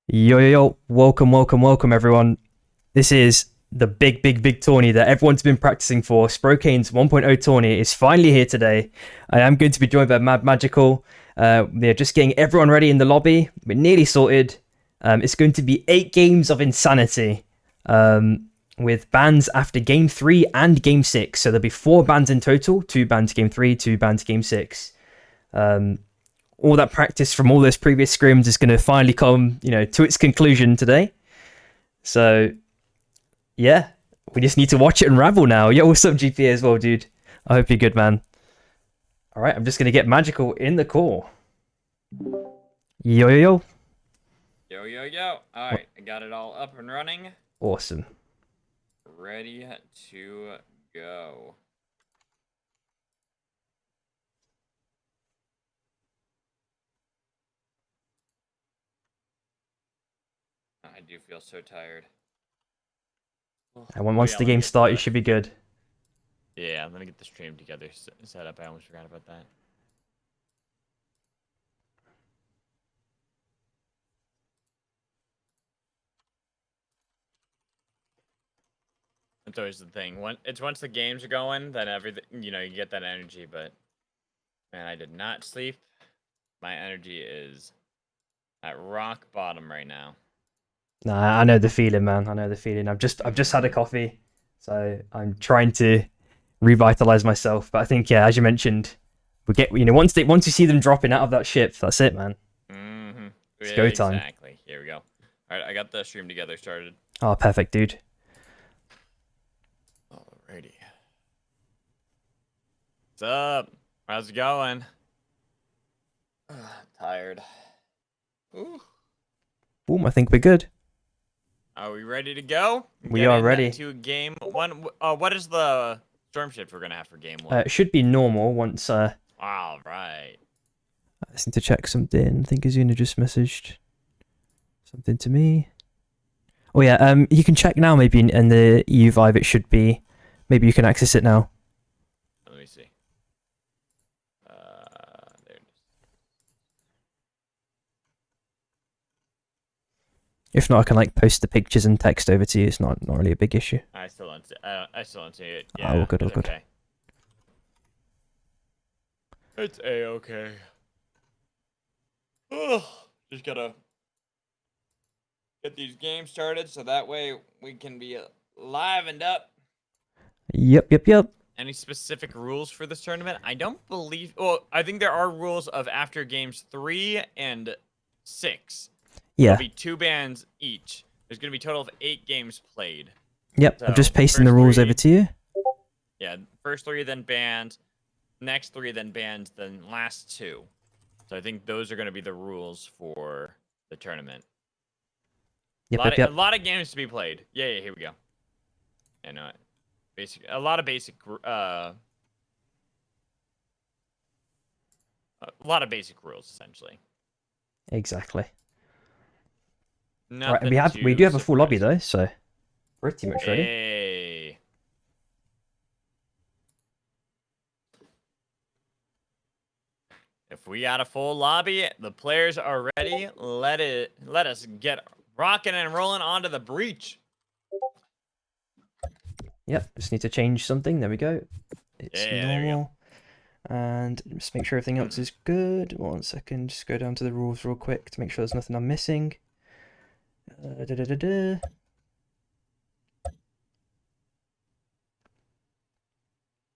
Yo, yo, yo, welcome, everyone. This is the big tourney that everyone's been practicing for. Sprocaine's 1.0 tourney is finally here today. I am going to be joined by Mad Magical. They're just getting everyone ready in the lobby. We're nearly sorted. It's going to be 8 games of insanity with bans after game 3 and game 6. So there'll be 4 bans in total, 2 bans game 3, 2 bans game 6. All that practice from all those previous scrims is going to finally come, to its conclusion today. So, yeah, we just need to watch it unravel now. Yo, what's up, GPA as well, dude? I hope you're good, man. All right, I'm just going to get Magical in the call. Yo, yo, yo. Yo, yo, yo. All right, I got it all up and running. Awesome. Ready to go. I do feel so tired. And once the game starts, you should be good. Yeah, I'm going to get the stream together set up. I almost forgot about that. That's always the thing. Once the games are going, then everything, you get that energy. But, man, I did not sleep. My energy is at rock bottom right now. Nah, I know the feeling, man. I know the feeling. I've just had a coffee, so I'm trying to revitalize myself. But I think, yeah, as you mentioned, we get once you see them dropping out of that ship, that's it, man. Mm-hmm. It's go time. Exactly. Here we go. All right, I got the stream together started. Oh, perfect, dude. Alrighty. What's up? How's it going? Tired. Ooh. Boom, I think we're good. Are we ready to go? We are ready. To game 1. What is the storm shift we're going to have for game 1? It should be normal once... All right. I just need to check something. I think Azuna just messaged something to me. Oh, yeah, you can check now maybe in the EU Vive. It should be... Maybe you can access it now. Let me see. There it is. If not, I can post the pictures and text over to you. It's not really a big issue. I still don't see it. Yeah, all good. Okay. It's A-okay. Just gotta get these games started so that way we can be livened up. Yep. Any specific rules for this tournament? I don't believe... Well, I think there are rules of after games 3 and 6. Yeah. There'll be 2 bans each. There's going to be a total of 8 games played. Yep, So, I'm just pasting the rules over to you. Yeah, first 3 then banned. Next 3 then banned. Then last 2. So I think those are going to be the rules for the tournament. Yep. A lot of games to be played. Yeah, here we go. I know it. A lot of basic rules, essentially. Exactly. Nothing right, we do have a full lobby though, so pretty much ready. Hey. If we got a full lobby, the players are ready. Let us get rocking and rolling onto the breach. Yep, just need to change something. There we go. It's there we normal. And just make sure everything else is good. 1 second, just go down to the rules real quick to make sure there's nothing I'm missing.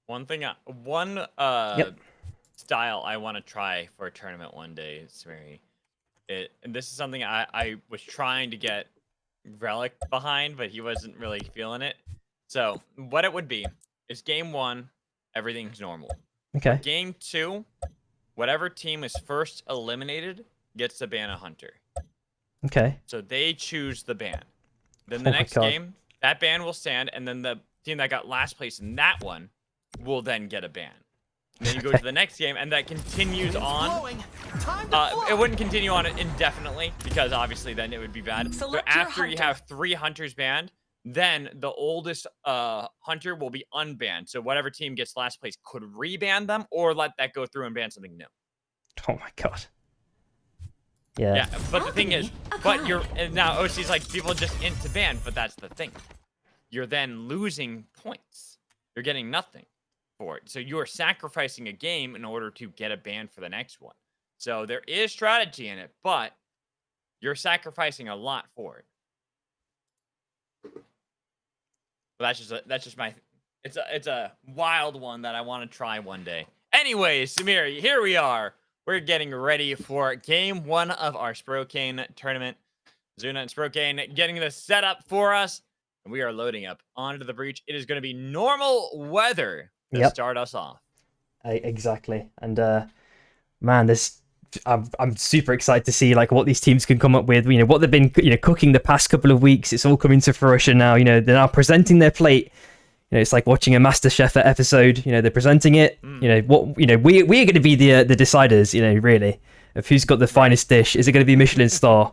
One thing, style I want to try for a tournament one day is and this is something I was trying to get Relic behind, but he wasn't really feeling it. So what it would be is game 1, everything's normal. Okay. For game 2, whatever team is first eliminated gets to ban a hunter. Okay. So they choose the ban. Then the next game, that ban will stand, and then the team that got last place in that one will then get a ban. And then you go to the next game, and that continues on. It wouldn't continue on indefinitely, because obviously then it would be bad. But after you have 3 hunters banned, then the oldest hunter will be unbanned. So whatever team gets last place could reban them, or let that go through and ban something new. Oh my god. Yeah. But the thing is, But now OC's like, people just into ban, but that's the thing. You're then losing points. You're getting nothing for it. So you're sacrificing a game in order to get a ban for the next one. So there is strategy in it, but you're sacrificing a lot for it. But that's just my, it's a wild one that I want to try one day. Anyways, Samir, here we are. We're getting ready for game 1 of our Sprocaine tournament. Zuna and Sprocaine getting this set up for us. And we are loading up onto the breach. It is going to be normal weather to start us off. Exactly. And man, I'm super excited to see like what these teams can come up with. You know, what they've been cooking the past couple of weeks. It's all coming to fruition now. You know, they're now presenting their plate. You know, it's like watching a MasterChef episode. You know, they're presenting it. You know what? You know, we're going to be the deciders. You know, really, of who's got the finest dish. Is it going to be Michelin star?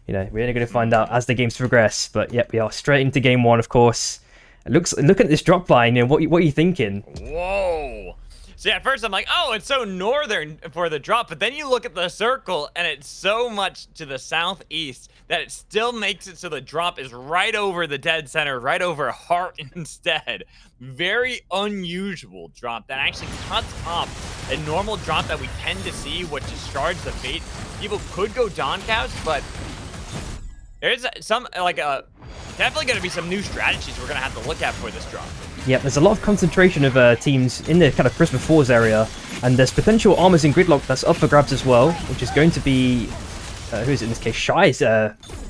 You know, we're only going to find out as the games progress. But yep, we are straight into game 1, of course. Looking at this drop line, you know, what are you thinking? Whoa. See, at first I'm like, oh, it's so northern for the drop, but then you look at the circle and it's so much to the southeast that it still makes it so the drop is right over the dead center, right over heart instead. Very unusual drop that actually cuts off a normal drop that we tend to see, which discards the bait. People could go Dawn Cows, but there's some, definitely going to be some new strategies we're going to have to look at for this drop. Yep, there's a lot of concentration of teams in the kind of Prisma 4's area, and there's potential armors in Gridlock that's up for grabs as well, which is going to be, who is it in this case? Shy's,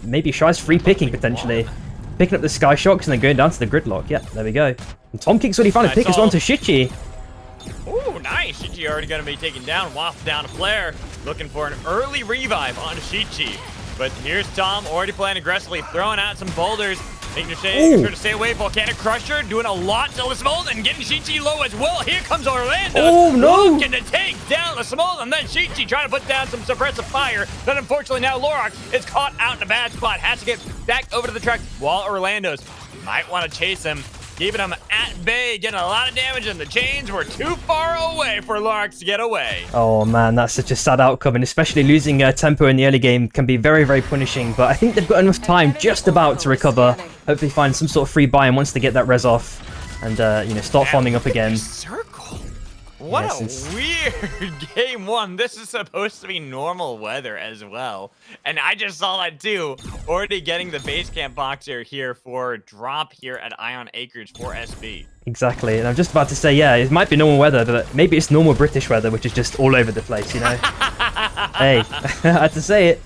maybe Shy's free picking potentially. Picking up the Sky Shocks and then going down to the Gridlock. Yep, there we go. And Tom Kick's already found a pick as well to Shichi. Ooh, nice. Shichi already going to be taken down, waft down a flare, looking for an early revive on Shichi. But here's Tom already playing aggressively, throwing out some boulders. Making sure to stay away. Volcanic Crusher doing a lot to Lasmold and getting Shichi low as well. Here comes Orlando. Oh, no. Looking to take down Lasmold, and then Shichi trying to put down some suppressive fire. But unfortunately now Lorax is caught out in a bad spot. Has to get back over to the track while Orlando's might want to chase him. Keeping him at bay, getting a lot of damage, and the chains were too far away for Lorax to get away. Oh man, that's such a sad outcome, and especially losing tempo in the early game can be very, very punishing. But I think they've got enough time just about to recover. Hopefully find some sort of free buy-in once they get that res off, and start farming up again. Circle. What a weird game 1. This is supposed to be normal weather as well. And I just saw that too. Already getting the base camp boxer here for drop here at Ion Acres for SB. Exactly. And I'm just about to say, yeah, it might be normal weather, but maybe it's normal British weather, which is just all over the place, you know? Hey, I had to say it.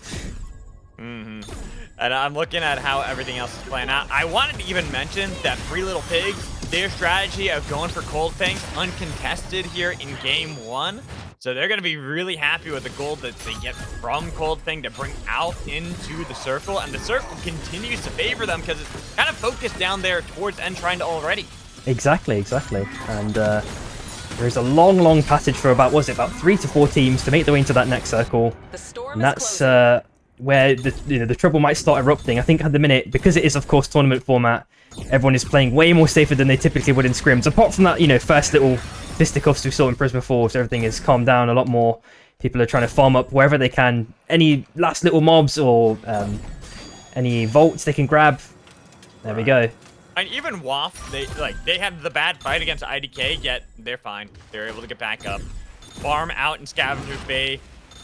And I'm looking at how everything else is playing out. I wanted to even mention that Three Little Pigs, their strategy of going for Cold Fangs uncontested here in game 1. So they're going to be really happy with the gold that they get from Cold Fang to bring out into the circle. And the circle continues to favor them because it's kind of focused down there towards Enshrined already. Exactly. And there's a long passage for about 3 to 4 teams to make their way into that next circle. And that's where the trouble might start erupting. I think at the minute, because it is of course tournament format, everyone is playing way more safer than they typically would in scrims. Apart from that, first little fisticuffs we saw in Prisma 4, so everything is calmed down a lot more. People are trying to farm up wherever they can. Any last little mobs or any vaults they can grab. There we go. And even Waft, they had the bad fight against IDK, yet they're fine. They're able to get back up. Farm out in Scavenger's Bay.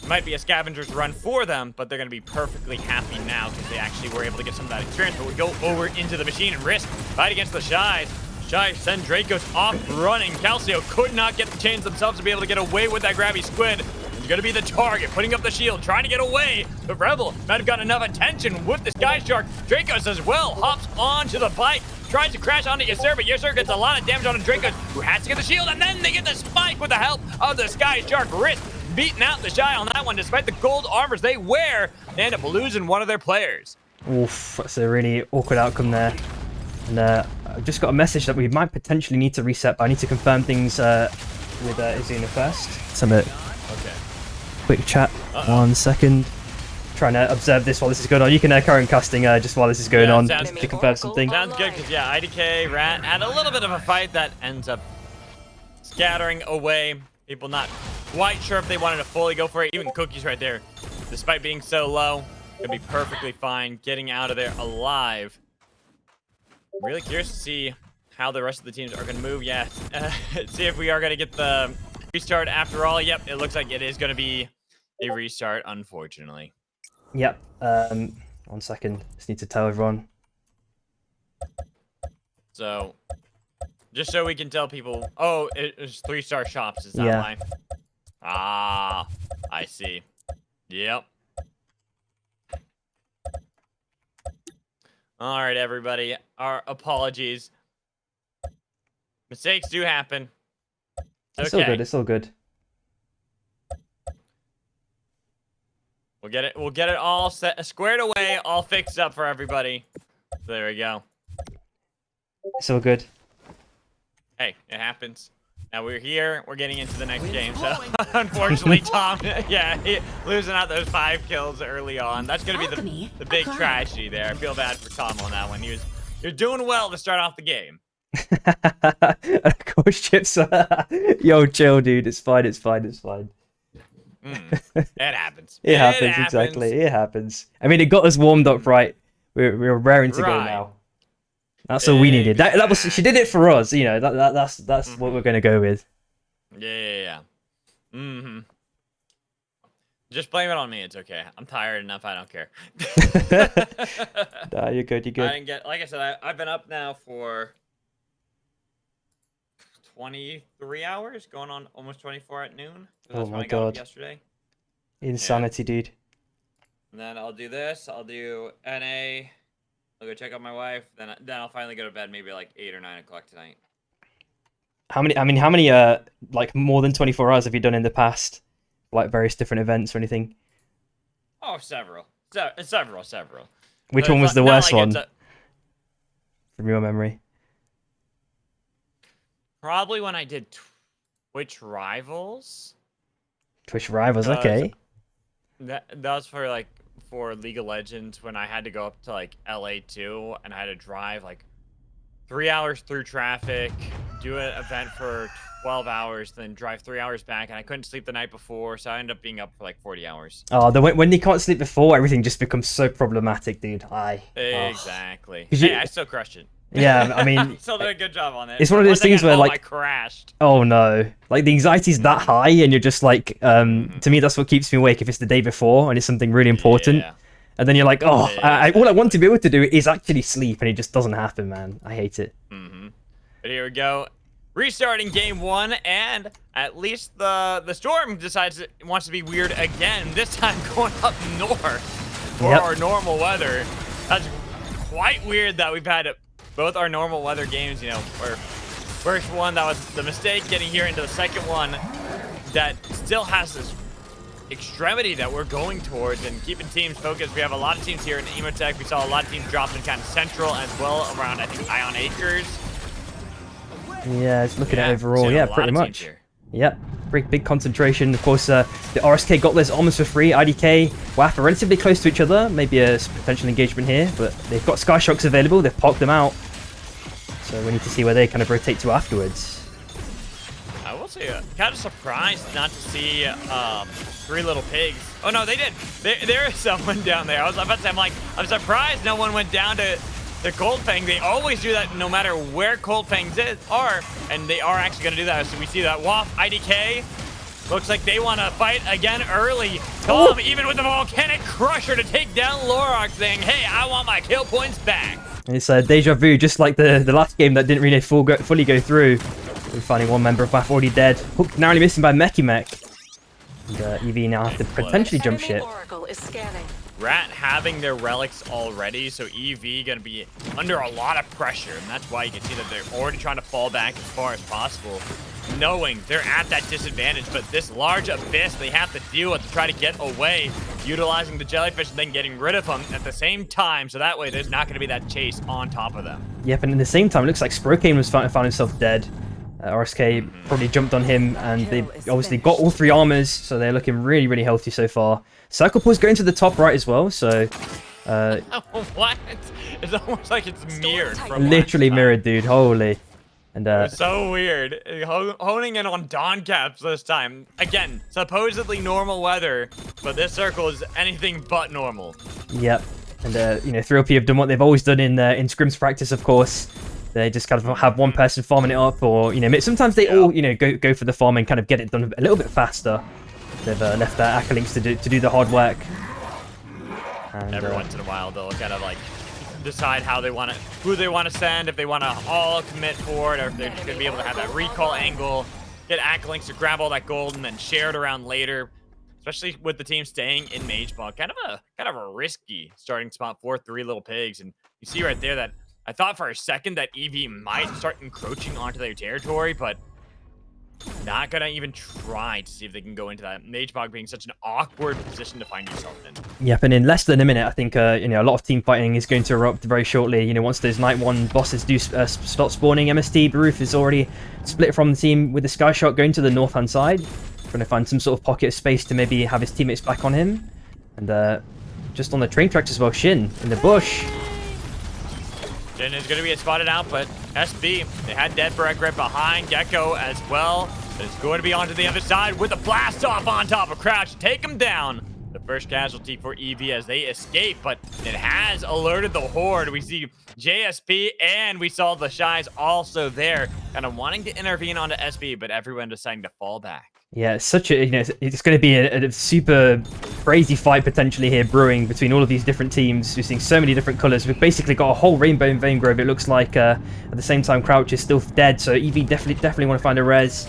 Might be a scavenger's run for them, but they're going to be perfectly happy now because they actually were able to get some of that experience. But we go over into the machine and risk fight against the Shies. Shies send Dracos off running. Calcio could not get the chains themselves to be able to get away with that grabby squid. He's going to be the target, putting up the shield, trying to get away. The Rebel might have gotten enough attention with the Sky Shark. Dracos as well hops onto the bike, tries to crash onto Yasir, but Yasir gets a lot of damage on Dracos, who has to get the shield, and then they get the spike with the help of the Sky Shark. Risk beating out the Shy on that one, despite the gold armors they wear. They end up losing one of their players. Oof, that's a really awkward outcome there. And I've just got a message that we might potentially need to reset, but I need to confirm things with Izuna first. Some quick chat. 1 second. Trying to observe this while this is going on. You can carry on casting just while this is going on to confirm something. Sounds good, because IDK Rat had a little bit of a fight that ends up scattering away. People not quite sure if they wanted to fully go for it. Even Cookie's right there, despite being so low. Gonna be perfectly fine getting out of there alive. Really curious to see how the rest of the teams are going to move. Yeah, see if we are going to get the restart after all. Yep, it looks like it is going to be a restart, unfortunately. Yep. 1 second. Just need to tell everyone. So, just so we can tell people, oh, it's 3-star shops. Is that why? Ah, I see. Yep. All right, everybody. Our apologies. Mistakes do happen. It's all good. It's all good. We'll get it all squared away, all fixed up for everybody. There we go. It's all good. Hey, it happens. Now we're here. We're getting into the next game. So unfortunately, Tom, losing out those 5 kills early on. That's gonna be the big tragedy there. I feel bad for Tom on that one. You're doing well to start off the game. Of course, Chips. Yo, chill, dude. It's fine. It's fine. It's fine. It happens. It happens. Exactly. It happens. I mean, it got us warmed up right. We're raring to go now. That's all we needed. That was, she did it for us. You know, that's what we're gonna go with. Yeah. Just blame it on me. It's okay. I'm tired enough. I don't care. Nah, you're good. You're good. I didn't get. Like I said, I've been up now for 23 hours, going on almost 24 at noon. Oh my god. Yesterday. Insanity, dude. And then I'll do this. I'll do NA. I'll go check out my wife. Then I'll finally go to bed, maybe like 8 or 9 o'clock tonight. How many like more than 24 hours have you done in the past? Like various different events or anything? Oh, several. Several. Which one was the worst one? From your memory? Probably when I did Twitch Rivals. Twitch Rivals, okay. That was for League of Legends when I had to go up to like LA too, and I had to drive like 3 hours through traffic, do an event for 12 hours, then drive 3 hours back, and I couldn't sleep the night before, so I ended up being up for like 40 hours. Oh, when you can't sleep before, everything just becomes so problematic, dude. Exactly. Hey, I still crushed it. Yeah, I mean, still did a good job on it. It's one of those things where like I crashed. Oh no, like the anxiety's that high, and you're just like, to me that's what keeps me awake if it's the day before and it's something really important. Yeah. And then you're like, oh, all I want to be able to do is actually sleep, and it just doesn't happen, man. I hate it. But here we go, restarting game 1, and at least the storm decides it wants to be weird again. This time going up north for our normal weather. That's quite weird that we've had both our normal weather games, you know, where first one that was the mistake, getting here into the second one that still has this extremity that we're going towards and keeping teams focused. We have a lot of teams here in Emotech. We saw a lot of teams dropping kind of central as well around, I think, Ion Acres. Yeah, it's looking at overall, yeah, pretty much. Yep, big concentration. Of course, the RSK got this almost for free. IDK, WAF are relatively close to each other. Maybe a potential engagement here, but they've got Sky Shocks available. They've parked them out. So we need to see where they kind of rotate to afterwards. I will say, kind of surprised not to see 3 Little Pigs. Oh no, they did. There is someone down there. I was about to say, I'm surprised no one went down to the Cold Fang. They always do that no matter where Cold Fangs are, and they are actually going to do that. So we see that WAF, IDK, looks like they want to fight again early. Tom, even with the Volcanic Crusher to take down Lorok, saying, hey, I want my kill points back. And it's a deja vu, just like the last game that didn't really fully go through. We're finding one member of WAF already dead. Hook narrowly missing by Mech. And EV now have to potentially jump ship. Rat having their relics already, so EV gonna be under a lot of pressure, and that's why you can see that they're already trying to fall back as far as possible, knowing they're at that disadvantage. But this large abyss they have to deal with to try to get away, utilizing the jellyfish and then getting rid of them at the same time, so that way there's not going to be that chase on top of them. Yep, and at the same time, it looks like Sprocaine found himself dead. RSK probably jumped on him, and they obviously got all 3 armors, so they're looking really healthy so far. Circle Pulse going to the top right as well, so what? It's almost like it's mirrored from literally mirrored, dude. Holy. And it's so weird. Honing in on dawn caps this time. Again, supposedly normal weather, but this circle is anything but normal. Yep. And 3LP have done what they've always done in scrims practice, of course. They just kind of have one person farming it up, or sometimes they all go for the farm and kind of get it done a little bit faster. They've left their Akalinks to do the hard work. And, every once in a while, they'll kind of like decide who they want to send, if they want to all commit for it, or if they're just gonna be able to have that recall angle, get Akalinks to grab all that gold and then share it around later. Especially with the team staying in Mage Bog, kind of a risky starting spot for 3 Little Pigs. And you see right there that I thought for a second that EV might start encroaching onto their territory, but not gonna even try to see if they can go into that. Mage Bog being such an awkward position to find yourself in. Yep, and in less than a minute, I think a lot of team fighting is going to erupt very shortly. Once those Night 1 bosses do start spawning, MST Baroof is already split from the team with the Sky Shot going to the north-hand side. Trying to find some sort of pocket of space to maybe have his teammates back on him. And just on the train tracks as well, Shin in the bush. Shin is going to be spotted out, but SB, they had Dead Break right behind Gecko as well. But it's going to be onto the other side with a blast off on top of Crouch to take him down. The first casualty for EV as they escape, but it has alerted the Horde. We see JSP and we saw the Shies also there, kind of wanting to intervene onto SB, but everyone deciding to fall back. Yeah, it's such a, it's going to be a super crazy fight potentially here brewing between all of these different teams. We're seeing so many different colors. We've basically got a whole rainbow in Vein Grove. It looks like at the same time Crouch is still dead, so EV definitely want to find a res.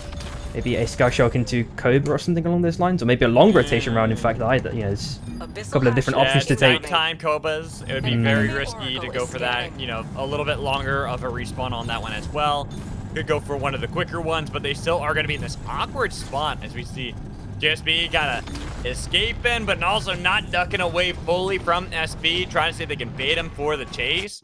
Maybe a Sky Shark into Cobra or something along those lines, or maybe a long rotation round. In fact, there's a couple of different options to take. Time Cobras, it would be very risky to go for that. A little bit longer of a respawn on that one as well. Could go for one of the quicker ones, but they still are going to be in this awkward spot as we see JSB kind of escaping, but also not ducking away fully from SB, trying to see if they can bait him for the chase.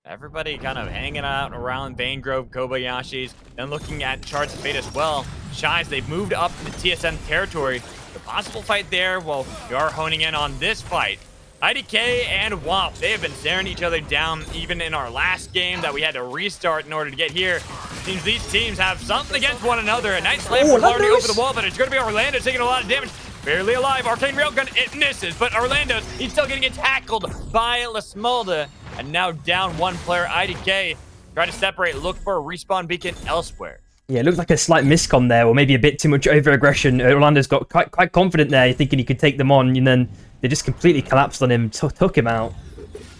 Everybody kind of hanging out around Vein Grove, Kobayashi's, and looking at Charts of Fate as well. Shies, they've moved up into TSM territory. The possible fight there, well, we are honing in on this fight. IDK and WOP, they have been staring each other down even in our last game that we had to restart in order to get here. Seems these teams have something against one another. A nice slam from already over the wall, but it's going to be Orlando taking a lot of damage. Barely alive. Arcane Railgun, it misses, but Orlando, he's still getting tackled by Lasmolda. And now down one player, IDK, try to separate, look for a respawn beacon elsewhere. Yeah, it looks like a slight miscom there, or maybe a bit too much over-aggression. Orlando's got quite confident there, thinking he could take them on, and then they just completely collapsed on him, took him out.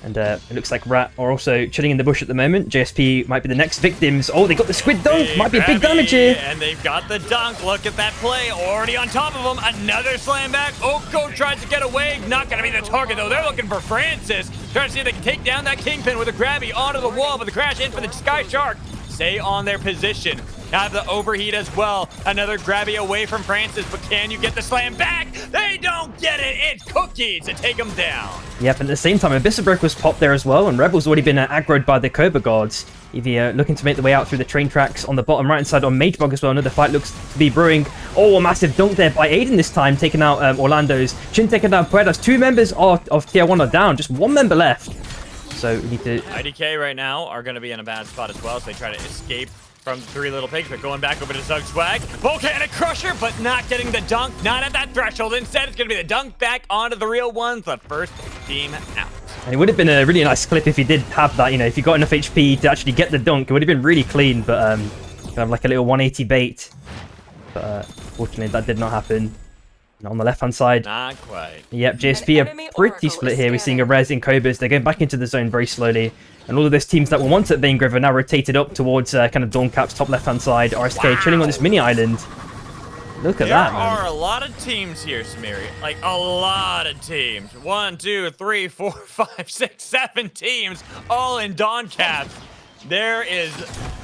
And it looks like Rat are also chilling in the bush at the moment. JSP might be the next victims. Oh, they got the squid dunk. Might be a big damage here. And they've got the dunk. Look at that play. Already on top of them. Another slam back. Oko tries to get away. Not going to be the target, though. They're looking for Francis. Trying to see if they can take down that Kingpin with a grabby onto the wall. But the crash in for the Sky Shark. Stay on their position. Have the overheat as well. Another grabby away from Francis, but can you get the slam back? They don't get it. It's Cookies to take them down. Yep, and at the same time, Abyssabrook was popped there as well, and Rebel's already been aggroed by the Cobra guards. Evie looking to make the way out through the train tracks on the bottom right-hand side on Magebog as well. Another fight looks to be brewing. Oh, a massive dunk there by Aiden this time, taking out Orlando's. Chin taking down Puertas. 2 members of Tier 1 are down, just 1 member left. So we need to... IDK right now are going to be in a bad spot as well, so they try to escape from 3 Little Pigs, but going back over to Zug Swag. Volcanic Crusher, but not getting the dunk, not at that threshold. Instead, it's going to be the dunk back onto the real ones, the first team out. And it would have been a really nice clip if he did have that, if you got enough HP to actually get the dunk. It would have been really clean, but kind of like a little 180 bait. But fortunately, that did not happen. And on the left-hand side, not quite. Yep, JSP are pretty split here. We're seeing a res in Cobras. They're going back into the zone very slowly. And all of those teams that were once at Vein Grove are now rotated up towards kind of Dawn-Cap's top left-hand side. RSK chilling on this mini-island. Look at that, man. There are a lot of teams here, Samiri. Like, a lot of teams. 1, 2, 3, 4, 5, 6, 7 teams, all in Dawn-Caps. There is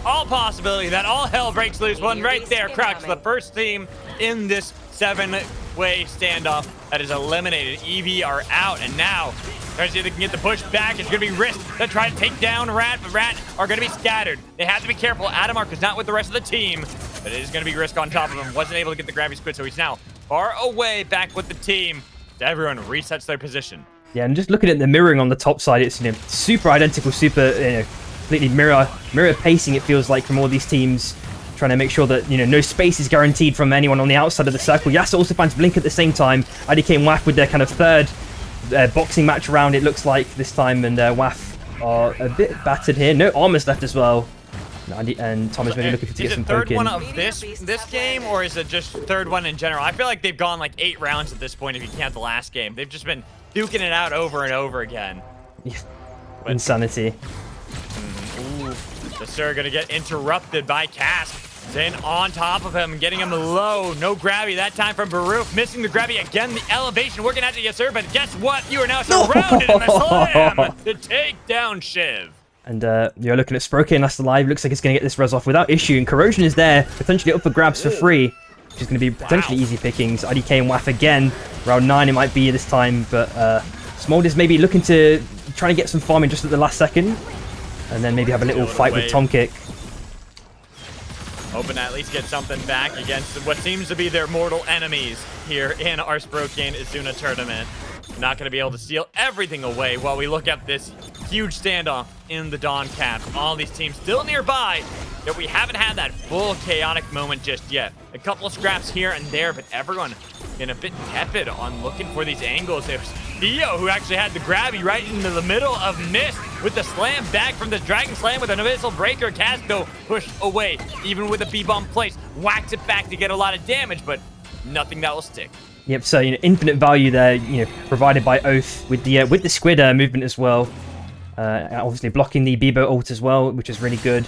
all possibility that all hell breaks loose. One right there, Crouch, the first team in this 7-way standoff that is eliminated. EV are out, and now trying to see if they can get the push back. It's going to be Risk to try to take down Rat, but Rat are going to be scattered. They have to be careful. Adamark is not with the rest of the team, but it is going to be Risk on top of him. Wasn't able to get the grabby squid, so he's now far away back with the team. Everyone resets their position. Yeah, and just looking at the mirroring on the top side, it's super identical, super completely mirror pacing, it feels like, from all these teams, trying to make sure that, you know, no space is guaranteed from anyone on the outside of the circle. Yasuo also finds Blink at the same time. IDK and WAF with their kind of third boxing match round, it looks like, this time, and WAF are a bit battered here. No armors left as well. And Tom is really looking to get some poke in. Is it third one of this game, or is it just third one in general? I feel like they've gone like 8 rounds at this point if you count the last game. They've just been duking it out over and over again. Yeah. Insanity. Ooh, the Sir gonna get interrupted by Cask. Then on top of him, getting him low. No grabby that time from Baruch. Missing the grabby again. The elevation working out to Yasir, but guess what? You are now surrounded in the slam to take down Shiv. And you're looking at Sprocaine last alive. Looks like it's going to get this res off without issue. And Corrosion is there, potentially up for grabs for free, which is going to be potentially easy pickings. IDK and WAF again. Round 9 it might be this time, but Smold is maybe looking to try to get some farming just at the last second. And then maybe have a little fight with Tom Kick. Hoping to at least get something back against what seems to be their mortal enemies here in our Sprocaine Izuna tournament. Not going to be able to steal everything away while we look at this huge standoff in the Dawn Cap. All these teams still nearby, yet we haven't had that full chaotic moment just yet. A couple of scraps here and there, but everyone been a bit tepid on looking for these angles. It was Theo who actually had the grabby right into the middle of Mist with the slam back from the Dragon Slam with an Abyssal Breaker. Casco pushed away, even with a B-bomb place. Whacked it back to get a lot of damage, but nothing that will stick. Yep, so, you know, infinite value there, you know, provided by Oath with the Squid movement as well. Obviously blocking the Bebo ult as well, which is really good.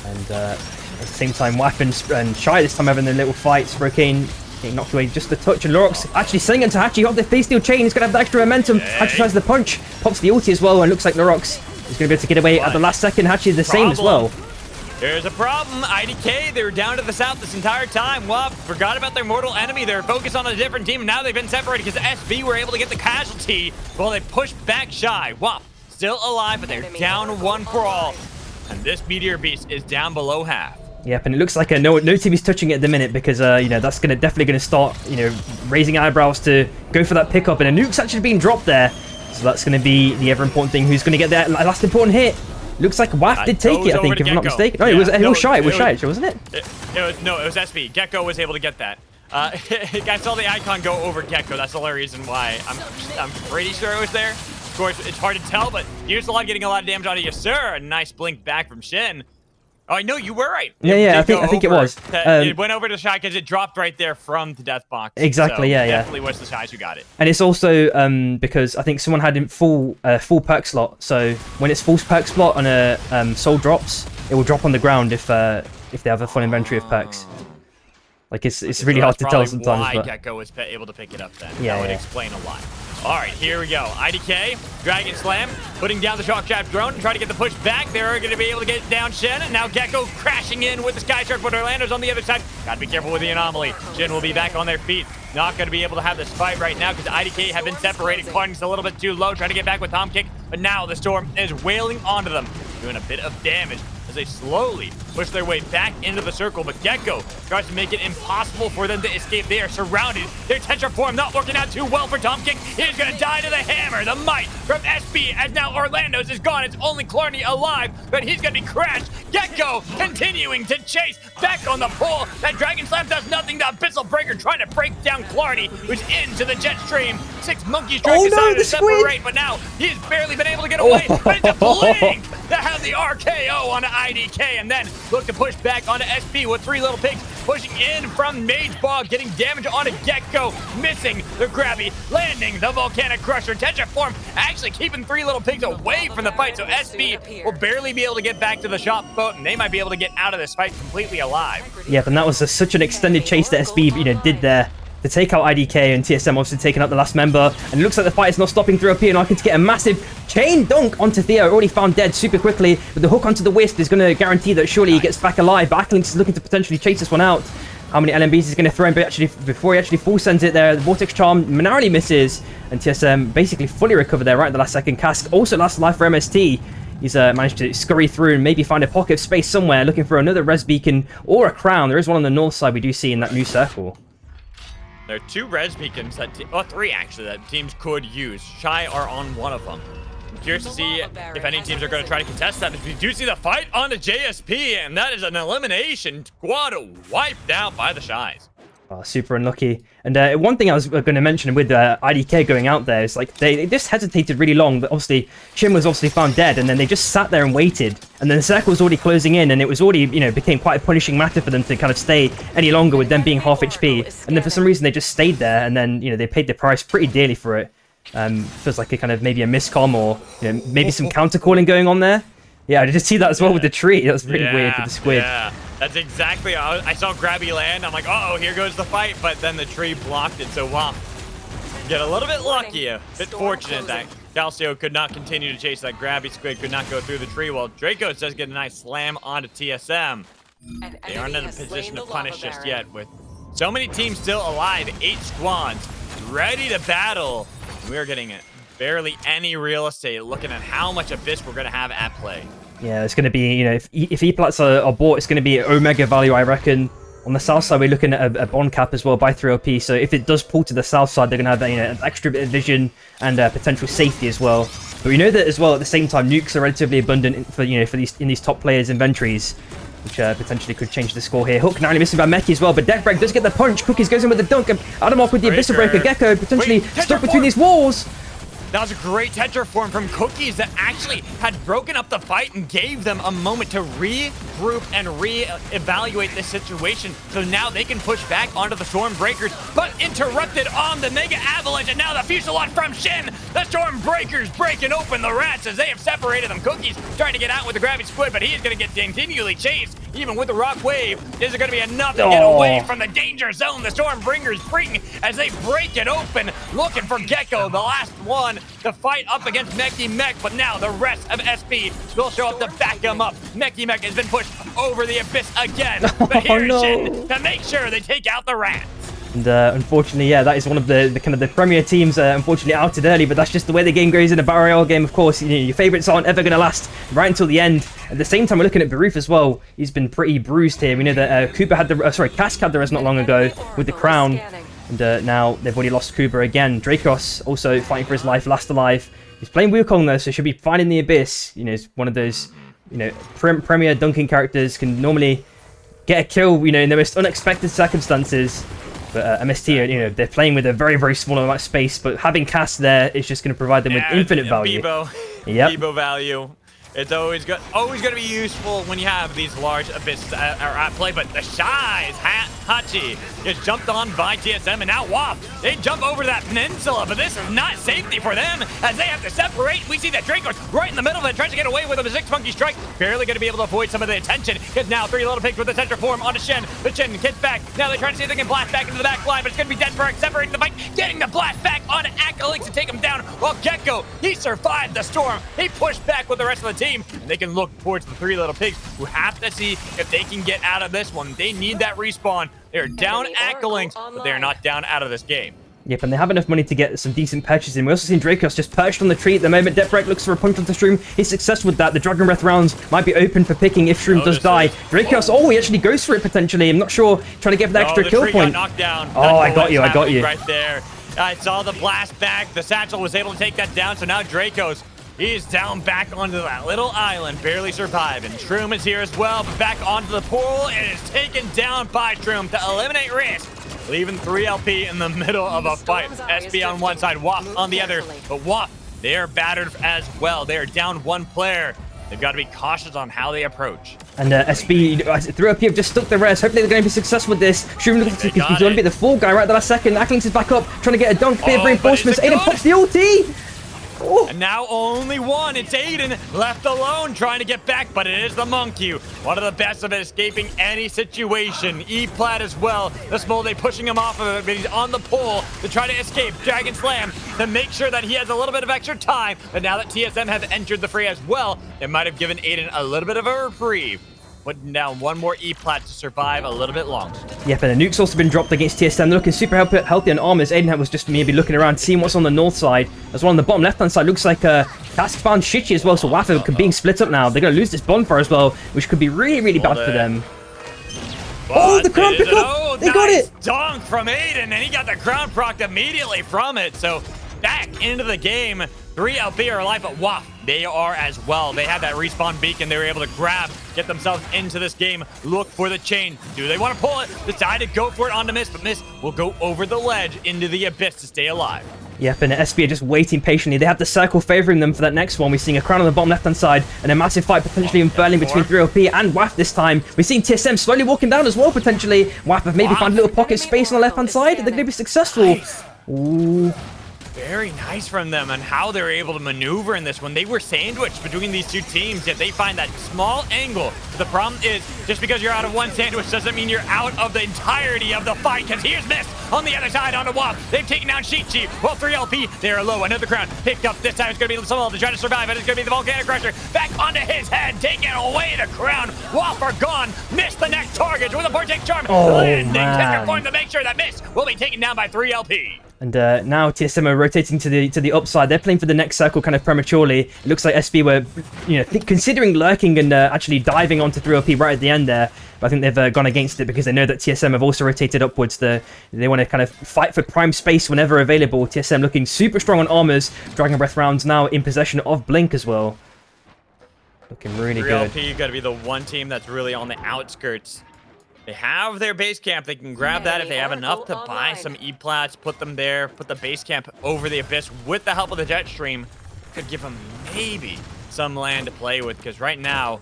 And at the same time, WAF and Shy this time having a little fight. Sprocaine getting knocked away just a touch. And Lorox actually singing to Hachi. Got the face steel chain. He's going to have the extra momentum. Hachi tries the punch. Pops the ulti as well. And looks like Lorox is going to be able to get away at the last second. Hachi the same as well. There's a problem. IDK, they were down to the south this entire time. WAF forgot about their mortal enemy. They're focused on a different team. Now they've been separated because SB were able to get the casualty while they pushed back Shy. WAF still alive, but they're down 1 for all. And this Meteor Beast is down below half. Yep, and it looks like no team is touching it at the minute because, you know, that's definitely going to start, you know, raising eyebrows to go for that pickup. And a nuke's actually being dropped there. So that's going to be the ever important thing. Who's going to get that last important hit? Looks like WAF did take it, I think, if I'm not mistaken. No, it was Shy. It was Shy, wasn't it? It was SB. Gecko was able to get that. I saw the icon go over Gecko. That's the only reason why I'm pretty sure it was there. Of course, it's hard to tell, but Usalon getting a lot of damage out of Yasir. A nice blink back from Shin. Oh, I know you were right. Yeah, I think it was. It went over to Shy because it dropped right there from the death box. Exactly, so yeah. Definitely was the Shies who got it. And it's also because I think someone had in full perk slot. So when it's full perk slot on a soul drops, it will drop on the ground if they have a full inventory of perks. Like it's really hard to tell sometimes. Why Gecko was able to pick it up then. Yeah, that would explain a lot. All right, here we go. IDK, Dragon Slam, putting down the Shock Trap drone and trying to get the push back. They're going to be able to get down Shen, and now Gecko crashing in with the Sky Shark, but Orlando's on the other side. Got to be careful with the anomaly. Shen will be back on their feet. Not going to be able to have this fight right now because IDK have been separated. Quanting's a little bit too low, trying to get back with Tom Kick, but now the Storm is wailing onto them, doing a bit of damage as they slowly push their way back into the circle. But Gecko tries to make it impossible for them to escape. They are surrounded. Their Tetra form not working out too well for Tom Kick. He's going to die to the hammer. The might from SB as now Orlando's is gone. It's only Clarny alive, but he's going to be crashed. Gecko continuing to chase back on the pole. That Dragon Slam does nothing. The Abyssal Breaker trying to break down Clarny, who's into the jet stream. 6 monkeys trying to separate, but now he's barely been able to get away. But it's a blink to have the RKO on IDK, and then look to push back onto SP with 3 little pigs pushing in from Mage Bog, getting damage onto Gecko, missing the grabby, landing the Volcanic Crusher. Tetra form actually keeping 3 little pigs away from the fight, so SP will barely be able to get back to the shop boat, and they might be able to get out of this fight completely alive. Yep, and that was such an extended chase that SB, you know, did there to take out IDK, and TSM obviously taking out the last member. And it looks like the fight is not stopping through up here, and I can get a massive chain dunk onto Theo, already found dead super quickly. But the hook onto the Wisp is going to guarantee that surely he gets back alive. But Acklinks is looking to potentially chase this one out. How many LMBs is going to throw in, but actually, before he actually full sends it there, the Vortex Charm narrowly misses, and TSM basically fully recovered there right at the last second. Cask also last life for MST. He's managed to scurry through and maybe find a pocket of space somewhere, looking for another res beacon or a crown. There is one on the north side we do see in that new circle. There are 2 res beacons that 3 actually that teams could use. Shy are on one of them. curious to see if any teams are going to try to contest that. If we do see the fight on the JSP, and that is an elimination squad wiped out by the Shies. Oh, super unlucky. And one thing I was going to mention with IDK going out there is like they just hesitated really long. But obviously, Shin was obviously found dead, and then they just sat there and waited. And then the circle was already closing in, and it was already, became quite a punishing matter for them to kind of stay any longer with them being half HP. And then for some reason they just stayed there, and then they paid the price pretty dearly for it. Feels like a kind of maybe a miscomm or maybe some counter calling going on there. Yeah, I did see that as well with the tree. That was really weird with the squid. Yeah, that's exactly. I saw Grabby land. I'm like, uh oh, here goes the fight. But then the tree blocked it. So wow, get a little bit lucky, a bit fortunate that Calcio could not continue to chase that Grabby squid, could not go through the tree. While Dracos does get a nice slam onto TSM. They aren't in a position to punish just yet. With so many teams still alive, 8 squads ready to battle. We're getting it. Barely any real estate, looking at how much of this we're going to have at play. Yeah, it's going to be, if E-Plats are bought, it's going to be Omega value, I reckon. On the south side, we're looking at a bond cap as well by 3OP. So if it does pull to the south side, they're going to have an extra bit of vision and potential safety as well. But we know that as well at the same time, nukes are relatively abundant for these top players' inventories, which potentially could change the score here. Hook narrowly missing by Meki as well, but Deckbreak does get the punch. Cookies goes in with the dunk, and Adamov with the Abyssal Breaker. Gecko potentially stuck between these walls. That was a great Tetra form from Cookies that actually had broken up the fight and gave them a moment to regroup and re-evaluate this situation. So now they can push back onto the Stormbreakers, but interrupted on the Mega Avalanche, and now the Fusillade from Shin. The Stormbreakers breaking open the rats as they have separated them. Cookies trying to get out with the Gravity Squid, but he is going to get continually chased. Even with the Rock Wave, is it going to be enough to get away from the danger zone? The Stormbreakers bring as they break it open, looking for Gecko, the last one to fight up against Meki Mech, but now the rest of SB will show up to back him up. Meki Mech has been pushed over the abyss again, but here's Shin to make sure they take out the rats. And unfortunately, yeah, that is one of the kind of the premier teams unfortunately outed early, but that's just the way the game goes in a Battle Royale game, of course. Your favorites aren't ever going to last right until the end. At the same time, we're looking at Baruf as well. He's been pretty bruised here. We know that Cooper had Kask had the res not long ago with the crown. And now they've already lost Kuba again. Dracos also fighting for his life, last alive. He's playing Wukong though, so should be fine in the Abyss. He's one of those, premier dunking characters, can normally get a kill, in the most unexpected circumstances. But MST, they're playing with a very, very small amount of space, but having Cass there is just going to provide them with infinite value. Bebo value. It's always going to be useful when you have these large abysses are at play, but the Shies, Hachi, gets jumped on by TSM, and now WAP, they jump over that peninsula, but this is not safety for them, as they have to separate. We see that Draco's right in the middle of it, tries to get away with a 6 Monkey Strike, barely going to be able to avoid some of the attention, because now 3 Little Pigs with the Tetra form onto Shen, but Shen gets back. Now they're trying to see if they can blast back into the back line, but it's going to be Denberg separating the fight, getting the blast back onto Acolytes to take him down, while Gecko, he survived the storm. He pushed back with the rest of the team, and they can look towards the 3 Little Pigs, who have to see if they can get out of this one. They need that respawn. They're down Acolytes, but they're not down out of this game. Yep, and they have enough money to get some decent purchases in. We also seen Dracos just perched on the tree at the moment. Deathbreak looks for a punch onto Shroom. He's successful with that. The Dragon Breath rounds might be open for picking if Shroom does die. Dracos, he actually goes for it potentially. I'm not sure. Trying to get the extra kill point. Got knocked down. I got you. Right there. I saw the blast back. The Satchel was able to take that down, so now Dracos, he's down back onto that little island, barely surviving. Shroom is here as well, but back onto the pool, and is taken down by Shroom to eliminate Risk, leaving 3LP in the middle of a fight. SB on one side, WAP on the other, but WAP, they are battered as well. They are down 1 player. They've got to be cautious on how they approach. And SB, 3LP have just stuck the res. Hopefully they're going to be successful with this. Shroom looks like he's going to be the fall guy right at the last second. Acklinks is back up, trying to get a dunk. Bit of reinforcements. Aiden pops the ulti. And now only one. It's Aiden left alone trying to get back, but it is the Monkey. One of the best of it, escaping any situation. E-Plat as well. The Smolde pushing him off of it, but he's on the pole to try to escape. Dragon Slam to make sure that he has a little bit of extra time. But now that TSM have entered the fray as well, it might have given Aiden a little bit of a reprieve. Putting down 1 more E-Plat to survive a little bit longer. Yep, and the nuke's also been dropped against TSM. They're looking super healthy on armors. Aiden was just maybe looking around, seeing what's on the north side. As well on the bottom left-hand side, looks like Cask found Shichi as well, so Waffa being split up now. They're going to lose this bonfire as well, which could be really, really bad for them. But the crown pickup! They got it! Dunk from Aiden, and he got the crown proc immediately from it, so that into the game. 3LP are alive, but WAF, they are as well. They had that respawn beacon. They were able to get themselves into this game. Look for the chain. Do they want to pull it? Decide to go for it onto Mist, but Mist will go over the ledge into the abyss to stay alive. Yep, and SB are just waiting patiently. They have the circle favoring them for that next one. We're seeing a crown on the bottom left-hand side and a massive fight potentially unfurling between 3LP and WAF this time. We're seeing TSM slowly walking down as well, potentially. WAF have maybe found a little pocket space on the left-hand side. They're going to be successful. Nice. Ooh. Very nice from them and how they're able to maneuver in this one. They were sandwiched between these two teams, yet they find that small angle. The problem is, just because you're out of one sandwich doesn't mean you're out of the entirety of the fight, because here's Mist on the other side on the WAF. They've taken down Chi. Well, 3LP, they are low. Another crown picked up. This time it's going to be Samuel to try to survive, and it's going to be the Volcanic Crusher back onto his head, taking away the crown. WAF are gone. Mist the next target with a Vortex Charm. Landing Tester Form to make sure that Mist will be taken down by 3LP. And now TSM are rotating to the upside. They're playing for the next circle kind of prematurely. It looks like SB were, considering lurking and actually diving onto 3LP right at the end there. But I think they've gone against it because they know that TSM have also rotated upwards. They want to kind of fight for prime space whenever available. TSM looking super strong on armors. Dragon Breath rounds now in possession of Blink as well. Looking really good. 3LP got to be the one team that's really on the outskirts. They have their base camp. They can grab that if they have enough to buy some E-plats, put them there, put the base camp over the abyss with the help of the jet stream. Could give them maybe some land to play with, because right now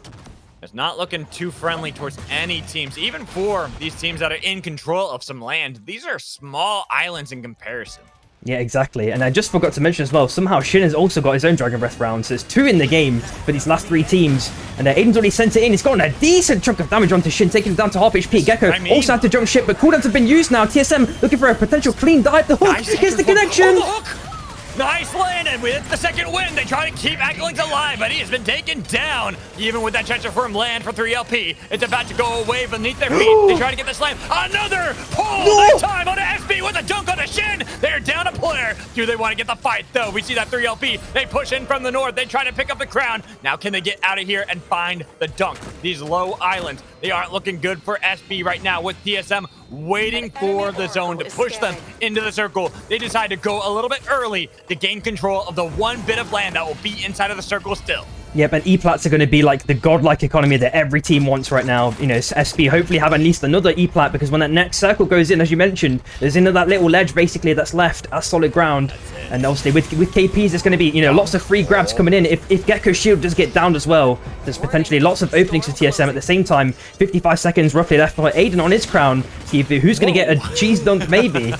it's not looking too friendly towards any teams. Even for these teams that are in control of some land, these are small islands in comparison. Yeah, exactly. And I just forgot to mention as well, somehow Shin has also got his own Dragon Breath round. So there's 2 in the game for these last 3 teams. And Aiden's already sent it in. He's gotten a decent chunk of damage onto Shin, taking him down to half HP. Gecko also had to jump ship, but cooldowns have been used now. TSM looking for a potential clean dive. The hook gets the connection. Oh, the hook. Nice land, and with the second win, they try to keep Acklings alive, but he has been taken down. Even with that transfer from land for 3LP, it's about to go away beneath their feet. They try to get the slam. Another pull this time on SB with a dunk on the Shin. They're down a player. Do they want to get the fight, though? We see that 3LP, they push in from the north. They try to pick up the crown. Now can they get out of here and find the dunk? These low islands, they aren't looking good for SB right now with TSM waiting for the zone to push them into the circle. They decide to go a little bit early to gain control of the one bit of land that will be inside of the circle still. Yep, and E-plats are going to be like the godlike economy that every team wants right now. SB hopefully have at least another E-plat, because when that next circle goes in, as you mentioned, there's into that little ledge basically that's left as solid ground. And obviously with KPs, there's going to be, lots of free grabs coming in. If Gecko's shield does get downed as well, there's potentially lots of openings for TSM at the same time. 55 seconds roughly left for Aiden on his crown. See who's going to get a cheese dunk maybe.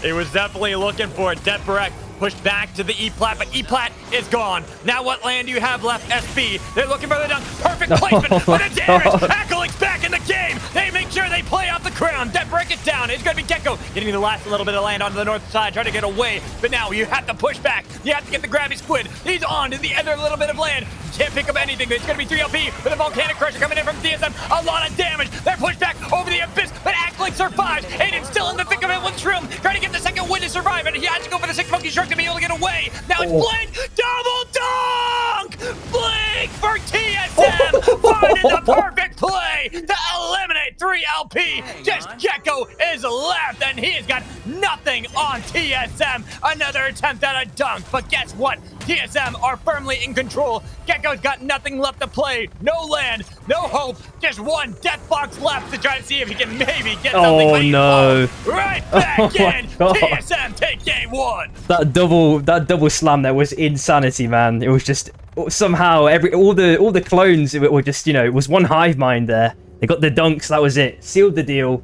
It was definitely looking for it. Deborek pushed back to the E-plat, but E-plat is gone. Now what land do you have left, SB? They're looking for the dunk. Perfect placement for the damage. Ackling's back in the game. They make sure they play off the crown. Deborek is down. It's going to be Gecko getting the last little bit of land onto the north side, trying to get away. But now you have to push back. You have to get the grabby squid. He's on to the other little bit of land. Can't pick up anything. It's going to be 3LP with a Volcanic Crusher coming in from TSM. A lot of damage. They're pushed back over the abyss, but Ackling survives. Aiden's still in the thick of it with Shroom, trying to get the second win to survive, and he has to go for the 6 monkey shark to be able to get away. Now it's Blink. Double dunk! Blink for TSM. Finding the perfect play to eliminate 3LP. Just Gecko is left, and he has got nothing on TSM. Another attempt at a dunk, but guess what? TSM are firmly in control. Gecko's got nothing left to play. No land, no hope. Just one death box left to try to see if he can maybe get something. Oh no! Right back in. TSM take game 1. That double slam there was insanity, man. It was just somehow all the clones were just it was one hive mind there. They got the dunks. That was it. Sealed the deal.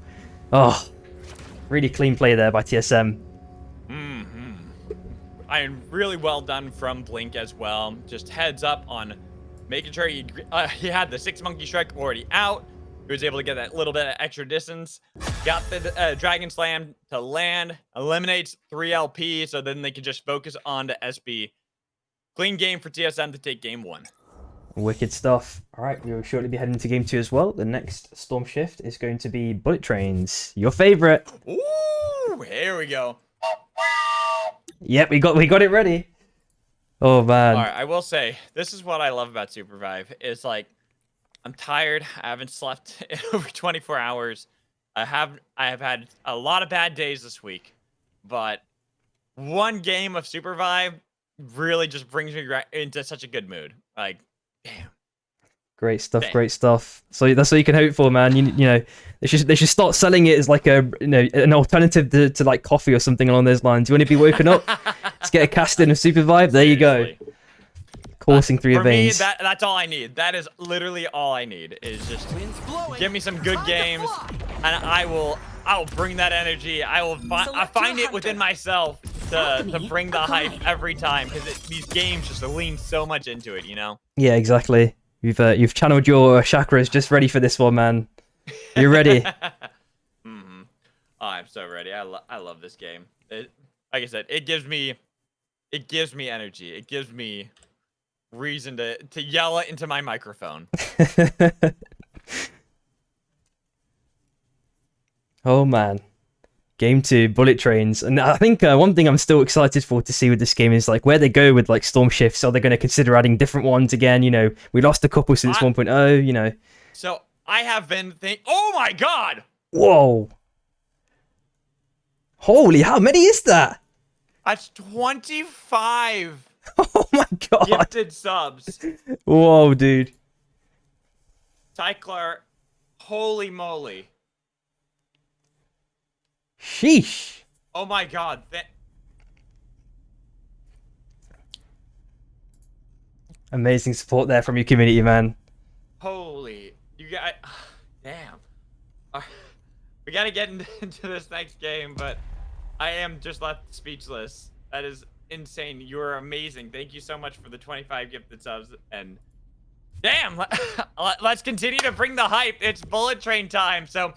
Oh, really clean play there by TSM. Really well done from Blink as well. Just heads up on making sure he had the 6 monkey strike already out. He was able to get that little bit of extra distance. Got the Dragon Slam to land. Eliminates 3LP, so then they can just focus on to SB. Clean game for TSM to take game 1. Wicked stuff. All right, we'll shortly be heading to game 2 as well. The next Storm Shift is going to be Bullet Trains. Your favorite. Ooh, here we go. Yep, we got it ready. Oh man. All right, I will say this is what I love about Supervive. Is like I'm tired. I haven't slept in over 24 hours. I have had a lot of bad days this week, but one game of Super Vibe really just brings me into such a good mood. Like, damn. Great stuff, great stuff. So that's what you can hope for, man. You know, they should start selling it as like a an alternative to like coffee or something along those lines. You want to be woken up? Let's get a cast in of Super Vibe. There you go. Coursing through your veins. For me, that's all I need. That is literally all I need. Is just give me some good games, and I will bring that energy. I find it within myself to bring the hype every time, because these games just lean so much into it, you know? Yeah, exactly. You've channeled your chakras just ready for this one, man. You're ready. Mm-hmm. Oh, I'm so ready. I love this game. Like I said, it gives me energy. It gives me reason to yell it into my microphone. Oh man. Game 2, Bullet Trains. And I think one thing I'm still excited for to see with this game is like where they go with like storm shifts. Are they going to consider adding different ones again? You know, we lost a couple since 1.0, you know. So I have been oh my god! Whoa. Holy, how many is that? That's 25. Oh my god. Gifted subs. Whoa, dude. Cycler, holy moly. Sheesh. Oh my god. Amazing support there from your community, man. Holy. You got... Damn. We gotta get into this next game, but I am just left speechless. That is insane. You are amazing. Thank you so much for the 25 gifted subs. And damn, let's continue to bring the hype. It's Bullet Train time. So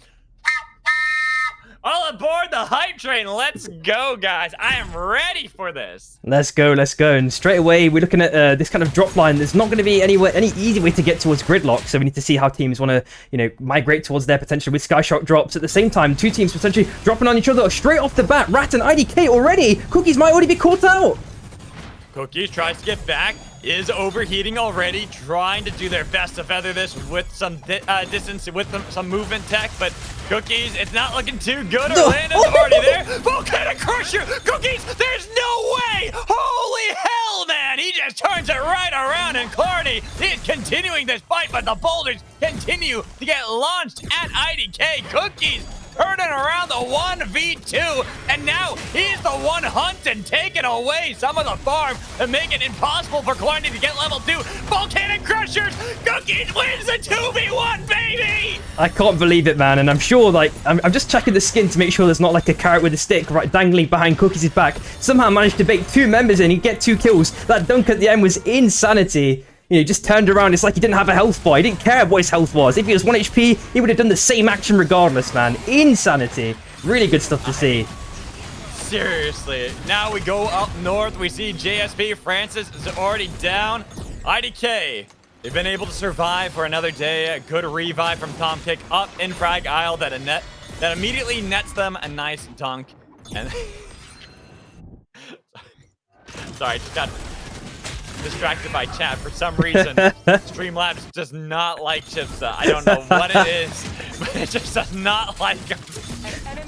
all aboard the hype train. Let's go, guys. I am ready for this. Let's go, let's go. And straight away, we're looking at this kind of drop line. There's not going to be any easy way to get towards gridlock, so we need to see how teams want to, you know, migrate towards their potential with Skyshock drops. At the same time, two teams potentially dropping on each other straight off the bat. Rat and IDK already. Cookies might already be caught out. Cookies tries to get back, is overheating already, trying to do their best to feather this with some distance, with some movement tech, but Cookies, it's not looking too good. Orlando's already there. Volcanic Crusher! Cookies, there's no way! Holy hell, man! He just turns it right around, and Tourney is continuing this fight, but the boulders continue to get launched at IDK. Cookies turning around the 1v2, and now he's the one hunting, taking away some of the farm and making it impossible for Tourney to get level 2. Volcanic Crushers! Cookies wins the 2v1, baby! I can't believe it, man, and I'm sure, like, I'm just checking the skin to make sure there's not, like, a carrot with a stick right dangling behind Cookies' back. Somehow managed to bait 2 members in and get 2 kills. That dunk at the end was insanity. You know, just turned around. It's like he didn't have a health bar. He didn't care what his health was. If he was 1 HP, he would have done the same action regardless, man. Insanity. Really good stuff to see. Seriously. Now we go up north. We see JSP. Francis is already down. IDK. They've been able to survive for another day. A good revive from Tom Kick up in Frag Isle that immediately nets them a nice dunk. And sorry, I just got distracted by chat for some reason. Streamlabs does not like Chipsa. I don't know what it is, but it just does not like him.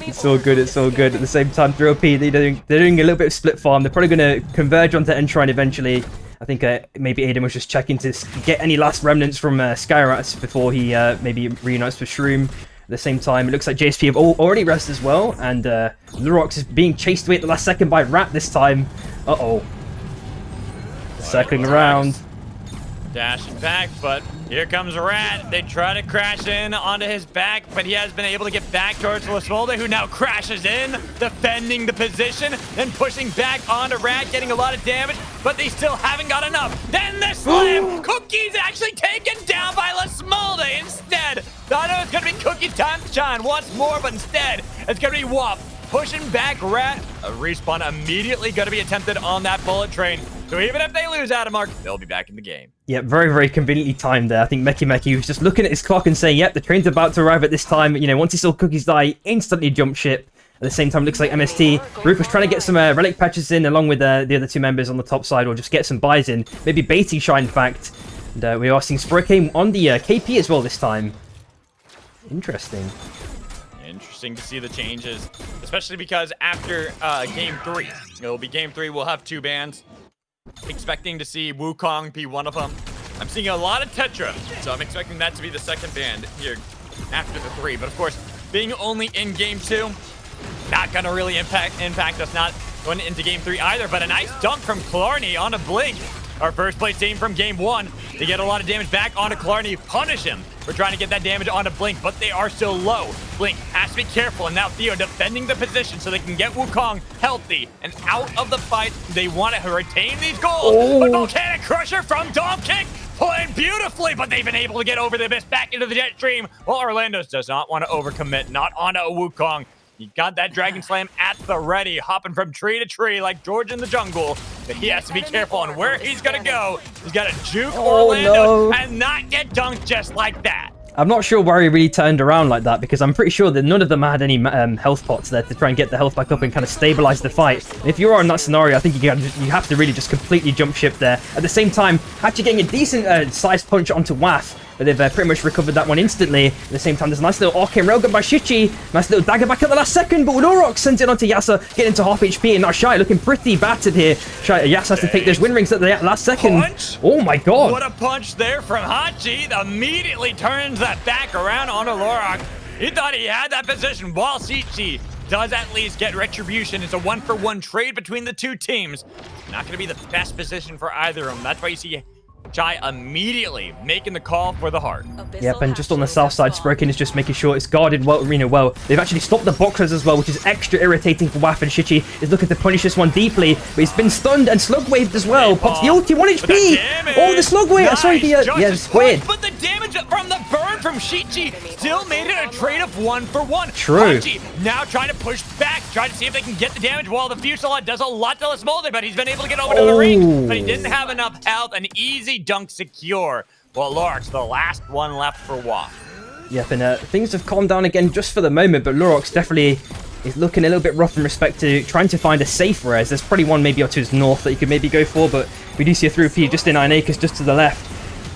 It's all good, it's all good. At the same time, 3OP, they're doing a little bit of split farm. They're probably going to converge onto Enshrine eventually. I think maybe Aiden was just checking to get any last remnants from Skyrats before he maybe reunites with Shroom. At the same time, it looks like JSP have already rested as well, and Lurox is being chased away at the last second by Rat this time. Uh-oh. Circling around. Dashing back, but here comes Rat. They try to crash in onto his back, but he has been able to get back towards Lasmolda, who now crashes in, defending the position, then pushing back onto Rat, getting a lot of damage, but they still haven't got enough. Then the slam! Cookies actually taken down by Lasmolda instead. I know it's going to be Cookies time to shine once more, but instead, it's going to be Wop pushing back Rat. A respawn immediately going to be attempted on that bullet train. So even if they lose Adamark, they'll be back in the game. Yeah, very, very conveniently timed there. I think Meki was just looking at his clock and saying, yep, the train's about to arrive at this time. You know, once he saw Cookies die, instantly jumped ship. At the same time, looks like MST. Roof was trying to get some relic patches in along with the other 2 members on the top side, or just get some buys in. Maybe baiting Shine, in fact. And we are seeing Sprocaine on the KP as well this time. Interesting. interesting to see the changes, especially because after game 3, it'll be game 3, we'll have 2 bans. Expecting to see Wukong be one of them. I'm seeing a lot of Tetra, so I'm expecting that to be the second ban here after the 3. But of course, being only in game 2, not gonna really impact us not going into game 3 either. But a nice dunk from Tourney on a Blink. Our first place team from game 1. They get a lot of damage back onto Tourney. Punish him for trying to get that damage onto Blink, but they are still low. Blink has to be careful, and now Theo defending the position so they can get Wukong healthy and out of the fight. They want to retain these goals, but Volcanic Crusher from Dom Kick playing beautifully, but they've been able to get over the abyss back into the jet stream. Well, Orlando's does not want to overcommit, not onto Wukong. He got that Dragon Slam at the ready, hopping from tree to tree like George in the jungle. But he has to be careful on where he's going to go. He's got to juke Orlando and not get dunked just like that. I'm not sure why he really turned around like that, because I'm pretty sure that none of them had any health pots there to try and get the health back up and kind of stabilize the fight. And if you're in that scenario, I think you have to really just completely jump ship there. At the same time, actually getting a decent sized punch onto Waff, but they've pretty much recovered that one instantly. At the same time, there's a nice little arcane railgun by Shichi. Nice little dagger back at the last second, but Lurok sends it onto Yasa, getting into half HP, and now Shy looking pretty battered here. Yasa has to take those win rings at the last second. Punch? Oh my god. What a punch there from Hachi. Immediately turns that back around onto Lurok. He thought he had that position while Shichi does at least get retribution. It's a 1-for-1 trade between the two teams. Not going to be the best position for either of them. That's why you see Chai immediately making the call for the heart. Yep, and just on the south side, Sprocaine is just making sure it's guarded well, well. They've actually stopped the boxers as well, which is extra irritating for Waff, and Shichi is looking to punish this one deeply, but he's been stunned and slug waved as well. Pops the ulti, 1 HP! Oh, the slug wave! Nice. Sorry, it's weird. But the damage from the burn from Shichi still made it a trade of 1-for-1. True. Hachi now trying to push back, trying to see if they can get the damage, while the Fusillade does a lot to Lesmolde, but he's been able to get over to the ring, but he didn't have enough health. An easy dunk secure. Well, Lurok's the last one left for Waff. Yep, and things have calmed down again just for the moment, but Lurok's definitely is looking a little bit rough in respect to trying to find a safe res. There's probably one maybe or two to his north that you could maybe go for, but we do see a 3P just in 9 acres just to the left.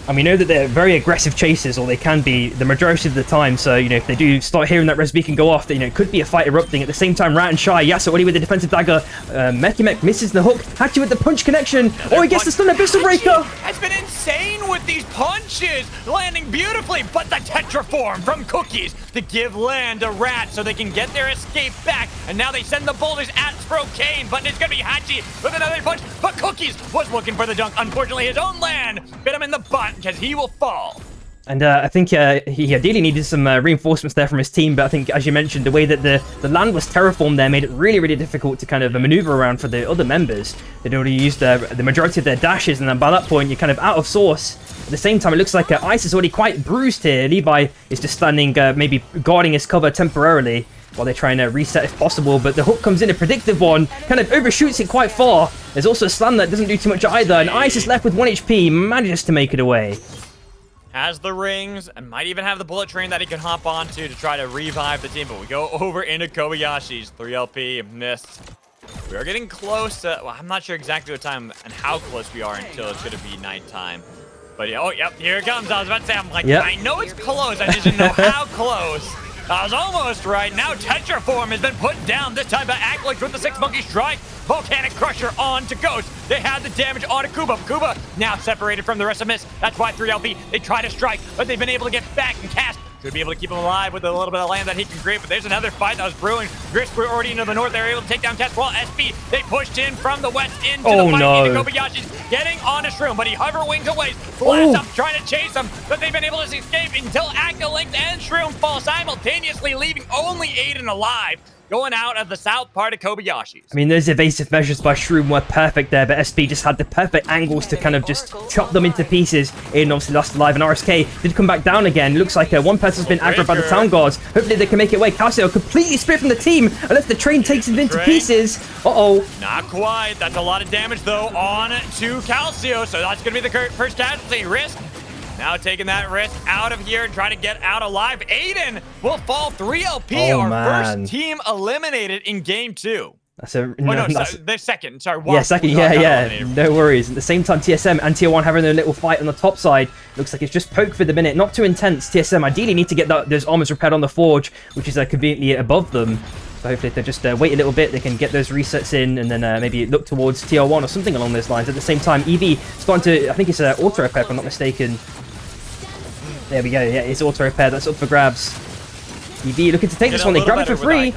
And we know that they're very aggressive chasers, or they can be the majority of the time. So, you know, if they do start hearing that res beacon go off, you know, it could be a fight erupting. At the same time, Rat and Shy, Yasa already with the defensive dagger. Mekimek misses the hook. Hachi with the punch connection. Oh, he gets the stun Abyssal Breaker. Has been insane with these punches, landing beautifully. But the Tetraform from Cookies to give land to Rat so they can get their escape back. And now they send the boulders at Sprocaine, but it's going to be Hachi with another punch. But Cookies was looking for the dunk. Unfortunately, his own land bit him in the butt, because he will fall. And I think he ideally needed some reinforcements there from his team, but I think, as you mentioned, the way that the land was terraformed there made it really, really difficult to kind of maneuver around for the other members. They'd already used the majority of their dashes, and then by that point, you're kind of out of source. At the same time, it looks like Ice is already quite bruised here. Levi is just standing, maybe guarding his cover temporarily while they try and reset if possible, but the hook comes in, a predictive one, kind of overshoots it quite far. There's also a slam that doesn't do too much either, and Ice is left with 1 HP, manages to make it away. Has the rings, and might even have the bullet train that he can hop onto to try to revive the team, but we go over into Kobayashi's 3LP, missed. We are getting close to, well, I'm not sure exactly what time and how close we are until it's going to be nighttime. But yeah, oh, yep, here it comes. I was about to say, I'm like, I know it's close, I just didn't know how close. I was almost right. Now Tetraform has been put down, this time by Acolyte with the 6 Monkey Strike. Volcanic Crusher on to Ghost. They had the damage on to Kuba. Kuba now separated from the rest of Mist. That's why 3LP, they try to strike, but they've been able to get back and cast. Should be able to keep him alive with a little bit of land that he can create, but there's another fight that was brewing. Grisp were already into the north. They were able to take down Cast while SB, they pushed in from the west into the fight. Into Kobayashi's getting on his Shroom, but he hover wings away. Blast up trying to chase him, but they've been able to escape until Acolyte and Shroom fall simultaneously, leaving only Aiden alive. Going out of the south part of Kobayashi's. I mean, those evasive measures by Shroom were perfect there, but SB just had the perfect angles to kind of just chop them into pieces. Aiden obviously lost alive, and RSK did come back down again. Looks like one person's been aggroed by the town guards. Hopefully they can make it away. Calcio completely split from the team, unless the train takes it into pieces. Uh-oh. Not quite. That's a lot of damage, though, on to Calcio, so that's going to be the first casualty. Risk. Now taking that risk out of here and trying to get out alive. Aiden will fall 3LP, our first team eliminated in game 2. That's a Oh, no, the second. Sorry, yeah, second. Yeah. No worries. At the same time, TSM and Tier 1 having their little fight on the top side. Looks like it's just poke for the minute. Not too intense. TSM ideally need to get those armors repaired on the Forge, which is conveniently above them. So hopefully if they just wait a little bit, they can get those resets in and then maybe look towards Tier 1 or something along those lines. At the same time, EV starting to, I think it's auto repair if I'm not mistaken. There we go. Yeah, it's auto repair. That's up for grabs. EV looking to take this one. They grab it for free.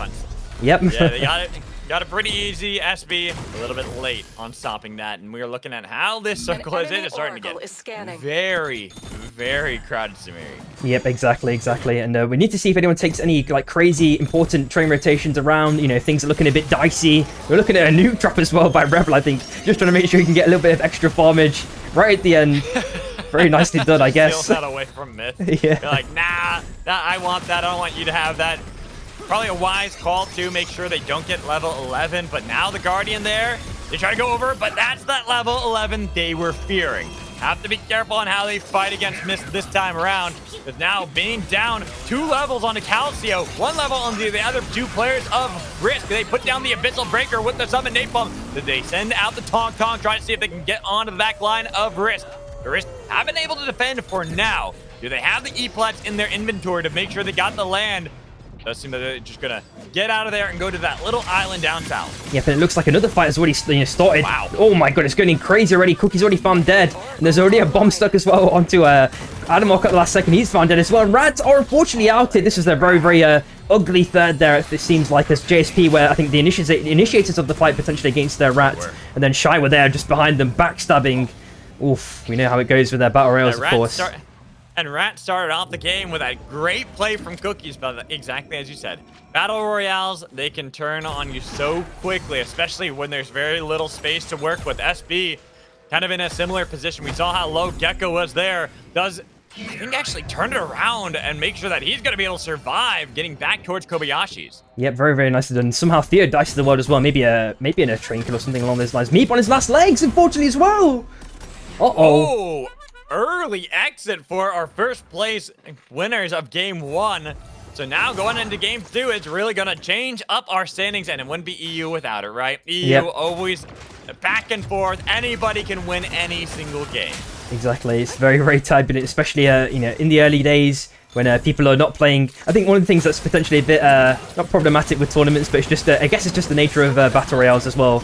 Yep. Yeah, they got it. Got it pretty easy. SB a little bit late on stopping that, and we are looking at how this circle is. It is starting to get very, very crowded, Samiri. Yep, exactly. And we need to see if anyone takes any like crazy important train rotations around. You know, things are looking a bit dicey. We're looking at a nuke drop as well by Rebel, I think, just trying to make sure he can get a little bit of extra farmage right at the end. Very nicely done, I guess. Steals that away from Myth. Yeah. You're like, nah, I want that. I don't want you to have that. Probably a wise call to make sure they don't get level 11, but now the Guardian there, they try to go over, but that's that level 11 they were fearing. Have to be careful on how they fight against Mist this time around, because now being down 2 levels onto Calcio, 1 level on the other 2 players of Risk. They put down the Abyssal Breaker with the Summon Napalm. Did they send out the Tong, try to see if they can get onto the back line of Risk? The Risk haven't been able to defend for now. Do they have the E-Plats in their inventory to make sure they got the land? Does seem that they're just gonna get out of there and go to that little island down south. Yep, and it looks like another fight has already started. Wow. Oh my god, it's getting crazy already. Cookie's already found dead. And there's already a bomb stuck as well onto Adamok at the last second. He's found dead as well. And Rats are unfortunately outed. This is their very, very ugly third there, it seems like, as JSP, where I think the initiators of the fight potentially against their Rat. And then Shy were there just behind them, backstabbing. Oof, we know how it goes with their battle royals, of course. And Rat started off the game with a great play from Cookies, but exactly as you said. Battle Royales, they can turn on you so quickly, especially when there's very little space to work with. SB, kind of in a similar position. We saw how low Gecko was there. Does, I think, actually turn it around and make sure that he's going to be able to survive getting back towards Kobayashi's. Yep, very, very nicely done. Somehow Theo dices the world as well. Maybe in a train kill or something along those lines. Meep on his last legs, unfortunately, as well. Oh, early exit for our first place winners of game 1. So now going into game 2, it's really going to change up our standings, and it wouldn't be EU without it, right? EU always back and forth. Anybody can win any single game. Exactly. It's very, very tight, but especially you know, in the early days when people are not playing. I think one of the things that's potentially a bit not problematic with tournaments, but it's just I guess it's just the nature of battle royales as well,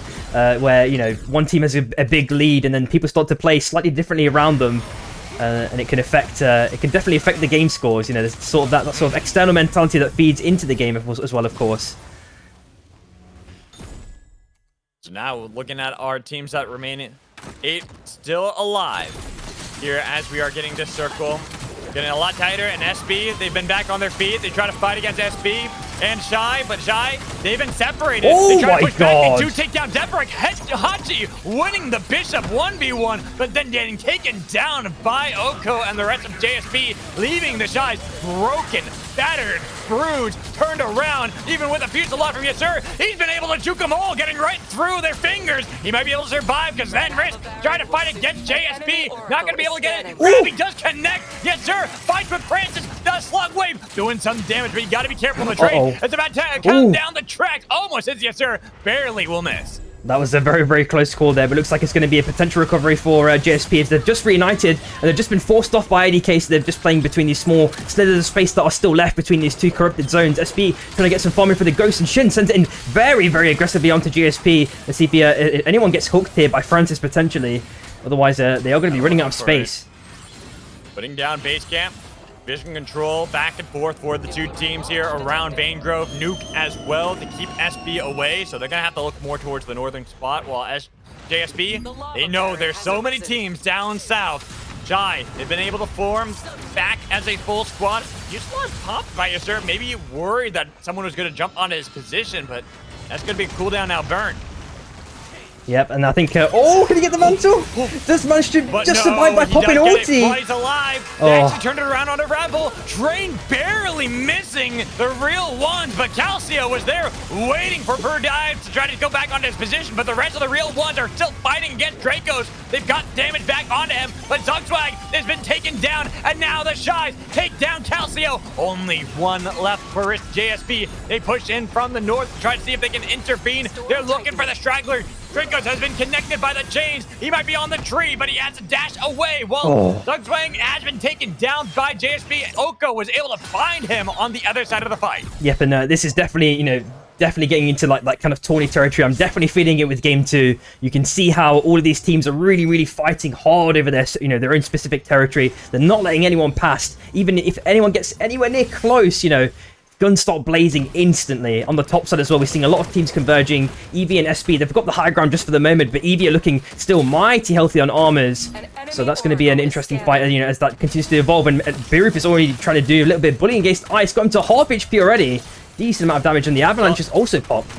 where you know one team has a big lead and then people start to play slightly differently around them, and it can affect it can definitely affect the game scores. You know, there's sort of that sort of external mentality that feeds into the game as well, of course. So now looking at our teams that remain 8 still alive here as we are getting this circle. Getting a lot tighter, and SB, they've been back on their feet. They try to fight against SB and Shy, but Shy, they've been separated. Oh they try my to push god! Back and take down Debrick. Hachi winning the Bishop 1v1, but then getting taken down by Oko and the rest of JSP, leaving the Shys broken, battered, bruised, turned around, even with a fusillade from Yasser. He's been able to juke them all, getting right through their fingers. He might be able to survive, because then Risk trying to fight against JSP. Not going to be able to get it. Grabby does connect. Yasser fights with Francis. The slug wave doing some damage, but you got to be careful on the train. It's about to count down the tracks. Almost hits Yasser. Barely will miss. That was a very, very close call there, but looks like it's going to be a potential recovery for JSP as they've just reunited and they've just been forced off by ADK, so they're just playing between these small slithers of space that are still left between these 2 corrupted zones. SB trying to get some farming for the Ghost, and Shin sends it in very, very aggressively onto GSP. Let's see if anyone gets hooked here by Francis potentially. Otherwise, they are going to be running out of space. Putting down base camp. Vision control back and forth for the 2 teams here around Vane Grove. Nuke as well to keep SB away, so they're going to have to look more towards the northern spot, while JSB, they know there's so many teams down south. Shy, they've been able to form back as a full squad. Useless popped by Yasser. Maybe worried that someone was going to jump onto his position, but that's going to be a cooldown now burn. Yep, and I think, oh, can he get the mantle? Just managed to survive by popping ulti. But he's alive. They actually turned it around on a Rebel. Train barely missing the real ones, but Calcio was there waiting for Dive to try to go back onto his position, but the rest of the real ones are still fighting against Dracos. They've got damage back onto him, but Zugzwang has been taken down, and now the Shies take down Calcio. Only one left for his JSP. They push in from the north to try to see if they can intervene. They're looking for the straggler. Dracos has been connected by the chains. He might be on the tree, but he has to dash away. Well, Zugzwang has been taken down by JSP. Oko was able to find him on the other side of the fight. Yep, and this is definitely, you know, definitely getting into like kind of Tourney territory. I'm definitely feeling it with game 2. You can see how all of these teams are really fighting hard over their, you know, their own specific territory. They're not letting anyone past. Even if anyone gets anywhere near close, you know, guns start blazing instantly. On the top side as well, we're seeing a lot of teams converging. EV and SP, they've got the high ground just for the moment, but EV are looking still mighty healthy on armors. So that's going to be an interesting fight, you know, as that continues to evolve. And Biruf is already trying to do a little bit of bullying against Ice. Got him to half HP already. Decent amount of damage, and the avalanche is also popped.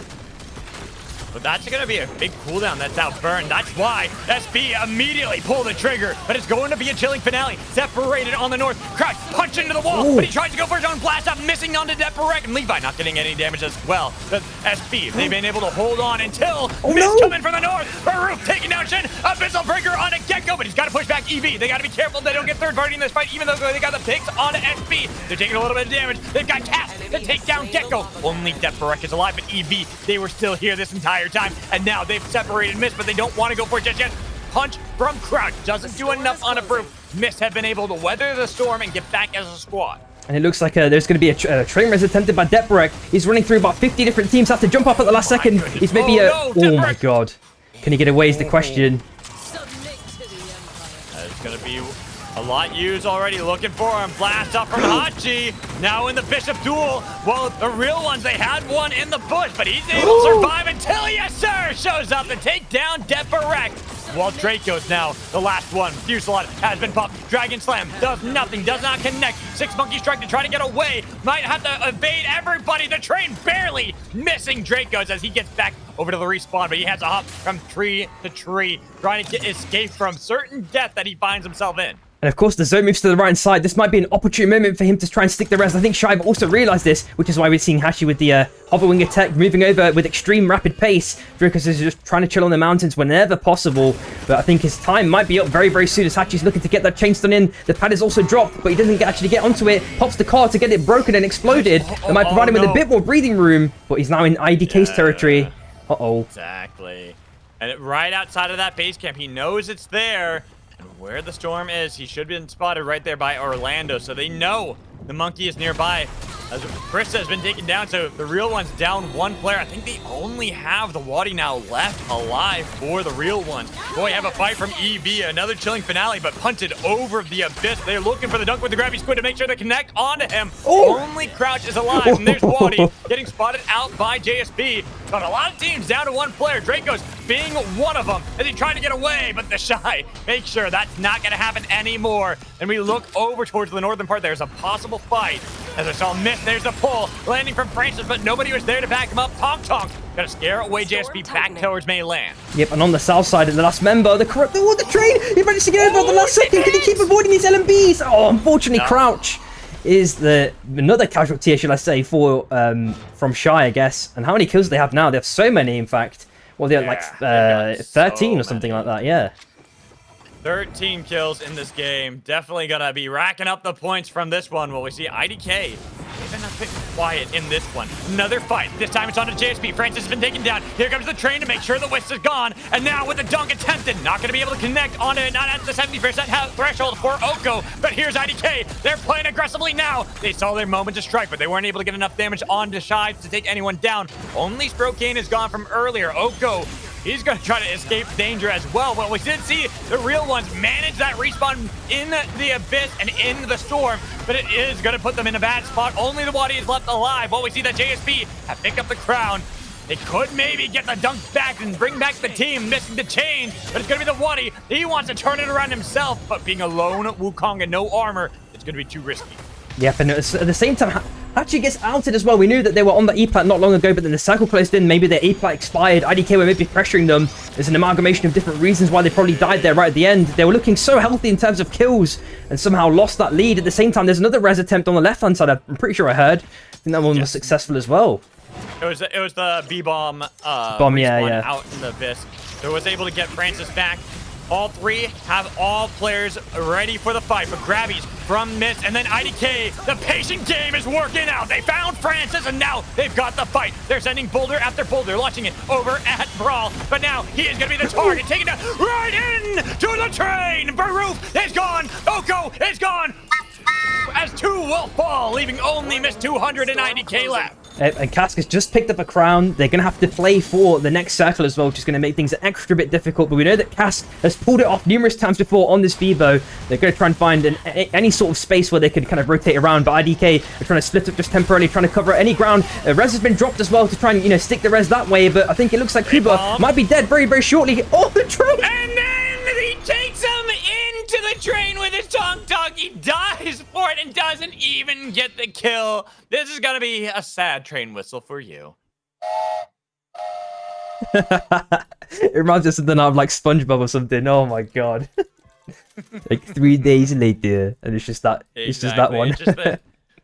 But that's going to be a big cooldown that's outburned. That's why SB immediately pulled the trigger. But it's going to be a chilling finale. Separated on the north. Crouch, punch into the wall. Ooh. But he tries to go for his own blast up, missing onto Deperek. And Levi not getting any damage as well. The SB, they've been able to hold on until Mist coming from the north. Baroof taking down Shin. Abyssal Breaker on a Gecko, but he's got to push back EV. They got to be careful they don't get third party in this fight, even though they got the picks on SB. They're taking a little bit of damage. They've got Cass to take down Gecko. Only Deperek is alive, but EV, they were still here this entire time. And now they've separated Mist, but they don't want to go for it just yet. Punch from Crouch doesn't do enough on approved. Mist have been able to weather the storm and get back as a squad. And it looks like there's going to be a train res attempted by Deperek. He's running through about 50 different teams. Have to jump up at the last second. Goodness. He's maybe oh my god. Can he get away is the question. That's going to be a lot used already, looking for him. Blast up from Hachi. Now in the Bishop duel. Well, the real ones, they had one in the bush, but he's able to survive until Yes Sir shows up to take down Deperek. While Dracos now, the last one. Fusillade has been popped. Dragon Slam does nothing, does not connect. Six Monkey Strike to try to get away. Might have to evade everybody. The train barely missing Dracos as he gets back over to the respawn, but he has to hop from tree to tree, trying to escape from certain death that he finds himself in. And of course, the zone moves to the right side. This might be an opportune moment for him to try and stick the res. I think Shive also realized this, which is why we're seeing Hashi with the hover wing attack moving over with extreme rapid pace. Dracos is just trying to chill on the mountains whenever possible. But I think his time might be up very soon as Hachi's looking to get that chain stun in. The pad is also dropped, but he doesn't actually get onto it. Pops the car to get it broken and exploded. That might provide him with a bit more breathing room, but he's now in IDK's territory. Exactly. And right outside of that base camp, he knows it's there. And where the storm is, he should have been spotted right there by Orlando, so they know the monkey is nearby. As Krista has been taken down, so the real one's down one player. I think they only have the Wadi now left alive for the real ones. Boy, have a fight from EV, another chilling finale, but punted over the abyss. They're looking for the dunk with the grabby squid to make sure they connect onto him. Only Crouch is alive, and there's Wadi getting spotted out by JSP. But a lot of teams down to one player. Dracos being one of them as he tried to get away, but the Shy make sure that's not going to happen anymore. And we look over towards the northern part. There's a possible fight. As I saw Miss, there's a pull landing from Francis, but nobody was there to back him up. Tonk Tonk gonna scare away JSP back towards mainland. Yep, and on the south side of the last member, the train, he managed to get over at the last second. Can he keep avoiding these LMBs? Oh, unfortunately, Crouch is another casualty, should I say, for from Shy, I guess. And how many kills do they have now? They have so many, in fact. Well, they're like 13 or something like that, yeah. 13 kills in this game. Definitely gonna be racking up the points from this one. Well, we see IDK even a bit quiet in this one. Another fight. This time it's on to JSP. Francis has been taken down. Here comes the train to make sure the Wisp is gone. And now with the dunk attempted, not gonna be able to connect on it. Not at the 70% threshold for Oko. But here's IDK. They're playing aggressively now. They saw their moment to strike, but they weren't able to get enough damage onto Shive to take anyone down. Only Sprocaine is gone from earlier. Oko, he's going to try to escape danger as well. Well, we did see the real ones manage that respawn in the abyss and in the storm, but it is going to put them in a bad spot. Only the Wadi is left alive. Well, we see that JSP have picked up the crown. They could maybe get the dunk back and bring back the team, missing the chain, but it's going to be the Wadi. He wants to turn it around himself, but being alone, Wukong and no armor, it's going to be too risky. Yep, and at the same time, actually gets outed as well. We knew that they were on the E-plat not long ago, but then the circle closed in. Maybe their E-plat expired. IDK were maybe pressuring them. There's an amalgamation of different reasons why they probably died there right at the end. They were looking so healthy in terms of kills and somehow lost that lead. At the same time, there's another res attempt on the left-hand side. I'm pretty sure I heard. I think that one was successful as well. It was the B-bomb yeah. out in the Vis. So was able to get Francis back. All three have all players ready for the fight, but Grabbies from Mist, and then IDK, the patient game is working out. They found Francis, and now they've got the fight. They're sending boulder after boulder, launching it over at Brawl, but now he is going to be the target, taking it right in to the train. Baroof is gone. Oko is gone. As two will fall, leaving only Mist 200 and IDK left. And Cask has just picked up a crown. They're going to have to play for the next circle as well, which is going to make things an extra bit difficult. But we know that Cask has pulled it off numerous times before on this Vivo. They're going to try and find any sort of space where they can kind of rotate around. But IDK are trying to split up just temporarily, trying to cover any ground. Res has been dropped as well to try and, stick the res that way. But I think it looks like Kuba might be dead very, very shortly. Oh, the train! And then he takes him into the train with his tongue. He dies for it and doesn't even get the kill. This is going to be a sad train whistle for you. It reminds me of something out of like SpongeBob or something. Oh my god. Like 3 days later, and it's just that. Exactly. It's just that one. It's just the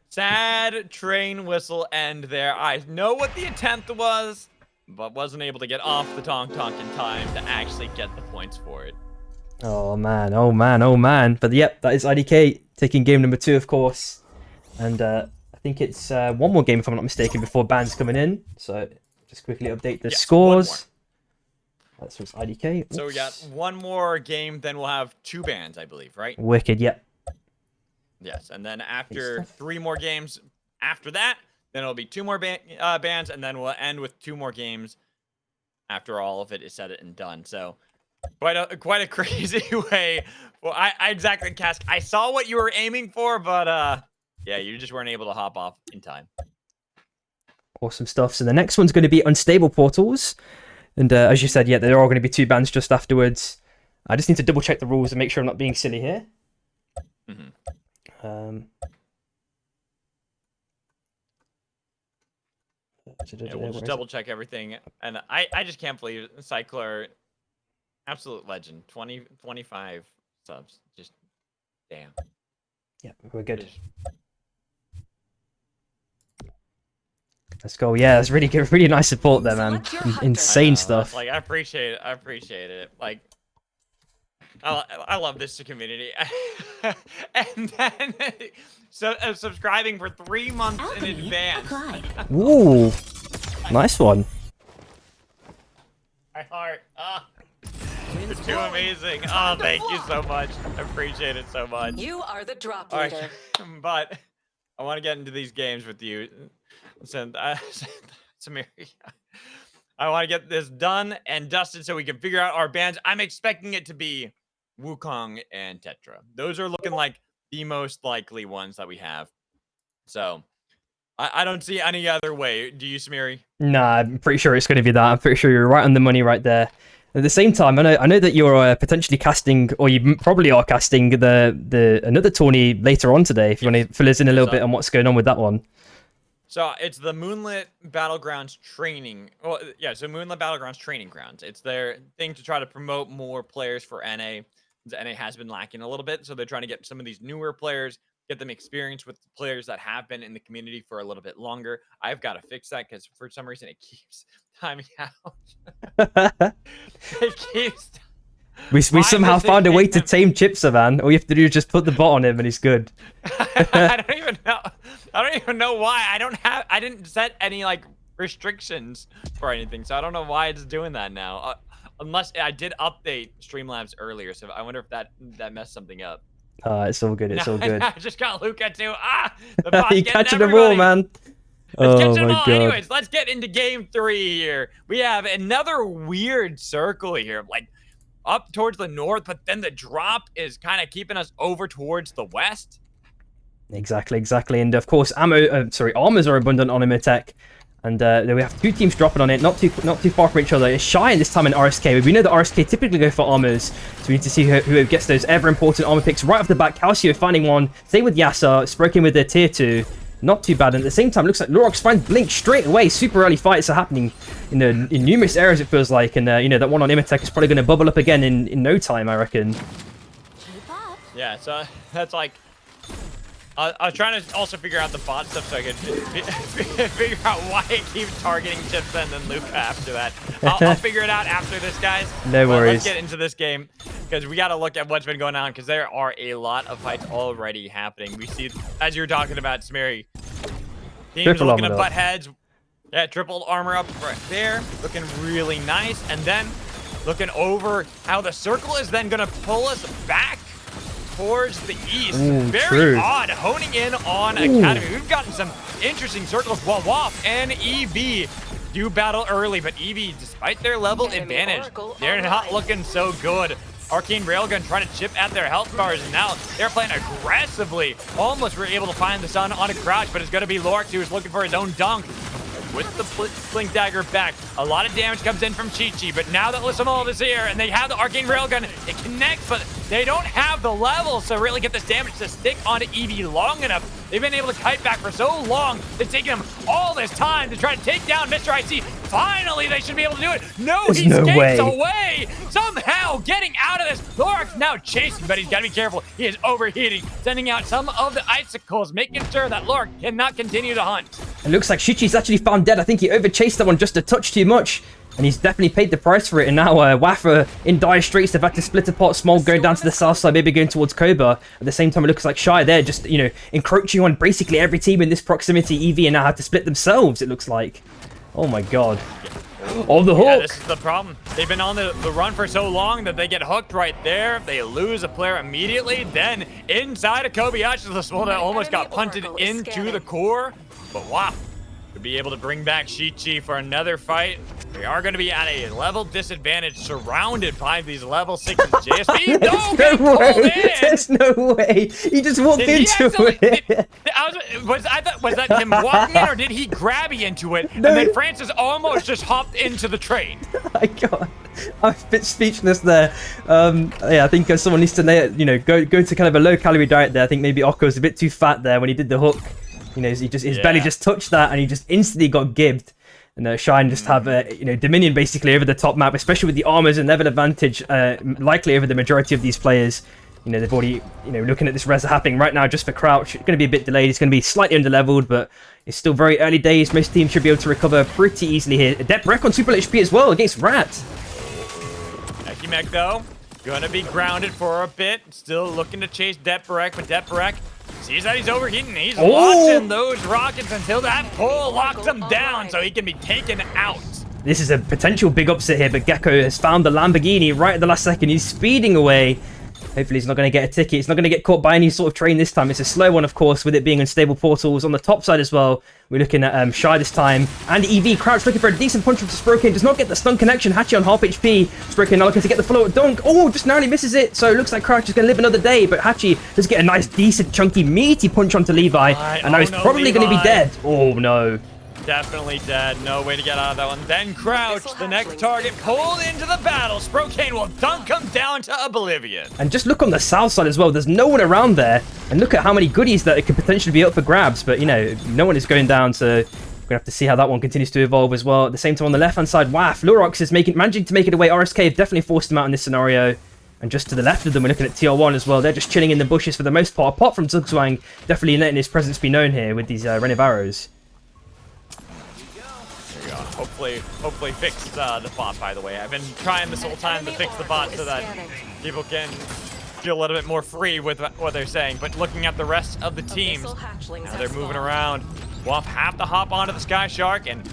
sad train whistle end there. I know what the attempt was, but wasn't able to get off the Tonk in time to actually get the points for it. Oh man, oh man, oh man. But yep, that is IDK taking game number 2, of course. And I think it's one more game, if I'm not mistaken, before bans coming in. So just quickly update the scores. That's what's IDK. Oops. So we got one more game, then we'll have 2 bans, I believe, right? Wicked, yep. Yes, and then after 3 more games after that, then it'll be 2 more bans, and then we'll end with 2 more games after all of it is said and done. So quite a crazy way. Well, I exactly, Cask. I saw what you were aiming for, but yeah, you just weren't able to hop off in time. Awesome stuff. So the next one's going to be Unstable Portals. And as you said, yeah, there are going to be 2 bans just afterwards. I just need to double check the rules and make sure I'm not being silly here. Mm-hmm. Yeah, we'll just double check everything. And I just can't believe Cycler, absolute legend. 25 subs. Just damn. Yeah, we're good. Let's go. Yeah, that's really good. Really nice support there, man. Insane stuff. Like, I appreciate it. I appreciate it. Like, I love this community. And then subscribing for 3 months in advance. Ooh, nice one. My heart. It's too amazing. Oh, thank you so much. I appreciate it so much. You are the drop leader. Right. But I want to get into these games with you. Samir, I want to get this done and dusted so we can figure out our bans. I'm expecting it to be Wukong and Tetra. Those are looking like the most likely ones that we have. So I don't see any other way. Do you, Samiri? Nah, I'm pretty sure it's going to be that. I'm pretty sure you're right on the money right there. At the same time, I know that you're potentially casting, or you probably are casting the another tourney later on today. If you want to fill us in a little bit on what's going on with that one. So it's the Moonlit Battlegrounds training. Well, yeah, so Moonlit Battlegrounds training grounds. It's their thing to try to promote more players for NA. NA has been lacking a little bit, so they're trying to get some of these newer players, get them experience with players that have been in the community for a little bit longer. I've got to fix that because for some reason it keeps timing out. It keeps. We somehow found a way to tame Chipsa, man. All you have to do is just put the bot on him and he's good. I don't even know why. I didn't set any like restrictions for anything, so I don't know why it's doing that now. Unless I did update Streamlabs earlier, so I wonder if that messed something up. It's all good. It's all good. I just got Luca too. The bot's you catching them all, man. Let's get them all. God. Anyways, let's get into game 3 here. We have another weird circle here, like up towards the north, but then the drop is kind of keeping us over towards the west. Exactly. And of course, armors are abundant on Imotech. And then we have 2 teams dropping on it, not too far from each other. It's Shy this time in RSK. We know that RSK typically go for armors, so we need to see who gets those ever important armor picks right off the bat. Calcio finding one. Same with Yasser, Sprocaine with their tier 2. not too bad. And at the same time, it looks like Lorox finds Blink straight away. Super early fights are happening in numerous areas, it feels like. And, you know, that one on Imatech is probably going to bubble up again in no time, I reckon. Yeah, so that's like... I was trying to also figure out the bot stuff so I could figure out why it keeps targeting Chips and then Luca after that. I'll figure it out after this, guys. No worries. Let's get into this game because we got to look at what's been going on because there are a lot of fights already happening. We see, as you were talking about, Smeary, teams looking to butt heads. Yeah, triple armor up right there, looking really nice. And then looking over how the circle is then going to pull us back towards the east. Very odd, honing in on Academy. We've gotten some interesting circles. Waf and EV do battle early, but EV, despite their level advantage, they're not looking so good. Arcane Railgun trying to chip at their health bars, and now they're playing aggressively. Almost were able to find the sun on a crouch, but it's going to be Lorox who's looking for his own dunk. With the Blink Dagger back, a lot of damage comes in from Chi-Chi, but now that Lissamov is here and they have the Arcane Railgun, it connects, but they don't have the levels to really get this damage to stick onto Eevee long enough. They've been able to kite back for so long. It's taken them all this time to try to take down Mr. IC. Finally, they should be able to do it. No, he escapes away. Somehow getting out of this. Lorox now chasing, but he's got to be careful. He is overheating, sending out some of the icicles, making sure that Lorox cannot continue to hunt. It looks like Shichi's actually found dead. I think he overchased that one just a touch too much. And he's definitely paid the price for it. And now Waffer in dire straits. They've had to split apart. Small going down to the south side, maybe going towards Koba. At the same time, it looks like Shy there just, you know, encroaching on basically every team in this proximity. EV and now have to split themselves, it looks like. Oh my god. Oh, the hook! Yeah, this is the problem. They've been on the run for so long that they get hooked right there. They lose a player immediately. Then inside of Kobayashi, the small that almost got punted into the core. But wow, to be able to bring back Chi-Chi for another fight. We are going to be at a level disadvantage, surrounded by these level 6 JSP. No way! There's no way! He just walked into it. Was that him walking in, or did he grab into it? No. And then Francis almost just hopped into the train. Oh my god. I'm a bit speechless there. Yeah, I think someone needs to, you know, go to kind of a low-calorie diet there. I think maybe Okko's a bit too fat there when he did the hook. You know, his belly just touched that, and he just instantly got gibbed. And Shine just have, you know, dominion basically over the top map, especially with the armors and level advantage, likely over the majority of these players. You know, they've already, you know, looking at this res happening right now just for Crouch. It's going to be a bit delayed. It's going to be slightly underleveled, but it's still very early days. Most teams should be able to recover pretty easily here. Dep Rec on super HP as well against Rat. Ekimek, though, going to be grounded for a bit. Still looking to chase Dep Rec, but Dep Rec sees that he's overheating. He's launching those rockets until that pull locks him down so he can be taken out. This is a potential big upset here, but Gecko has found the Lamborghini right at the last second. He's speeding away. Hopefully he's not going to get a ticket. He's not going to get caught by any sort of train this time. It's a slow one, of course, with it being unstable portals. On the top side as well, we're looking at Shy this time. And EV, Crouch looking for a decent punch from Sprocaine. Does not get the stun connection. Hachi on half HP. Sprocaine now looking to get the follow-up dunk. Oh, just narrowly misses it. So it looks like Crouch is going to live another day. But Hachi does get a nice, decent, chunky, meaty punch onto Levi. And now he's probably going to be dead. Oh, no. Definitely dead. No way to get out of that one. Then Crouch, the next target, pulled into the battle. Sprocaine will dunk him down to oblivion. And just look on the south side as well. There's no one around there. And look at how many goodies that it could potentially be up for grabs. But, you know, no one is going down, so we're going to have to see how that one continues to evolve as well. At the same time, on the left-hand side, Waf, Lorox is managing to make it away. RSK have definitely forced him out in this scenario. And just to the left of them, we're looking at TR1 as well. They're just chilling in the bushes for the most part. Apart from Zugzwang, definitely letting his presence be known here with these Renev arrows. Hopefully fix the bot, by the way. I've been trying this whole time to fix the bot so that people can feel a little bit more free with what they're saying. But looking at the rest of the teams, now they're moving around. Waff have to hop onto the Sky Shark and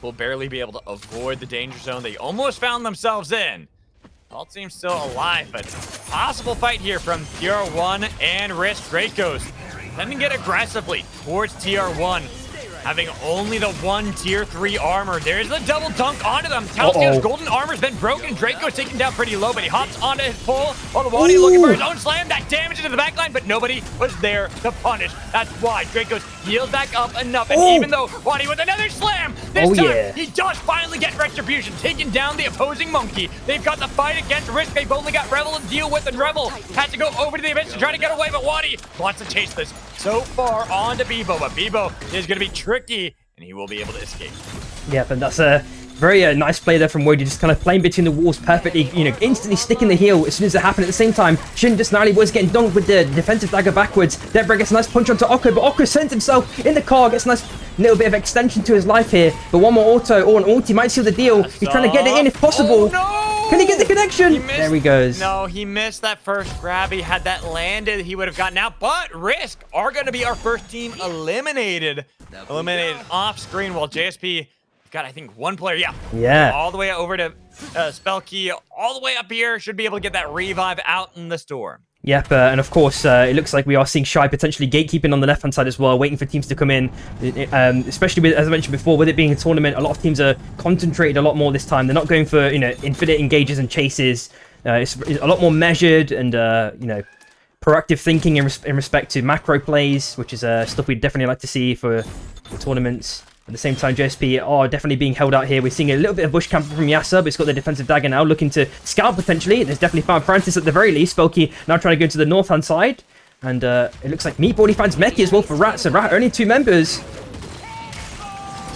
will barely be able to avoid the danger zone they almost found themselves in. All teams still alive, but possible fight here from TR1 and Risk. Dracos tending to get aggressively towards TR1. having only the 1 tier 3 armor. There's the double dunk onto them. Talsteel's golden armor's been broken. Draco's taken down pretty low, but he hops onto his pole while the Wadi looking for his own slam. That damage into the backline, but nobody was there to punish. That's why Draco's healed back up enough. And even though Wadi with another slam, this time he does finally get retribution, taking down the opposing monkey. They've got the fight against Risk. They've only got Rebel to deal with, and Rebel has to go over to the Abyss to try to get away, but Wadi wants to chase this so far on to Bebo, but Bebo is going to be tricky, and he will be able to escape. Yep, and that's a very nice play there from Wody, just kind of playing between the walls perfectly, instantly sticking the heel as soon as it happened. At the same time, Shin just narrowly was getting dunked with the defensive dagger backwards. Deborah gets a nice punch onto Oko, but Oko sends himself in the car, gets a nice little bit of extension to his life here, but one more auto or an ulti might seal the deal. He's trying to get it in if possible. Oh, no! Can he get the connection? There he goes. No, he missed that first grab. He had that landed, he would have gotten out, but Risk are going to be our first team eliminated. Eliminated off screen, while JSP got, I think, 1 player. Yeah. All the way over to Spellkey, all the way up here. Should be able to get that revive out in the store. Yep, and of course, it looks like we are seeing Shy potentially gatekeeping on the left-hand side as well, waiting for teams to come in. Especially, with, as I mentioned before, with it being a tournament, a lot of teams are concentrated a lot more this time. They're not going for, infinite engages and chases. It's a lot more measured and, proactive thinking in respect to macro plays, which is stuff we'd definitely like to see for the tournaments. At the same time, JSP are definitely being held out here. We're seeing a little bit of bush camping from Yasser, but it's got the defensive dagger now, looking to scout potentially. There's definitely found Francis at the very least. Spelkey now trying to go to the north-hand side. And it looks like Meatball finds Meki as well for Rat. So Rat, only 2 members.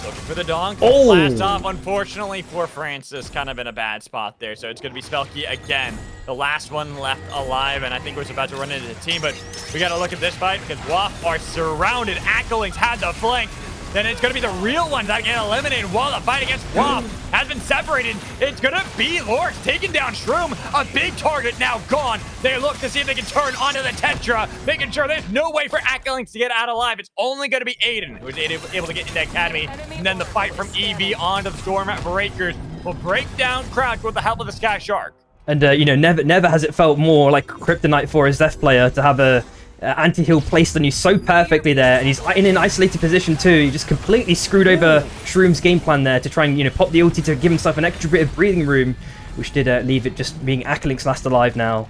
Looking for the donk. Blast off, unfortunately, for Francis. Kind of in a bad spot there. So it's going to be Spelkey again. The last one left alive, and I think was about to run into the team. But we got to look at this fight because WAF are surrounded. Accolings had the flank. Then it's going to be the real ones that get eliminated while the fight against WAF has been separated. It's going to be Lorx taking down Shroom. A big target now gone. They look to see if they can turn onto the Tetra, making sure there's no way for Accolings to get out alive. It's only going to be Aiden who's able to get into Academy. And then the fight from EV onto the Storm at Breakers will break down Crouch with the help of the Sky Shark. And, never has it felt more like kryptonite for his Death player to have a anti-heal placed on you so perfectly there, and he's in an isolated position too. He just completely screwed over Shroom's game plan there to try and pop the ulti to give himself an extra bit of breathing room, which did leave it just being Acolink's last alive now.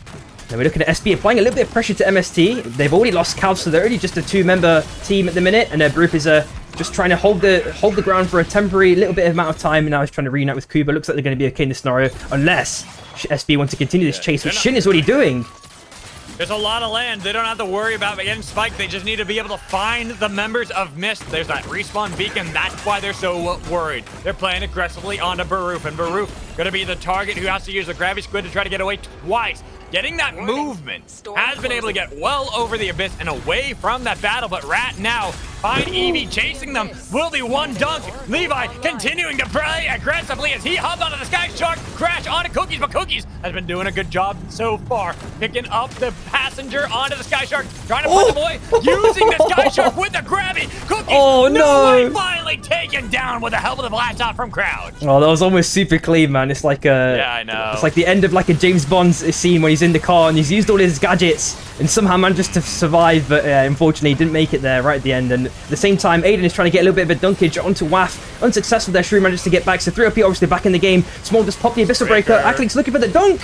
Now we're looking at SB applying a little bit of pressure to MST. They've already lost Calv, so they're only just a 2-member team at the minute, and their group is just trying to hold the ground for a temporary little bit of amount of time, and now he's trying to reunite with Kuba. Looks like they're going to be okay in this scenario, unless SB want to continue this chase, which Shin is already doing. There's a lot of land. They don't have to worry about getting spiked. They just need to be able to find the members of Mist. There's that respawn beacon. That's why they're so worried. They're playing aggressively onto Baroof, and Baroof going to be the target who has to use the Gravity Squid to try to get away twice. Getting that movement has been able to get well over the Abyss and away from that battle, but Rat now find Eevee chasing them. Will be 1 dunk. Levi continuing to play aggressively as he hops onto the Sky Shark, crash onto Cookies, but Cookies has been doing a good job so far, picking up the passenger onto the Sky Shark, trying to put the boy, using the Sky Shark with the Grabby. Cookies, no! Finally taken down with the help of the blast off from Crouch. Oh, that was almost super clean, man. It's like yeah, I know. It's like the end of like a James Bond scene when he's in the car and he's used all his gadgets and somehow managed to survive, but unfortunately he didn't make it there right at the end. And at the same time, Aiden is trying to get a little bit of a dunkage onto WAF. Unsuccessful there. Shrew manages to get back, so 3OP obviously back in the game. Small just popped the Abyssal Breaker. Acolink's looking for the dunk.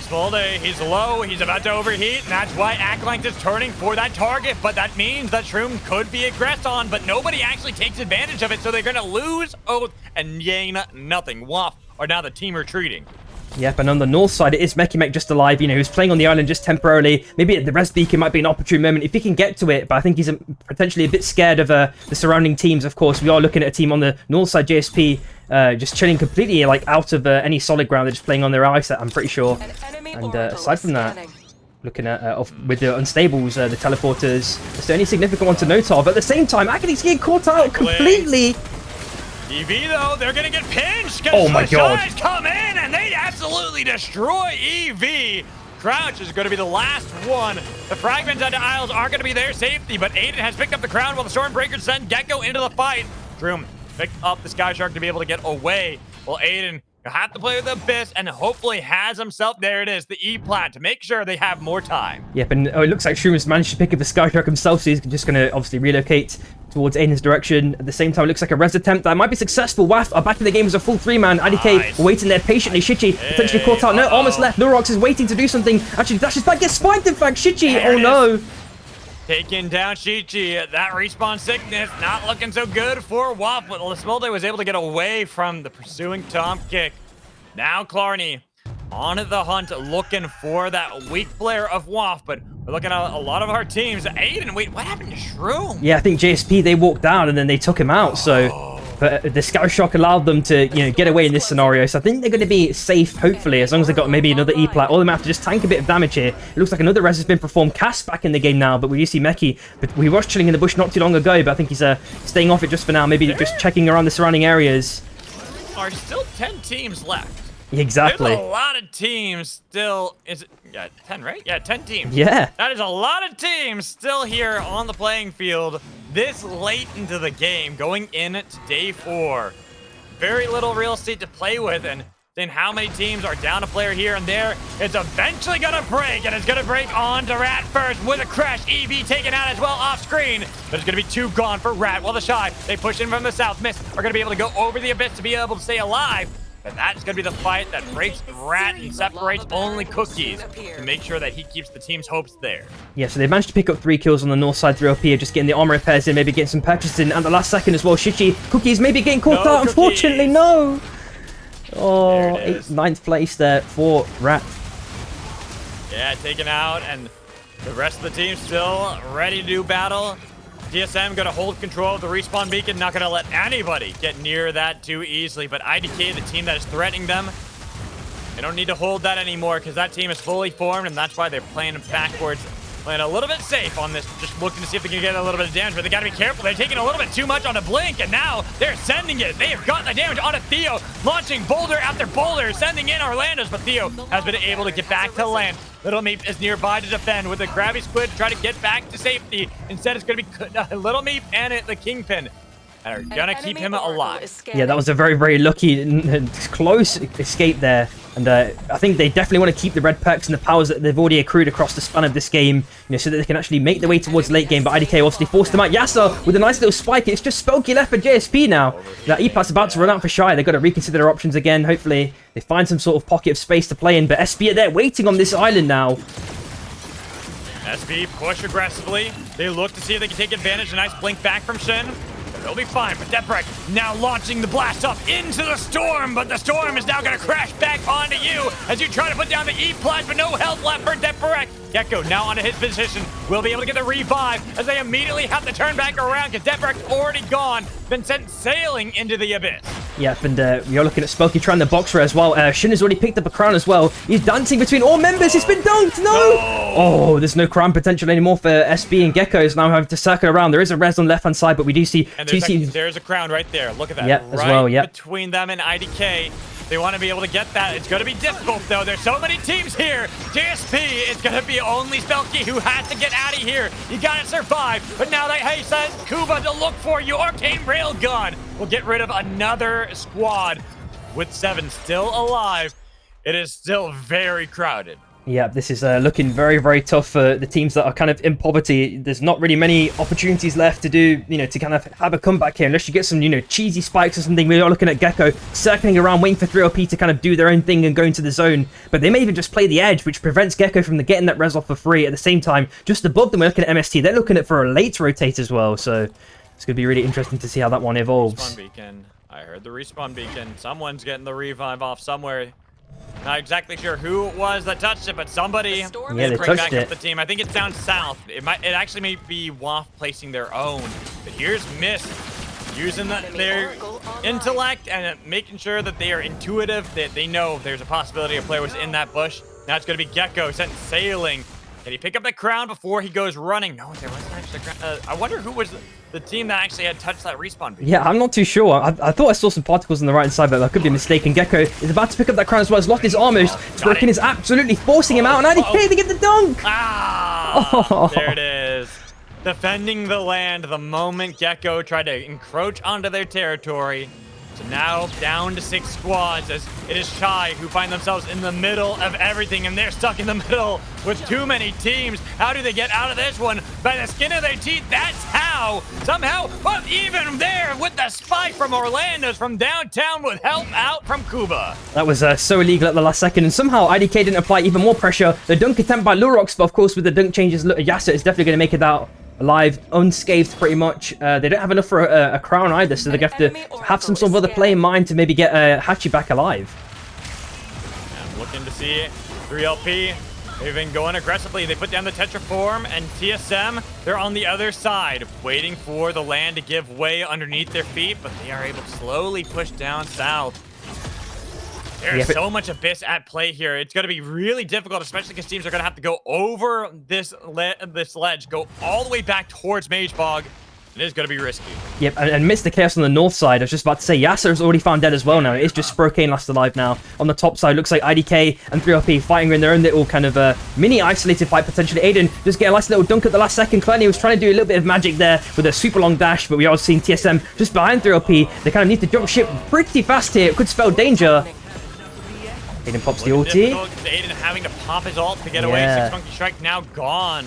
Small day, he's low, he's about to overheat, and that's why Accolink is turning for that target, but that means that Shroom could be aggressed on, but nobody actually takes advantage of it, so they're going to lose Oath and gain nothing. WAF are now the team retreating. Yep, and on the north side, it is Mekimek just alive, who's playing on the island just temporarily. Maybe the rest beacon might be an opportune moment if he can get to it, but I think he's potentially a bit scared of the surrounding teams, of course. We are looking at a team on the north side, JSP, just chilling completely out of any solid ground. They're just playing on their eye set, I'm pretty sure. And aside from that, looking at with the unstables, the teleporters, it's the only significant one to note of. At the same time, Accoling's getting caught out completely. EV though, they're gonna get pinched because the Shies come in and they absolutely destroy EV. Crouch is gonna be the last one. The fragments onto Isles aren't gonna be their safety, but Aiden has picked up the crown while the Stormbreakers send Gecko into the fight. Droom picked up the Sky Shark to be able to get away. Well, Aiden will have to play with the Abyss and hopefully has himself, there it is, the E-plat to make sure they have more time. Yep, and it looks like Shroom has managed to pick up the Sky Shark himself, so he's just going to obviously relocate towards Aiden's direction. At the same time, it looks like a res attempt that might be successful. WAF are back in the game as a full 3-man. IDK waiting there patiently. Shichi potentially caught out. No, Armor's left. Lurox is waiting to do something. Actually, dashes back, gets spiked, in fact. Shichi, oh no. Taking down Shichi. That respawn sickness not looking so good for WAF, but Lasmolde was able to get away from the pursuing Tom kick. Now Clarny on the hunt, looking for that weak player of WAF, but we're looking at a lot of our teams. Aiden, wait, what happened to Shroom? Yeah, I think JSP, they walked down and then they took him out, so... But the Scout Shock allowed them to, get away in this scenario, so I think they're going to be safe, hopefully, as long as they got maybe another E-plat. All of them have to just tank a bit of damage here. It looks like another res has been performed. Cass back in the game now, but we do see Meki. But we was chilling in the bush not too long ago, but I think he's staying off it just for now, maybe just checking around the surrounding areas. Are still 10 teams left. Exactly. There's a lot of teams still. Is it? Yeah, 10, right? Yeah, 10 teams. Yeah. That is a lot of teams still here on the playing field this late into the game, going in to day 4. Very little real estate to play with, and then how many teams are down a player here and there? It's eventually gonna break, and it's gonna break on to Rat first with a crash. EV taken out as well off screen, but it's gonna be 2 gone for Rat. While the Shy, they push in from the south. Miss are gonna be able to go over the abyss to be able to stay alive. But that's going to be the fight that breaks Rat and separates only Cookies to make sure that he keeps the team's hopes there. Yeah, so they managed to pick up 3 kills on the north side through OP, just getting the armor repairs in, maybe getting some purchases in, and the last second as well. Shichi, Cookies maybe getting caught out, unfortunately, no! Oh, 9th place there for Rat. Yeah, taken out, and the rest of the team still ready to do battle. DSM gonna hold control of the respawn beacon, not gonna let anybody get near that too easily, but IDK, the team that is threatening them, they don't need to hold that anymore because that team is fully formed, and that's why they're playing backwards, playing a little bit safe on this, just looking to see if they can get a little bit of damage, but they gotta be careful. They're taking a little bit too much on a Blink, and now they're sending it. They have gotten the damage onto Theo, launching boulder after boulder, sending in Orlando's, but Theo has been able to get back to land. Little Meep is nearby to defend with a grabby squid to try to get back to safety. Instead, it's going to be Little Meep and the Kingpin and are going to keep him alive. Yeah, that was a very, very lucky and close escape there. And I think they definitely want to keep the red perks and the powers that they've already accrued across the span of this game, so that they can actually make their way towards late game. But IDK obviously forced them out. Yasser with a nice little spike. It's just Spooky left for JSP now. That E-Plat's about to run out for Shy. They've got to reconsider their options again. Hopefully, they find some sort of pocket of space to play in. But SB are there waiting on this island now. SB push aggressively. They look to see if they can take advantage. A nice blink back from Shin. They'll be fine, but Deprek now launching the blast up into the storm, but the storm is now going to crash back onto you as you try to put down the E-Plat, but no health left for Deprek. Gecko now onto his position. Will be able to get the revive as they immediately have to turn back around because Deprek's already gone, been sent sailing into the abyss. Yep, and you're looking at Spooky trying the boxer as well. Shin has already picked up a crown as well. He's dancing between all members. It's been dunked. No! Oh, there's no crown potential anymore for SB and Gecko's now having to circle around. There is a res on the left-hand side, but we do see and two teams. There's a crown right there. Look at that. Yep, as well, yep. Between them and IDK. They want to be able to get that. It's going to be difficult, though. There's so many teams here. JSP is going to be only Spelky who has to get out of here. You got to survive. But now that hey says Kuba to look for you. Arcane Railgun will get rid of another squad with 7 still alive. It is still very crowded. Yeah, this is looking very, very tough for the teams that are kind of in poverty. There's not really many opportunities left to do, to kind of have a comeback here. Unless you get some, cheesy spikes or something. We are looking at Gecko circling around, waiting for 3OP to kind of do their own thing and go into the zone. But they may even just play the edge, which prevents Gecko from getting that res off for free. At the same time, just above them, we're looking at MST. They're looking at for a late rotate as well. So it's going to be really interesting to see how that one evolves. Respawn beacon. I heard the respawn beacon. Someone's getting the revive off somewhere. Not exactly sure who it was that touched it, but somebody they bring touched back it. up the team. I think it's down south. It actually may be WAF placing their own. But here's Mist using their intellect and making sure that they are intuitive, that they know there's a possibility a player was in that bush. Now it's going to be Gecko sent sailing. Can he pick up the crown before he goes running? No, there wasn't actually a crown. I wonder who was the team that actually had touched that respawn beacon. Yeah, I'm not too sure. I thought I saw some particles on the right side, but I could be mistaken. Gecko is about to pick up that crown as well. He's lost his armor. Sprocaine is absolutely forcing him out, and IDK, they get the dunk! There it is. Defending the land the moment Gecko tried to encroach onto their territory. So now down to 6 squads as it is Shy who find themselves in the middle of everything, and they're stuck in the middle with too many teams. How do they get out of this one? By the skin of their teeth, that's how. Somehow, but even there with the spike from Orlando's from downtown with help out from Kuba. That was so illegal at the last second, and somehow IDK didn't apply even more pressure. The dunk attempt by Lurox, but of course with the dunk changes, Yasser is definitely going to make it out alive, unscathed pretty much. They don't have enough for a crown either, so they're going to have to have some sort of other play in mind to maybe get Hachi back alive. I'm looking to see 3LP. They've been going aggressively. They put down the Tetraform, and TSM, they're on the other side, waiting for the land to give way underneath their feet, but they are able to slowly push down south. There's so much Abyss at play here. It's going to be really difficult, especially because teams are going to have to go over this ledge, go all the way back towards Mage Bog. It is going to be risky. Yep, and Mr. Chaos on the north side. I was just about to say, Yasser has already found dead as well now. It is just Sprocaine last alive now. On the top side, looks like IDK and 3LP fighting in their own little kind of mini isolated fight, potentially. Aiden just get a nice little dunk at the last second. Tourney was trying to do a little bit of magic there with a super long dash, but we are seeing TSM just behind 3LP. They kind of need to jump ship pretty fast here. It could spell danger. Aiden pops the ulti. Aiden having to pop his ult to get away. 6 Monkey Strike now gone.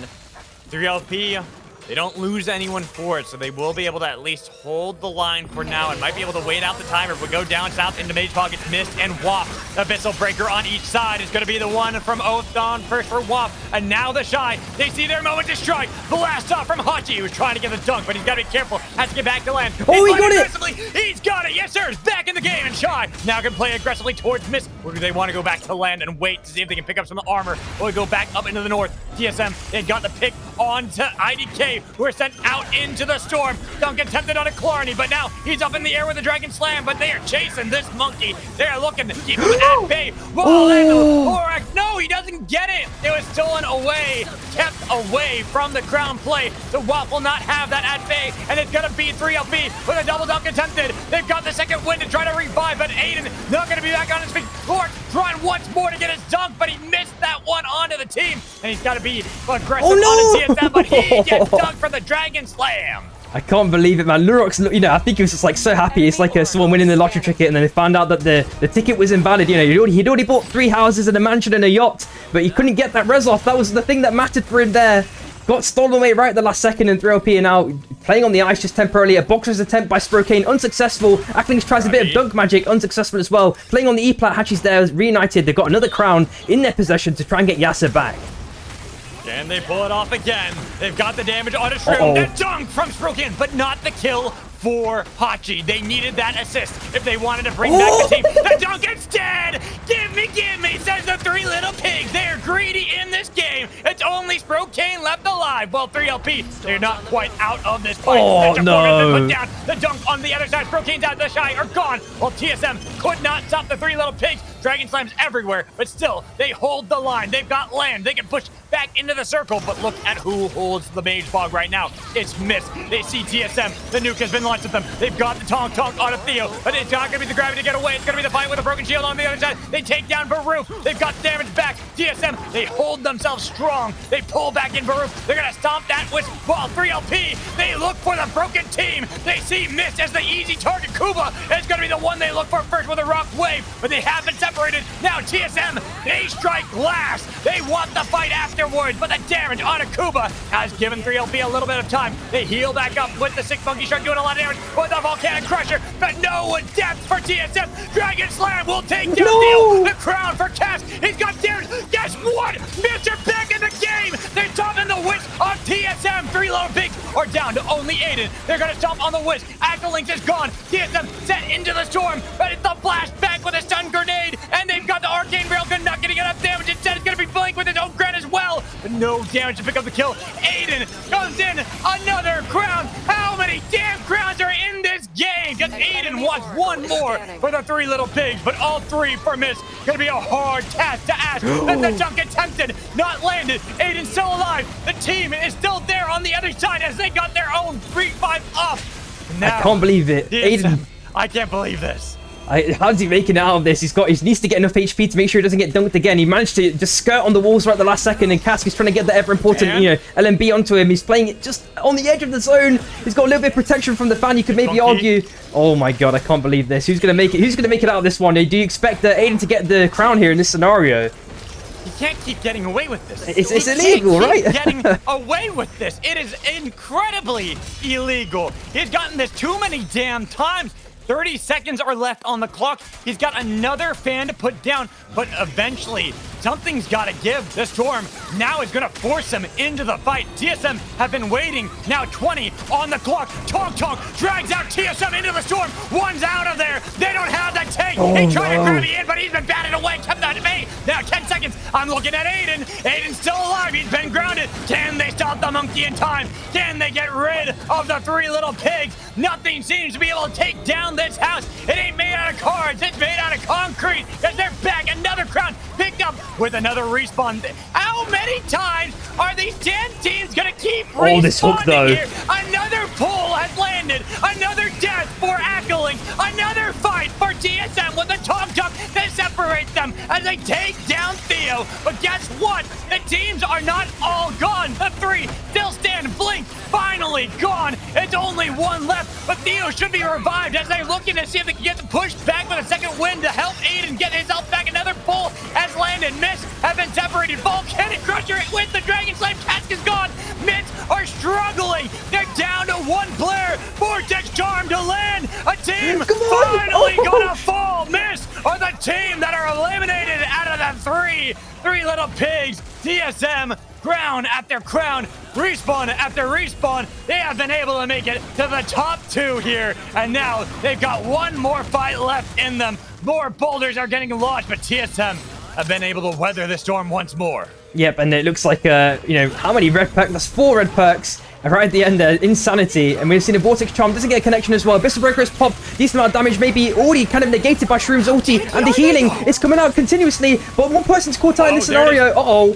3LP, they don't lose anyone for it, so they will be able to at least hold the line for now and might be able to wait out the timer. If we go down south into Mage Bog, it's Mist and Wop. Abyssal Breaker on each side is going to be the one from Oathdawn first for Wop. And now the Shy, they see their moment to strike. Blast off from Hachi, who's trying to get the dunk, but he's got to be careful. Has to get back to land. Oh, he got it! He's got it! Yes, sir! He's back in the game, and Shy now can play aggressively towards Mist. Or do they want to go back to land and wait to see if they can pick up some armor? Or we go back up into the north. TSM, they got the pick onto IDK, who are sent out into the storm. Duncan tempted on a Tourney, but now he's up in the air with the Dragon Slam, but they are chasing this monkey. They are looking to keep him at bay. No, he doesn't get it. It was stolen away, kept away from the crown play. The Wop will not have that at bay, and it's going to be 3LP with a double dunk attempted. They've got the second win to try to revive, but Aiden not going to be back on his feet. Lord trying once more to get his dunk, but he missed that one onto the team, and he's got to be aggressive on his TSM, but he gets dunked for the Dragon Slam. I can't believe it, man. Lurox, you know, I think he was just like so happy. It's like someone winning the lottery ticket, and then they found out that the ticket was invalid. You know, he'd already bought 3 houses and a mansion and a yacht, but he couldn't get that res off. That was the thing that mattered for him there. Got stolen away right at the last second, and 3LP are now playing on the ice just temporarily. A boxer's attempt by Sprocaine, unsuccessful. Acklings tries a bit of dunk magic, unsuccessful as well. Playing on the E-plat, Hachi's there, reunited. They've got another crown in their possession to try and get Yasser back. And they pull it off again. They've got the damage on a shroom. The dunk from Sprocaine, but not the kill for Hachi. They needed that assist if they wanted to bring back the team. The dunk instead! Give me, says the 3 little pigs. They're greedy in this game. It's only Sprocaine left alive. Well, 3LP, they're not quite out of this fight. Oh, no. Put down the dunk on the other side. Sprocaine's out, the Shy are gone. While TSM could not stop the 3 little pigs. Dragon Slams everywhere, but still, they hold the line. They've got land. They can push back into the circle, but look at who holds the Mage Bog right now. It's Mist. They see TSM. The nuke has been launched at them. They've got the Tonk on a Theo, but it's not going to be the gravity to get away. It's going to be the fight with a broken shield on the other side. They take down Baru. They've got damage back. TSM, they hold themselves strong. They pull back in Baru. They're going to stomp that with ball. 3LP, they look for the broken team. They see Mist as the easy target. Kuba is going to be the one they look for first with a rock wave, but they have been separated. Now TSM, they strike last. They want the fight afterwards, but the damage on a Kuba has given 3LP a little bit of time. They heal back up with the 6 Monkey Strike doing a lot of damage with the Volcanic Crusher, but no depth for TSM. Dragon Slam will take down Theo. The crown for Cass. He's got damage. Guess what? Mr. back in the game. They're stomping the Wisp of TSM. 3 little pigs are down to only Aiden. They're going to stomp on the Wisp. Accolings is gone. TSM set into the storm, but it's the blast back with a stun grenade, and they've got the Arcane Railgun not getting enough damage. Instead, it's going to be Blink with his own Grant as well, but no damage to pick up the kill. Aiden comes in. Another crown. How many damn crowns are in this game? Because Aiden wants one more for the 3 little pigs, but all 3 for Miss. Going to be a hard task to ask. And the dunk attempted, not landed. Aiden's still alive. The team is still there on the other side as they got their own 3-5 up. Now, I can't believe it. Aiden. I can't believe this. How's he making it out of this? He needs to get enough HP to make sure he doesn't get dunked again. He managed to just skirt on the walls right at the last second, and Cask is trying to get the ever-important, LMB onto him. He's playing it just on the edge of the zone. He's got a little bit of protection from the fan. You could maybe argue. Oh my god, I can't believe this. Who's going to make it? Who's going to make it out of this one? Do you expect Aiden to get the crown here in this scenario? You can't keep getting away with this. It's illegal, right? Getting away with this. It is incredibly illegal. He's gotten this too many damn times. 30 seconds are left on the clock. He's got another fan to put down, but eventually something's got to give. The Storm now is going to force him into the fight. TSM have been waiting. Now 20 on the clock. Tonk drags out TSM into the Storm. One's out of there. They don't have that tank. He tried to grab the in, but he's been batted away. Kept that to me. Now 10 seconds. I'm looking at Aiden. Aiden's still alive. He's been grounded. Can they stop the monkey in time? Can they get rid of the three little pigs? Nothing seems to be able to take down this house. It ain't made out of cards. It's made out of concrete. As they're back, another crown picked up with another respawn. How many times are these damn teams gonna keep respawning this hook, though. here? Another pull has landed. Another death for Ackling. Another fight for TSM with the Tonk that separates them as they take down Theo. But guess what? The teams are not all gone. The three still stand. Blink finally gone. It's only one left, but Theo should be revived as they're looking to see if they can get the push back with a second win to help Aiden get himself back. Another pull has landed. Miss have been separated. Volcanic Crusher with the Dragon Slave. Cask is gone. Mitts are struggling. They're down to one player. Vortex Charm to land. A team finally gonna fall. Miss are the team that are eliminated out of the three little pigs. TSM, crown after crown, respawn after respawn. They have been able to make it to the top two here, and now they've got one more fight left in them. More boulders are getting launched, but TSM have been able to weather the storm once more. Yep, and it looks like, how many red perks? That's 4 red perks. Right at the end there, Insanity. And we've seen a Vortex Charm doesn't get a connection as well. Abyssal Breaker has popped. Decent amount of damage, maybe already kind of negated by Shroom's ulti. And the healing is coming out continuously. But one person's caught out in this scenario. Uh-oh.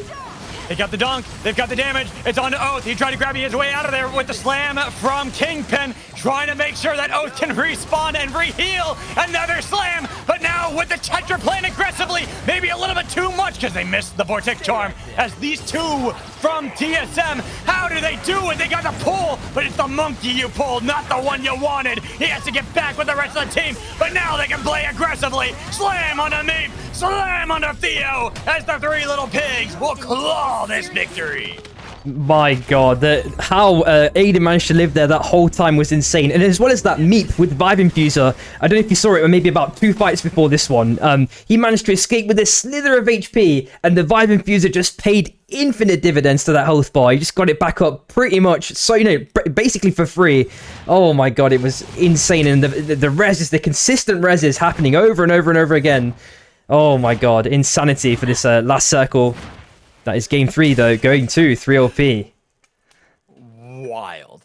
They got the dunk. They've got the damage. It's on to Oath. He tried to grab his way out of there with the slam from Kingpin, trying to make sure that Oath can respawn and re-heal. Another slam, but now with the Tetra playing aggressively, maybe a little bit too much because they missed the Vortex Charm. As these two from TSM, how do they do it? They got the pull, but it's the monkey you pulled, not the one you wanted. He has to get back with the rest of the team, but now they can play aggressively. Slam on the Meep, slam on the Theo, as the three little pigs will claw this victory. My god, how Aiden managed to live there that whole time was insane. And as well as that Meep with Vibe Infuser, I don't know if you saw it, or maybe about 2 fights before this one, he managed to escape with a slither of HP, and the Vibe Infuser just paid infinite dividends to that health bar. He just got it back up pretty much, so, basically for free. Oh my god, it was insane. And the reses, the consistent reses happening over and over and over again. Oh my god, insanity for this last circle. That is game 3, though, going to 3LP. Wild.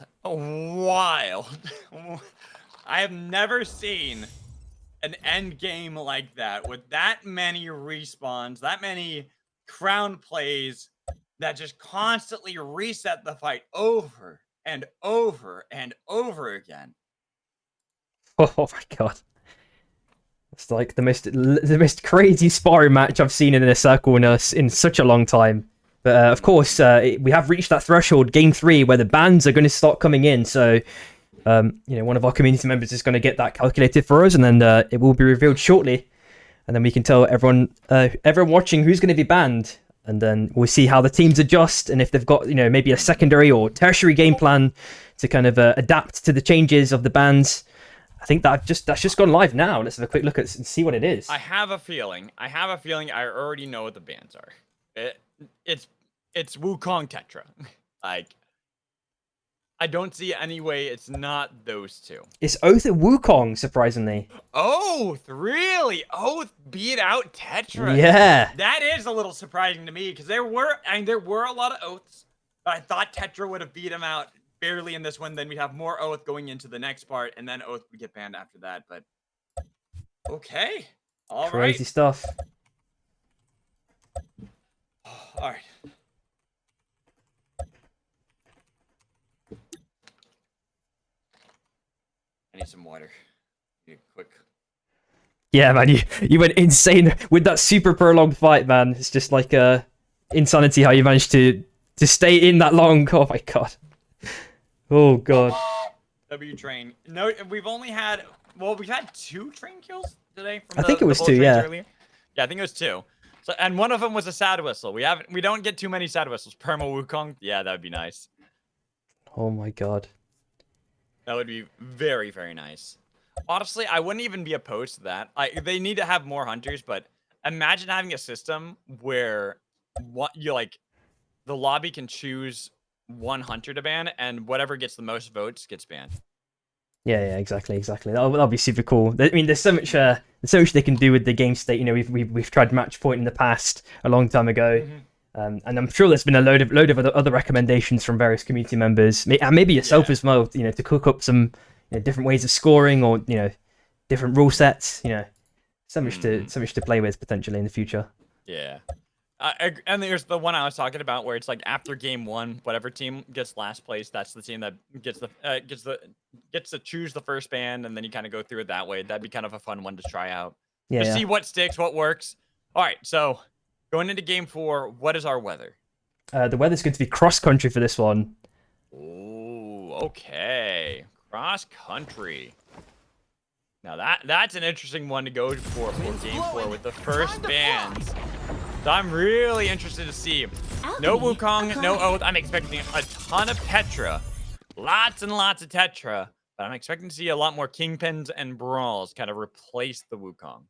I have never seen an end game like that with that many respawns, that many crown plays that just constantly reset the fight over and over and over again. Oh my god. It's like the most crazy sparring match I've seen in a circle in such a long time. But of course, we have reached that threshold, game 3, where the bans are going to start coming in. So, one of our community members is going to get that calculated for us, and then it will be revealed shortly. And then we can tell everyone watching who's going to be banned. And then we'll see how the teams adjust, and if they've got, maybe a secondary or tertiary game plan to kind of adapt to the changes of the bans. I think that's just gone live now. Let's have a quick look at and see what it is. I have a feeling I already know what the bans are. It's Wukong Tetra. Like, I don't see any way it's not those two. It's Oath and Wukong, surprisingly. Oath, really? Oath beat out Tetra. Yeah. That is a little surprising to me because there were a lot of Oaths, but I thought Tetra would have beat him out barely in this one. Then we'd have more Oath going into the next part, and then Oath would get banned after that. But okay, all Crazy right. stuff. All right. I need some water. Need a quick Yeah, man, you went insane with that super prolonged fight, man. It's just like insanity how you managed to stay in that long. Oh my god. Oh god. W train. No, we've only had we've had 2 train kills today. From I think it was the 2, yeah. Earlier. Yeah, I think it was 2. So, and one of them was a sad whistle. We don't get too many sad whistles. Perma Wukong. Yeah, that would be nice. Oh my god. That would be very, very nice. Honestly, I wouldn't even be opposed to that. They need to have more hunters, but imagine having a system where the lobby can choose one hunter to ban, and whatever gets the most votes gets banned. Yeah, exactly. That'll be super cool. I mean, there's so much they can do with the game state. You know, we've tried match point in the past a long time ago, and I'm sure there's been a load of other recommendations from various community members, and maybe yourself as well. You know, to cook up some different ways of scoring, or different rule sets. You know, so much to play with potentially in the future. Yeah. And there's the one I was talking about where it's like after game 1, whatever team gets last place, that's the team that gets to choose the first ban, and then you kind of go through it that way. That'd be kind of a fun one to try out. To see what sticks, what works. All right, so going into game 4, what is our weather? The weather's going to be cross country for this one. Ooh, okay, cross country. Now that's an interesting one to go for game 4 with the first bans. So I'm really interested to see. No Wukong, no Oath. I'm expecting a ton of Tetra. Lots and lots of Tetra. But I'm expecting to see a lot more Kingpins and Brawls kind of replace the Wukong.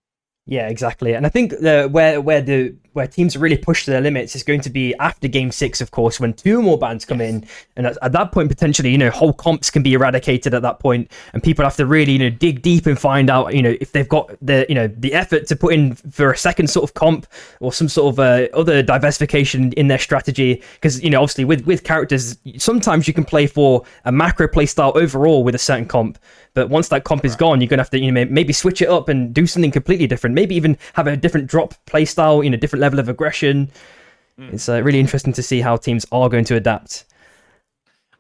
Yeah, exactly. And I think where teams really push to their limits is going to be after game 6, of course, when 2 more bans come in, and at that point potentially whole comps can be eradicated at that point, and people have to really dig deep and find out if they've got the effort to put in for a second sort of comp or some sort of other diversification in their strategy, because obviously with characters sometimes you can play for a macro play style overall with a certain comp, but once that comp is gone, you're gonna have to maybe switch it up and do something completely different. Maybe even have a different drop playstyle, different level of aggression. It's really interesting to see how teams are going to adapt.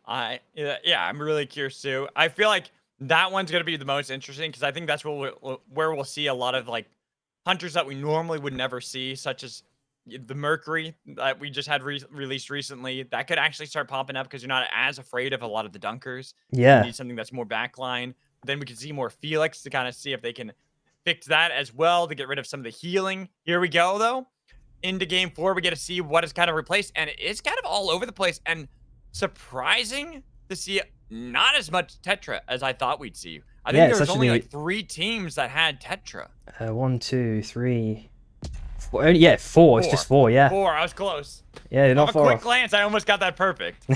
I'm really curious too. I feel like that one's going to be the most interesting because I think that's where we'll see a lot of like hunters that we normally would never see, such as the Mercury that we just had released recently. That could actually start popping up because you're not as afraid of a lot of the dunkers. Yeah. You need something that's more backline. Then we can see more Felix to kind of see if they can fix that as well to get rid of some of the healing. Here we go, though. Into game 4, we get to see what is kind of replaced, and it is kind of all over the place, and surprising to see not as much Tetra as I thought we'd see. I think there's only like 3 teams that had Tetra. 1, 2, 3, 4. Yeah, 4. It's just 4. Yeah. 4. I was close. Yeah, not far. A quick glance, I almost got that perfect.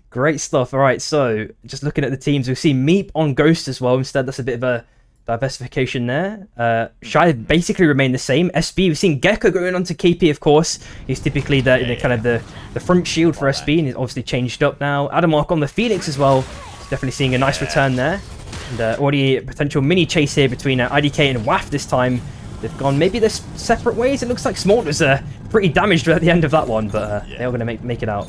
Great stuff. All right, so just looking at the teams, we've seen Meep on Ghost as well. Instead, that's a bit of a diversification there. Shy basically remained the same. SB, we've seen Gecko going on to KP, of course. He's typically the front shield for SB, and he's obviously changed up now. Adamark on the Phoenix as well. Definitely seeing a nice return there. And already a potential mini chase here between IDK and WAF this time. They've gone maybe they're separate ways. It looks like Smalt was pretty damaged at the end of that one, but they're going to make it out.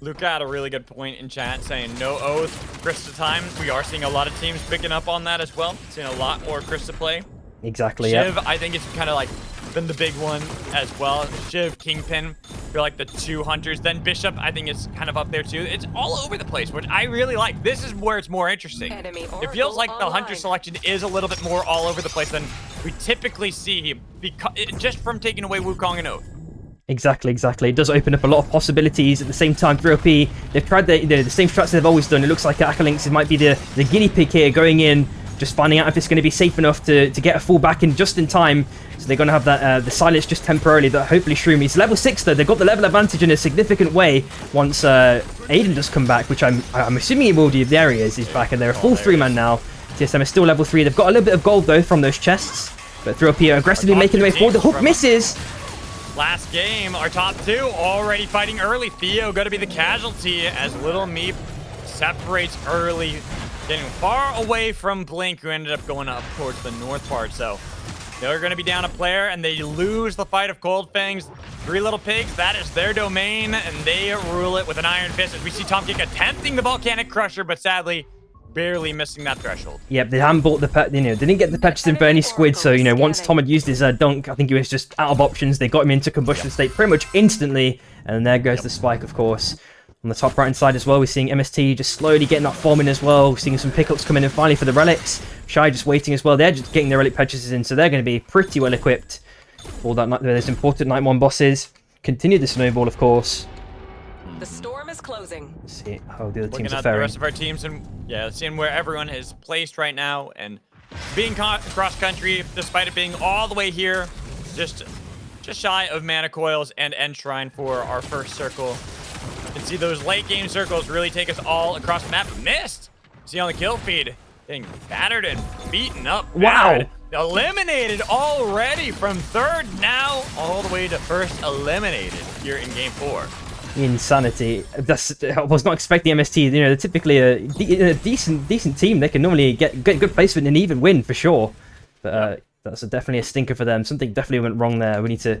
Luca had a really good point in chat saying no Oath, Krista time. We are seeing a lot of teams picking up on that as well. Seeing a lot more Krista play. Exactly, Shiv, I think it's kind of like been the big one as well. Shiv, Kingpin, feel like the 2 hunters. Then Bishop, I think is kind of up there too. It's all over the place, which I really like. This is where it's more interesting. It feels like the hunter selection is a little bit more all over the place than we typically see just from taking away Wukong and Oath. Exactly. It does open up a lot of possibilities. At the same time, 3OP, they've tried the same strats they've always done. It looks like Akalinks might be the guinea pig here, going in, just finding out if it's going to be safe enough to get a full back in just in time. So they're going to have that the silence just temporarily, that hopefully Shroom. He's level 6 though. They've got the level advantage in a significant way once Aiden does come back, which I'm assuming he will do. There he is. He's back, and they're a full 3-man now. TSM is still level 3. They've got a little bit of gold though from those chests, but 3OP are aggressively making their way forward. The hook misses. Last game, our top 2 already fighting early. Theo going to be the casualty as Little Meep separates early, getting far away from Blink, who ended up going up towards the north part. So they're going to be down a player, and they lose the fight of Cold Fangs. 3 Little Pigs, that is their domain, and they rule it with an iron fist. As we see Tom Kick attempting the Volcanic Crusher, but sadly barely missing that threshold. Yep, they haven't bought the they didn't get the purchase in for any squid, so once Tom had used his dunk, I think he was just out of options. They got him into combustion state pretty much instantly, and there goes the spike, of course. On the top right hand side as well, we're seeing MST just slowly getting that form in as well. We're seeing some pickups coming in finally for the relics. Shy just waiting as well. They're just getting their relic purchases in, so they're going to be pretty well equipped for that. There's important night 1 bosses. Continue the snowball, of course. The storm is closing. Let's see how the other teams Looking are at faring. the rest of our teams and seeing where everyone is placed right now and being cross country, despite it being all the way here, just shy of mana coils and end shrine for our first circle. You can see those late game circles really take us all across the map. Missed. See on the kill feed, getting battered and beaten up. Wow. Bad. Eliminated already from 3rd now, all the way to 1st eliminated here in game 4. Insanity. I was not expecting MST. They're typically a decent team. They can normally get good placement and even win for sure. But that's definitely a stinker for them. Something definitely went wrong there. We need to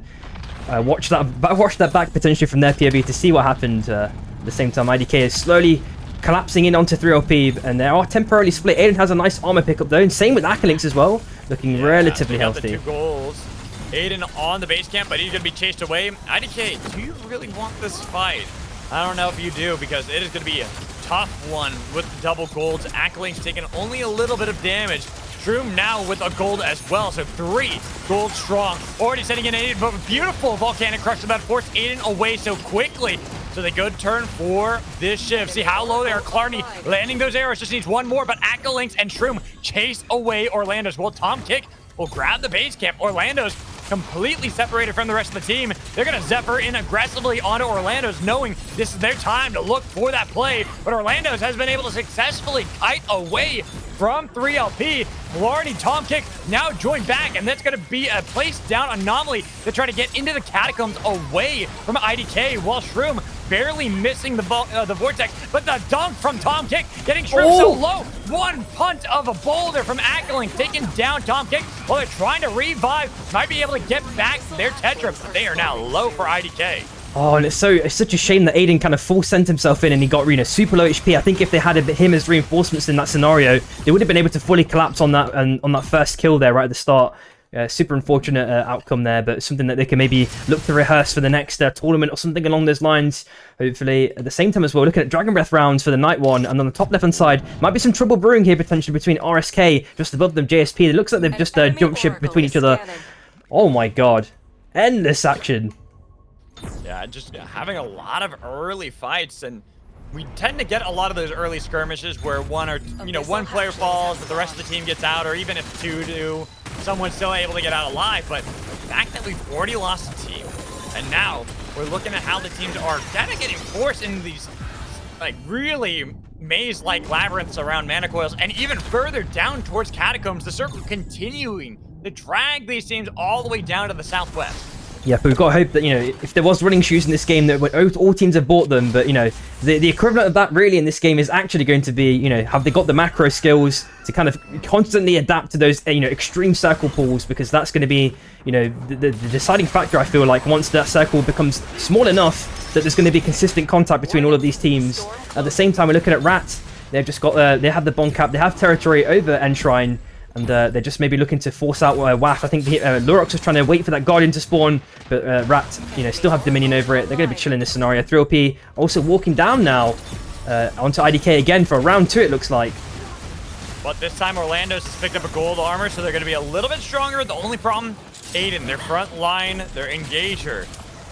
watch that back potentially from their POV to see what happened. At the same time, IDK is slowly collapsing in onto 3LP, and they are temporarily split. Aiden has a nice armor pickup though, and same with Akalinks as well, looking relatively healthy. The 2 goals. Aiden on the base camp, but he's going to be chased away. IDK, do you really want this fight? I don't know if you do, because it is going to be a tough one with the double golds. Akalinks taking only a little bit of damage. Shroom now with a gold as well, so 3 gold strong. Already sending in Aiden, but beautiful volcanic crush that forced Aiden away so quickly. So they good turn for this shift. See how low they are. Clarny landing those arrows, just needs 1 more, but Akalinks and Shroom chase away Orlando's. Well, Tom Kick will grab the base camp. Orlando's completely separated from the rest of the team. They're going to Zephyr in aggressively onto Orlando's, knowing this is their time to look for that play. But Orlando's has been able to successfully kite away from 3LP. Blarney, Tom Kick now joined back, and that's going to be a place down anomaly to try to get into the catacombs away from IDK, while Shroom barely missing the vortex, but the dunk from Tom Kick getting Shroom so low. 1 punt of a boulder from Akalinks taking down Tom Kick while they're trying to revive. Might be able to get back their Tetra, but they are now low for IDK. Oh, and it's such a shame that Aiden kind of full sent himself in and he got super low HP. I think if they had him as reinforcements in that scenario, they would have been able to fully collapse on that on that first kill there right at the start. Super unfortunate outcome there, but something that they can maybe look to rehearse for the next tournament or something along those lines. Hopefully, at the same time as well, looking at Dragon Breath rounds for the night 1, and on the top left-hand side, might be some trouble brewing here potentially between RSK, just above them, JSP. It looks like they've just jumped ship between each other. Oh my god. Endless action. Yeah, just having a lot of early fights, and we tend to get a lot of those early skirmishes where one player falls, but the rest of the team gets out, or even if 2 do, someone's still able to get out alive. But the fact that we've already lost a team, and now we're looking at how the teams are kind of getting forced into these really maze-like labyrinths around mana coils, and even further down towards catacombs, the circle continuing to drag these teams all the way down to the southwest. Yeah, but we've got to hope that, if there was running shoes in this game, that all teams have bought them, but, the equivalent of that really in this game is actually going to be, have they got the macro skills to kind of constantly adapt to those, extreme circle pools, because that's going to be, the deciding factor, I feel like, once that circle becomes small enough that there's going to be consistent contact between all of these teams. At the same time, we're looking at Rat. They've just got, they have the bomb cap, they have territory over Enshrine, and they're just maybe looking to force out WAF. I think Lurox is trying to wait for that Guardian to spawn, but Rat, still have Dominion over it. They're going to be chilling this scenario. 3OP also walking down now onto IDK again for round 2, it looks like. But this time Orlando's has picked up a gold armor, so they're going to be a little bit stronger. The only problem, Aiden, their front line, their engager,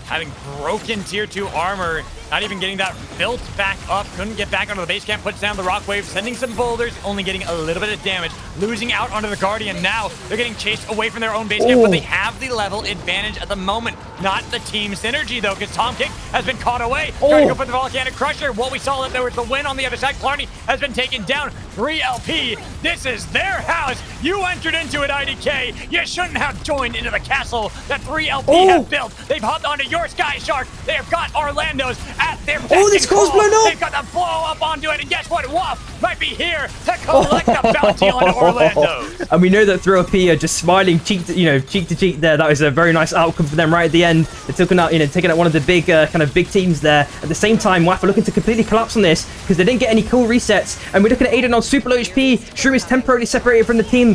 having broken tier 2 armor, not even getting that built back up, couldn't get back onto the base camp, puts down the rock wave, sending some boulders, only getting a little bit of damage, losing out onto the Guardian. Now they're getting chased away from their own base camp, but they have the level advantage at the moment, not the team synergy though, because Tom Kick has been caught away, trying to go for the Volcanic Crusher. What we saw that there was the win on the other side. Clarny has been taken down. 3LP, this is their house. You entered into it, IDK. You shouldn't have joined into the castle that 3LP have built. They've hopped onto your Sky Shark. They have got Orlando's at their this call's blown up. They've got the blow up onto it, and guess what? Waff might be here to collect the bounty on Orlando. And we know that 3OP are just smiling cheek to cheek there. That was a very nice outcome for them right at the end. They're taking out one of the big kind of big teams there. At the same time, WAF are looking to completely collapse on this because they didn't get any cool resets. And we're looking at Aiden on super low HP. Shrew is temporarily separated from the team.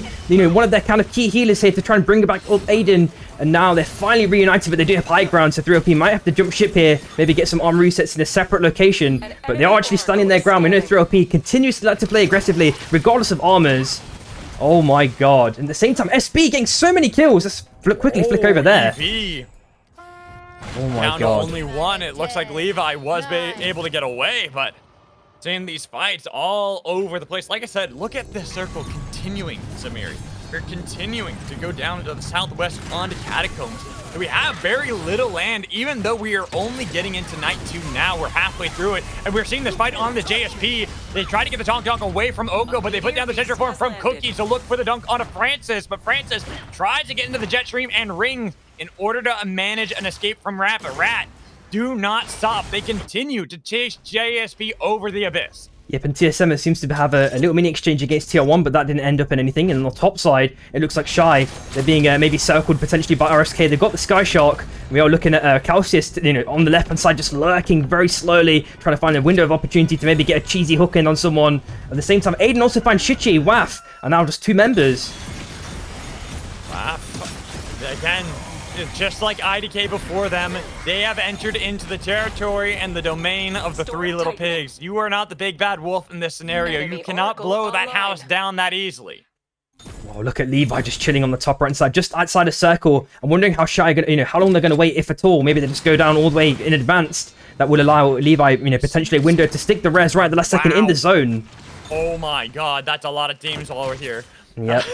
One of their kind of key healers here to try and bring back up Aiden. And now they're finally reunited, but they do have high ground, so 3OP might have to jump ship here, maybe get some arm resets in a separate location. But they are actually standing their ground. We know 3OP continues to like to play aggressively, regardless of armors. Oh my god. And at the same time, SB getting so many kills. Let's quickly flick over there. EV. Oh my Down god. to only one. It looks like Levi was able to get away, but seeing these fights all over the place. Like I said, look at this circle continuing, Samiri. We're continuing to go down to the southwest onto Catacombs. We have very little land, even though we are only getting into night 2 now. We're halfway through it, and we're seeing this fight on the JSP. They try to get the donk away from Oko, but they put down the Tetraform from Cookie to look for the dunk onto Francis. But Francis tries to get into the jet stream and ring in order to manage an escape from Rat. But Rat do not stop. They continue to chase JSP over the abyss. Yep, and TSM seems to have a little mini exchange against TR1, but that didn't end up in anything. And on the top side, it looks like Shy. They're being maybe circled potentially by RSK. They've got the Sky Shark. We are looking at Calcius, on the left-hand side, just lurking very slowly, trying to find a window of opportunity to maybe get a cheesy hook in on someone. At the same time, Aiden also finds Shichi, WAF, and now just 2 members. WAF, again, just like IDK before them, they have entered into the territory and the domain of the 3 little pigs. You are not the big bad wolf in this scenario. You cannot blow that house down that easily. Whoa, look at Levi just chilling on the top right side, just outside a circle. I'm wondering how Shy, how long they're going to wait, if at all. Maybe they just go down all the way in advance. That will allow Levi, potentially a window to stick the res right at the last second in the zone. Oh my god, that's a lot of teams all over here. Yep.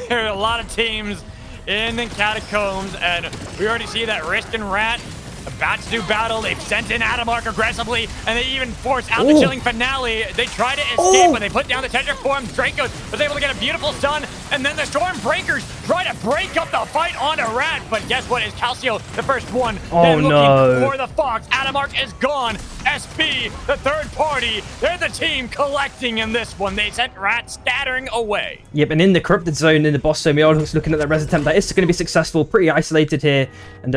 There are a lot of teams in the Catacombs, and we already see that Risk and Rat about to do battle. They've sent in Adamark aggressively, and they even force out the Chilling Finale. They try to escape, but they put down the Tetraform. Draco was able to get a beautiful stun, and then the Stormbreakers try to break up the fight onto Rat, but guess what? Is Calcio the first one? Oh, looking for the Fox. Adamark is gone. SP, the third party, they're the team collecting in this one. They sent Rat scattering away. Yep, and in the corrupted zone, in the boss zone, we are looking at that res attempt. That is going to be successful, pretty isolated here. And,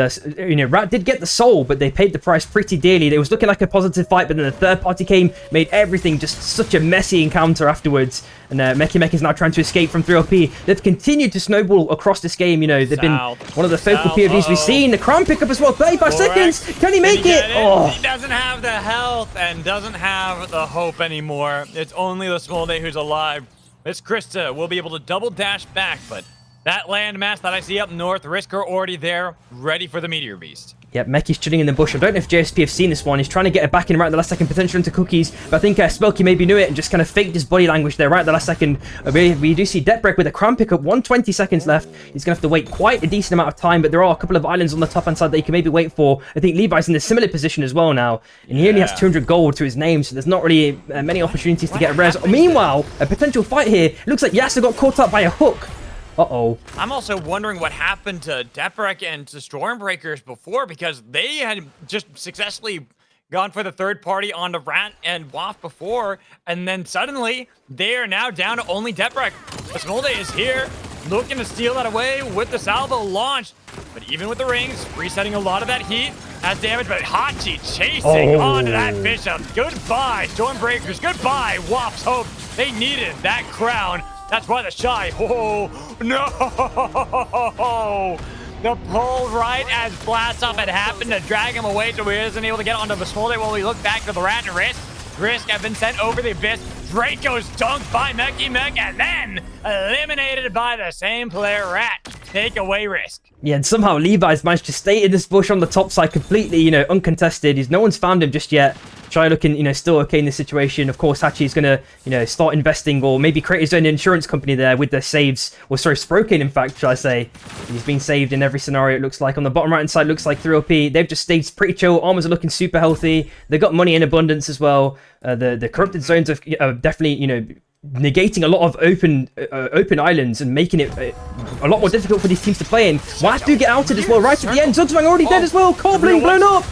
Rat did get the soul, but they paid the price pretty dearly. It was looking like a positive fight, but then the third party came, made everything just such a messy encounter afterwards. And Meki is now trying to escape from 3OP. They've continued to snowball across this game. They've been one of the focal POVs we've seen. The crown pickup as well, 35 seconds. Can he make it? Oh. He doesn't have the health and doesn't have the hope anymore. It's only the Small Day who's alive. Miss Krista will be able to double dash back, but that landmass that I see up north, Risk are already there, ready for the Meteor Beast. Yep, Meki's chilling in the bush. I don't know if JSP have seen this one. He's trying to get it back in right at the last second, potential into Cookies. But I think Spelky maybe knew it and just kind of faked his body language there right at the last second. We do see Deathbreak with a crown pickup, 120 seconds left. He's going to have to wait quite a decent amount of time, but there are a couple of islands on the top-hand side that he can maybe wait for. I think Levi's in a similar position as well now. And he only has 200 gold to his name, so there's not really many opportunities to get a res. Meanwhile, a potential fight here. Looks like Yasa got caught up by a hook. Uh-oh. I'm also wondering what happened to Deprek and to Stormbreakers before, because they had just successfully gone for the third party onto Rat and WAF before, and then suddenly they are now down to only Deprek. The Small Day is here, looking to steal that away with the salvo launched. But even with the rings, resetting a lot of that heat, has damage, but Hachi chasing onto that Bishop. Goodbye, Stormbreakers. Goodbye, WAF's hope. They needed that crown. That's why the Shy, no! The pull right as Blast Off had happened to drag him away, so he isn't able to get onto the Small Day while we look back to the Rat and Risk. Risk have been sent over the abyss. Draco's dunked by Meki, and then eliminated by the same player, Rat. Take away Risk. Yeah, and somehow Levi's managed to stay in this bush on the top side completely, uncontested. No one's found him just yet. Shy looking, still okay in this situation. Of course, Hachi's going to, start investing or maybe create his own insurance company there with the saves. Or sorry, Sprocaine, in fact, should I say. He's being saved in every scenario, it looks like. On the bottom right-hand side, looks like 3OP. They've just stayed pretty chill. Armors are looking super healthy. They've got money in abundance as well. The corrupted zones are definitely, negating a lot of open islands and making it a lot more difficult for these teams to play in. WAF do get outed as well right at the end. Zugzwang already dead as well. Core being blown up.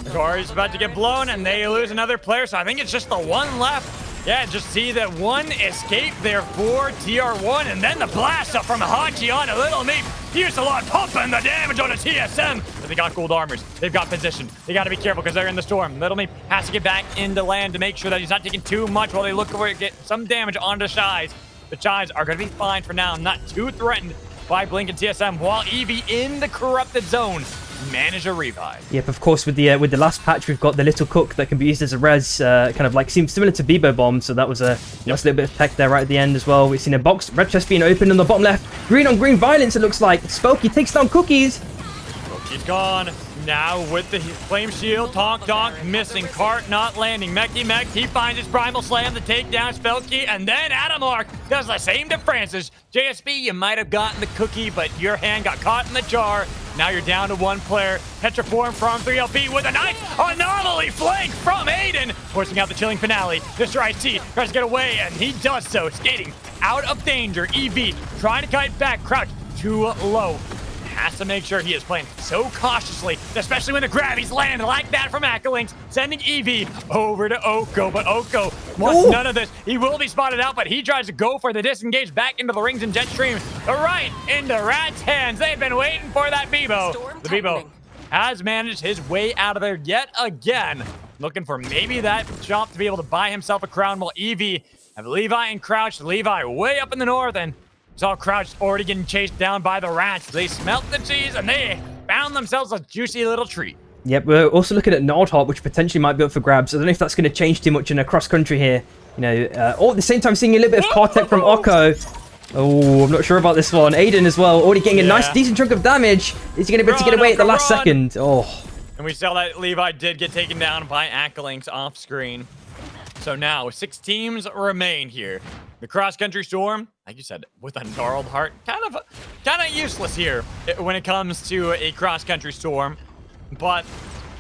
The car is about to get blown, and they lose another player, so I think it's just the one left. Yeah, just see that one escape there for TR1, and then the blast up from Hachi on a Little Meep. Here's a lot pumping the damage on a TSM, but they got gold armors. They've got position. They got to be careful because they're in the storm. Little Meep has to get back into land to make sure that he's not taking too much while they look for it to get some damage onto Shies. The Shies are going to be fine for now, not too threatened by Blink and TSM, while Eevee in the corrupted zone manage a revive. Yep, of course, with the last patch, we've got the little cook that can be used as a res, kind of like seems similar to Bebo Bomb, so that was a nice little bit of tech there right at the end as well. We've seen a box, red chest being opened on the bottom left. Green on green violence, it looks like. Spooky takes down Cookies. Cookies gone. Now with the flame shield, Tonk, missing, cart not landing. Mech, he finds his primal slam to take down Spelky, and then Adamark does the same to Francis. JSB, you might have gotten the cookie, but your hand got caught in the jar. Now you're down to one player. Petriform from 3LP with a nice anomaly flank from Aiden, forcing out the chilling finale. Mr. Ice-T tries to get away, and he does so, skating out of danger. EV trying to kite back, crouch too low. Has to make sure he is playing so cautiously, especially when the grabbies land like that from Akalinks, sending Eevee over to Oko, but Oko wants none of this. He will be spotted out, but he tries to go for the disengage back into the rings and jet stream, right into Rat's hands. They've been waiting for that Bebo. The Bebo has managed his way out of there yet again, looking for maybe that jump to be able to buy himself a crown, while Eevee have Levi and Crouch. Levi way up in the north, and saw Crouch already getting chased down by the rats. They smelt the cheese, and they found themselves a juicy little treat. Yep, we're also looking at Nordhart, which potentially might be up for grabs. I don't know if that's going to change too much in a cross-country here. You know, all at the same time seeing a little bit of Kartek from Oko. Oh, I'm not sure about this one. Aiden as well, already getting a nice, decent chunk of damage. Is he going to be able to get away at the last second? Oh. And we saw that Levi did get taken down by Akalinks off screen. So now 6 teams remain here. The cross-country storm, like you said, with a gnarled heart, kind of useless here when it comes to a cross-country storm. But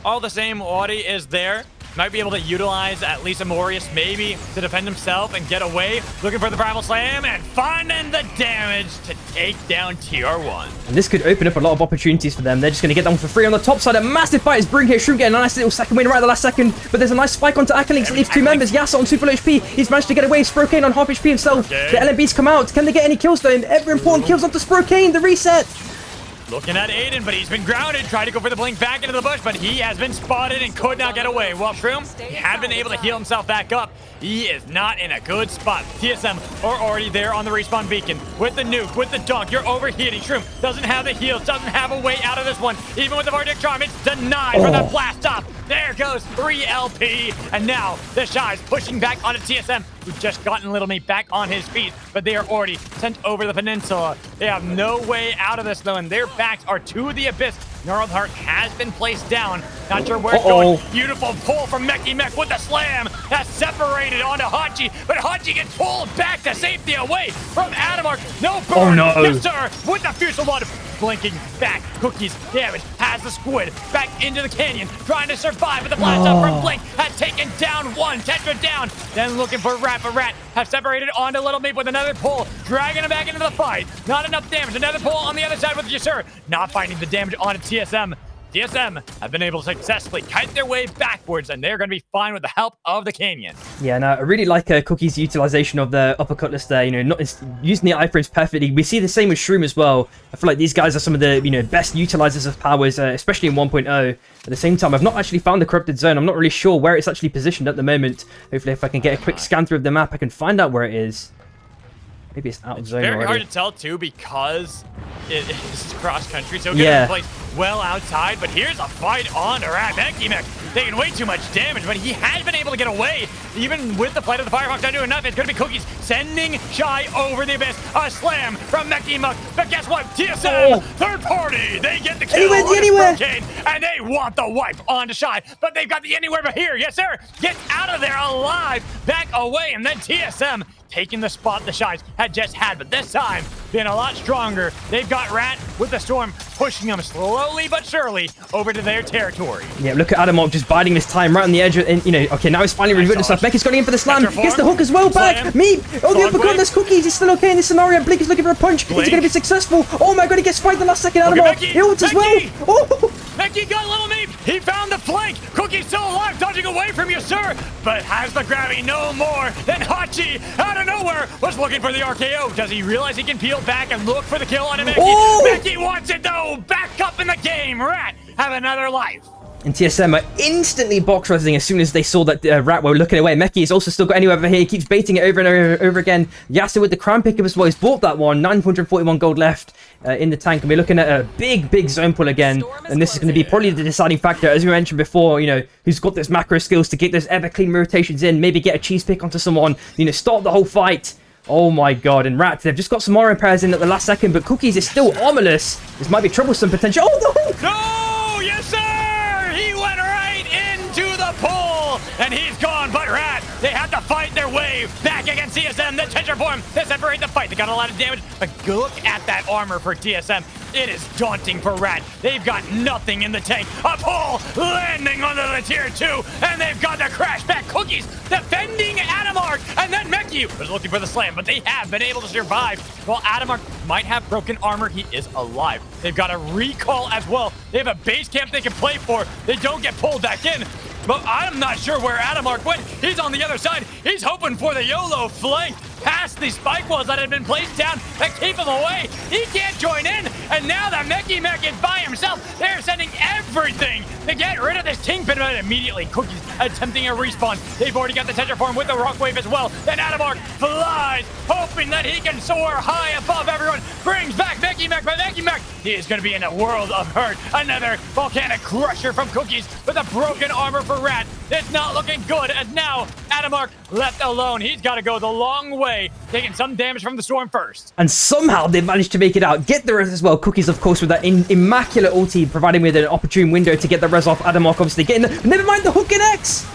all the same, Audi is there. Might be able to utilize at least Amorius maybe to defend himself and get away. Looking for the primal slam and finding the damage to take down TR1. And this could open up a lot of opportunities for them. They're just going to get down for free on the top side. A massive fight is brewing here. Shroom getting a nice little second win right at the last second. But there's a nice spike onto Akalinks. It leaves 2 members. Yasa on super low HP. He's managed to get away. Sprocaine on half HP himself. The LMBs come out. Can they get any kills though? Ever important kills onto Sprocaine. The reset. Looking at Aiden, but he's been grounded. Tried to go for the blink back into the bush, but he has been spotted and could not get away. Well, Shroom, he had been able to heal himself back up. He is not in a good spot. TSM are already there on the respawn beacon. With the nuke, with the dunk, you're overheating. Shroom doesn't have the heals, doesn't have a way out of this one. Even with the Vortex Charm, it's denied for the blast off. There goes 3LP. And now the Shies pushing back onto TSM, who've just gotten Little Meat back on his feet, but they are already sent over the peninsula. They have no way out of this, though, and their backs are to the abyss. Gnarled Heart has been placed down. Not sure where it's going. Beautiful pull from Mech with the slam. That's separated onto Hachi, but Hachi gets pulled back to safety away from Adamark. No burn. Oh, no. Yes, sir. With the Fusillade blinking back. Cookies damage has the squid back into the canyon, trying to survive, but the blast up from Blink has taken down one. Tetra down. Then looking for Rat, but Rat have separated onto Little Meep with another pull, dragging him back into the fight. Not enough damage. Another pull on the other side with Yasur. Not finding the damage onto TSM. TSM have been able to successfully kite their way backwards, and they're going to be fine with the help of the Canyon. Yeah, no, I really like Cookie's utilization of the upper cutlass there. You know, using the iframes perfectly. We see the same with Shroom as well. I feel like these guys are some of the best utilizers of powers, especially in 1.0. At the same time, I've not actually found the corrupted zone. I'm not really sure where it's actually positioned at the moment. Hopefully, if I can get a quick scan through of the map, I can find out where it is. Maybe it's out of zone already. It's very hard to tell, too, because this is cross-country, so getting placed well outside. But here's a fight on Rat. Mech taking way too much damage, but he has been able to get away. Even with the flight of the Firefox not doing enough, it's going to be Cookies sending Shy over the abyss. A slam from Mech. But guess what? TSM, third party, they get the kill on Sprocaine, and they want the wipe onto Shy. But they've got the anywhere but here. Yes, sir. Get out of there alive. Back away, and then TSM taking the spot the Shies had just had, but this time being a lot stronger. They've got Rat with the storm pushing them slowly but surely over to their territory. Yeah, look at Adamov just biding his time right on the edge. And okay, now he's finally revealed himself. Mech is going in for the slam. Gets the hook as well back. Meep. Oh, the uppercut. There's Cookies. He's still okay in this scenario. Blink is looking for a punch. Is he going to be successful? Oh my god, he gets spiked the last second. Adamov. He ults as well. Oh. Mech got Little Meep. He found the flank. Cookie's still alive, dodging away from you, sir. But has the gravity no more than Hachi out of nowhere was looking for the RKO. Does he realize he can peel back and look for the kill on Meki? Oh! Meki wants it though. Back up in the game. Rat have another life. And TSM are instantly box resing as soon as they saw that Rat were looking away. Meki has also still got anywhere over here. He keeps baiting it over and over again. Yasuo with the crown pickup as well. He's bought that one. 941 gold left in the tank. And we're looking at a big zone pull again. And this is going to be probably the deciding factor, as we mentioned before, who's got those macro skills to get those ever clean rotations in. Maybe get a cheese pick onto someone. Start the whole fight. Oh my god, and Rat, they've just got some more repairs in at the last second, but Cookies is still armorless. This might be troublesome potential. Oh no! No! Yes, sir! He went right into the pool, and he's gone. But Rat, they had to fight their way back against TSM. The Tetra form to separate the fight. They got a lot of damage, but look at that armor for TSM. It is daunting for Rat. They've got nothing in the tank. A pull landing onto the tier 2, and they've got the crash back. Cookies defending Adamark, and then Meki was looking for the slam, but they have been able to survive. While Adamark might have broken armor, he is alive. They've got a recall as well. They have a base camp they can play for. They don't get pulled back in. But I'm not sure where Adamark went. He's on the other side. He's hoping for the YOLO flank past the spike walls that had been placed down that keep him away. He can't join in. And now that Meki is by himself, they're sending everything to get rid of this Kingpin. But immediately, Cookie's attempting a respawn. They've already got the Tetraform with the Rock Wave as well. Then Adamark flies, hoping that he can soar high above everyone. Brings back Meki, but Meki, he is going to be in a world of hurt. Another Volcanic Crusher from Cookies with a broken armor for Rat. It's not looking good as now Adamark left alone. He's got to go the long way, taking some damage from the storm first. And somehow they managed to make it out. Get the res as well. Cookies, of course, with that immaculate ulti, providing me with an opportune window to get the res off. Adamark obviously getting the... Never mind the hook and X!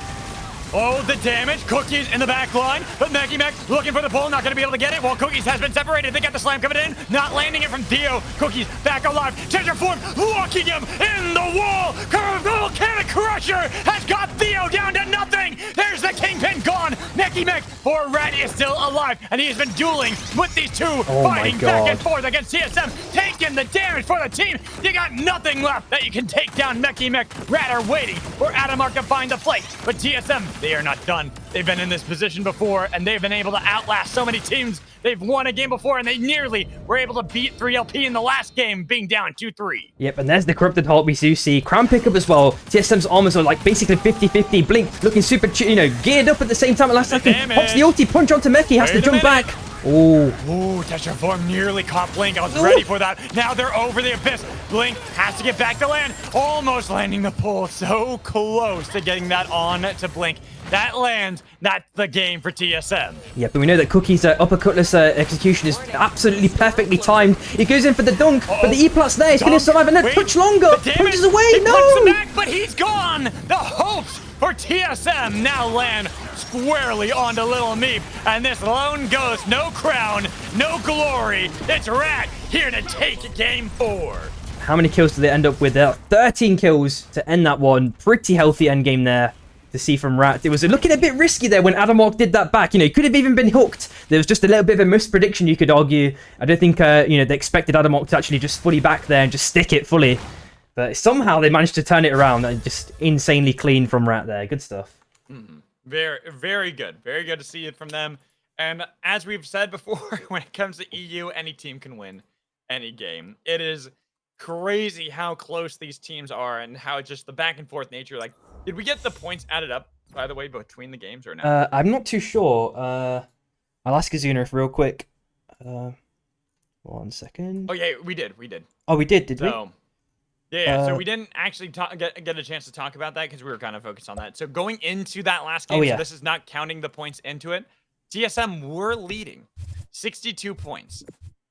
Oh, the damage. Cookies in the back line, but Meki looking for the pull, not going to be able to get it. While Cookies has been separated, they got the slam coming in, not landing it from Theo. Cookies back alive. Tetraform locking him in the wall. Volcanic Crusher has got Theo down to nothing. There's the Kingpin gone. Meki for Rat is still alive, and he has been dueling with these two, fighting back and forth against TSM, taking the damage for the team. You got nothing left that you can take down Meki. Rat are waiting for Adamark to find the flank, but TSM, they are not done. They've been in this position before, and they've been able to outlast so many teams. They've won a game before, and they nearly were able to beat 3LP in the last game, being down 2-3. Yep, and there's the Corrupted Heart we do see. Crown pickup as well. TSM's armors are like basically 50-50. Blink looking super, geared up at the same time at last second. Pops the ulti, punch onto Meki, has to jump back. Oh. Ooh, Tetraform nearly caught Blink. I was ready for that. Now they're over the abyss. Blink has to get back to land. Almost landing the pull. So close to getting that on to Blink. That lands. That's the game for TSM. Yeah, but we know that Cookie's uppercutless execution is absolutely perfectly timed. He goes in for the dunk, but the E-plus there is going to survive and then touch longer. Punches away. He punches him No! back, but he's gone. The hopes for TSM now land squarely onto Little Meep. And this lone ghost, no crown, no glory. It's Rat here to take game 4. How many kills do they end up with there? 13 kills to end that one. Pretty healthy endgame there to see from Rat. It was looking a bit risky there when Adamark did that back. He could have even been hooked. There was just a little bit of a misprediction, you could argue. I don't think, they expected Adamark to actually just fully back there and just stick it fully. But somehow they managed to turn it around and just insanely clean from Rat there. Good stuff. Very, very good. Very good to see it from them. And as we've said before, when it comes to EU, any team can win any game. It is crazy how close these teams are and how just the back and forth nature. Like, did we get the points added up, by the way, between the games or not? I'm not too sure. I'll ask Azuna real quick. 1 second. Oh, yeah, we did. Oh, we did we? Yeah, so we didn't actually get a chance to talk about that because we were kind of focused on that. So going into that last game, so this is not counting the points into it, TSM were leading 62 points.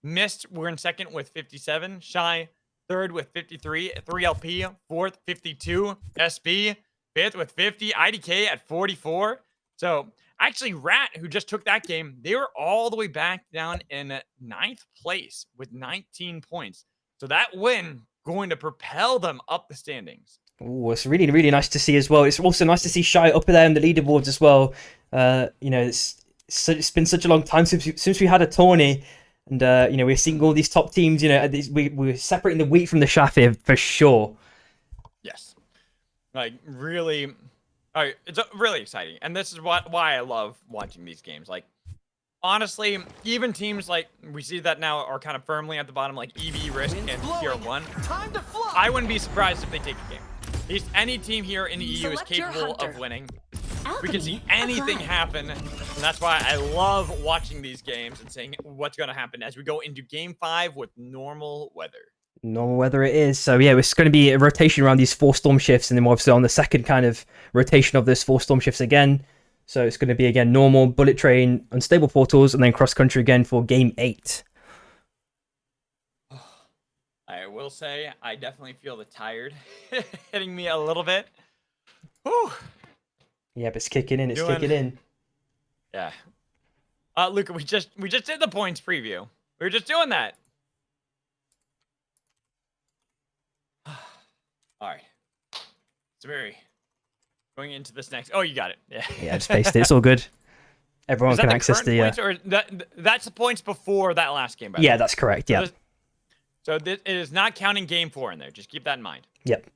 Mist were in second with 57. Shy, third with 53. 3LP, fourth, 52. SB, fifth with 50. IDK at 44. So actually, Rat, who just took that game, they were all the way back down in 9th place with 19 points. So that win going to propel them up the standings. Oh, it's really, really nice to see as well. It's also nice to see Shy up there in the leaderboards as well. It's been such a long time since we had a tourney, and we're seeing all these top teams. We're separating the wheat from the chaff here for sure. Yes. Like, really, it's really exciting. And this is why I love watching these games. Like, honestly, even teams like we see that now are kind of firmly at the bottom, like EV, Risk, and Tier 1. I wouldn't be surprised if they take a game. Any team here in the EU is capable of winning. We can see anything happen, and that's why I love watching these games and seeing what's going to happen as we go into Game 5 with normal weather. Normal weather it is. So yeah, it's going to be a rotation around these 4 storm shifts, and then obviously on the second kind of rotation of those 4 storm shifts again. So it's going to be again normal, bullet train, unstable portals, and then cross country again for Game 8. I will say I definitely feel the tired hitting me a little bit. Whew. Yeah, but it's kicking in. It's kicking in. Yeah. Luca, we just did the points preview. We were just doing that. All right. It's very going into this next. Oh, you got it. Yeah. Yeah, I just pasted it. It's all good. Everyone can access the. Points, or that's the points before that last game. Yeah, that's correct. Yeah. So it is not counting Game 4 in there. Just keep that in mind. Yep.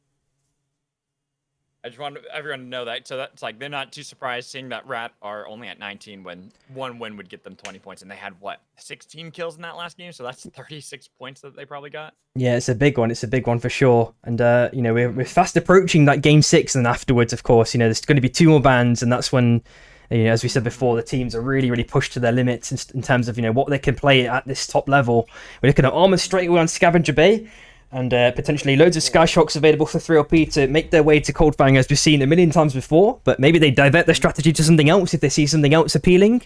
I just want everyone to know that. So that's like they're not too surprised seeing that Rat are only at 19 when one win would get them 20 points, and they had what 16 kills in that last game. So that's 36 points that they probably got. Yeah, it's a big one. It's a big one for sure. And you know, we're fast approaching that Game 6, and afterwards, of course, you know, there's going to be 2 more bans, and that's when, you know, as we said before, the teams are really pushed to their limits in terms of, you know, what they can play at this top level. We're looking at Armor straight away on Scavenger Bay. And potentially loads of Sky Shocks available for 3LP to make their way to Coldfang, as we've seen a million times before. But maybe they divert their strategy to something else if they see something else appealing.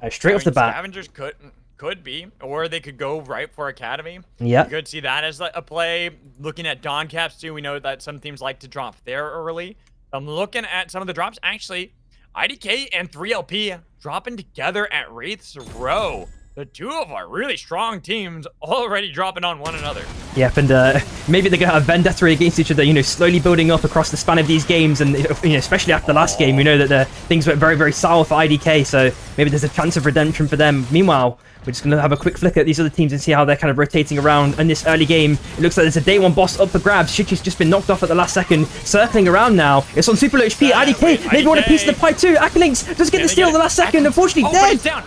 Straight off the bat. Scavengers could be, or they could go right for Academy. Yeah. You could see that as a play. Looking at Dawn Caps too, we know that some teams like to drop there early. I'm looking at some of the drops. Actually, IDK and 3LP dropping together at Wraith's Row. The 2 of our really strong teams already dropping on one another. Yep, and maybe they're going to have vendetta against each other, you know, slowly building up across the span of these games. And, you know, especially after the last game, we know that things went very sour for IDK, so maybe there's a chance of redemption for them. Meanwhile, we're just going to have a quick flick at these other teams and see how they're kind of rotating around in this early game. It looks like there's a day 1 boss up for grabs. Shichi's just been knocked off at the last second, circling around now. It's on super low HP. IDK maybe want a piece of the pie too. Akalinks does get the steal at the last second. Unfortunately, dead. Down.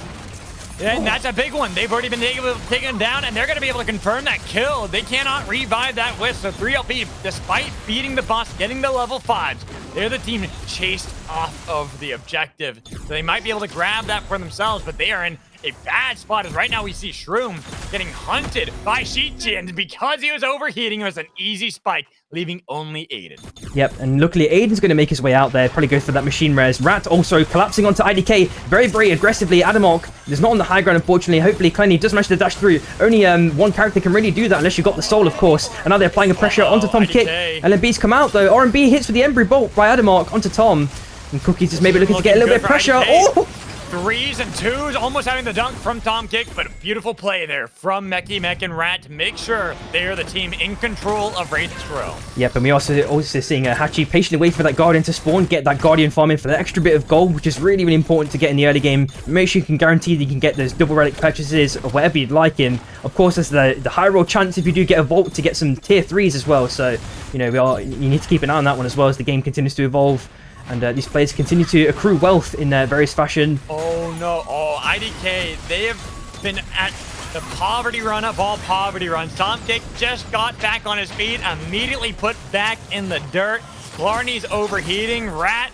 Yeah, and that's a big one. They've already been taken down, and they're going to be able to confirm that kill. They cannot revive that Wisp. So 3LP, despite beating the boss, getting the level 5s, they're the team chased off of the objective. So they might be able to grab that for themselves, but they are in a bad spot. As right now we see Shroom getting hunted by Shichi, and because he was overheating, it was an easy spike, leaving only Aiden. Yep, and luckily Aiden's going to make his way out there, probably go for that machine res. Rat also collapsing onto IDK very aggressively. Adamok is not on the high ground, unfortunately. Hopefully Clenny does manage to dash through. Only one character can really do that unless you've got the soul, of course. And now they're applying a pressure onto Tom Kick. LMB's come out though. R&B hits with the Embry Bolt by Adamok onto Tom. And Cookie's just maybe looking to get a little bit of pressure. Oh! 3s and 2s, almost having the dunk from Tom Kick, but a beautiful play there from Meki Mech and Rat to make sure they're the team in control of Wraith's Row. Yep, and we also seeing Hachi patiently wait for that Guardian to spawn, get that Guardian farm in for the extra bit of gold, which is really important to get in the early game. Make sure you can guarantee that you can get those double relic purchases or whatever you'd like in. Of course, there's the high roll chance if you do get a vault to get some tier 3s as well. So, you know, you need to keep an eye on that one as well as the game continues to evolve. And these players continue to accrue wealth in various fashion. Oh no, IDK, they have been at the poverty run of all poverty runs. Tom Kick just got back on his feet, immediately put back in the dirt. Blarney's overheating. Rat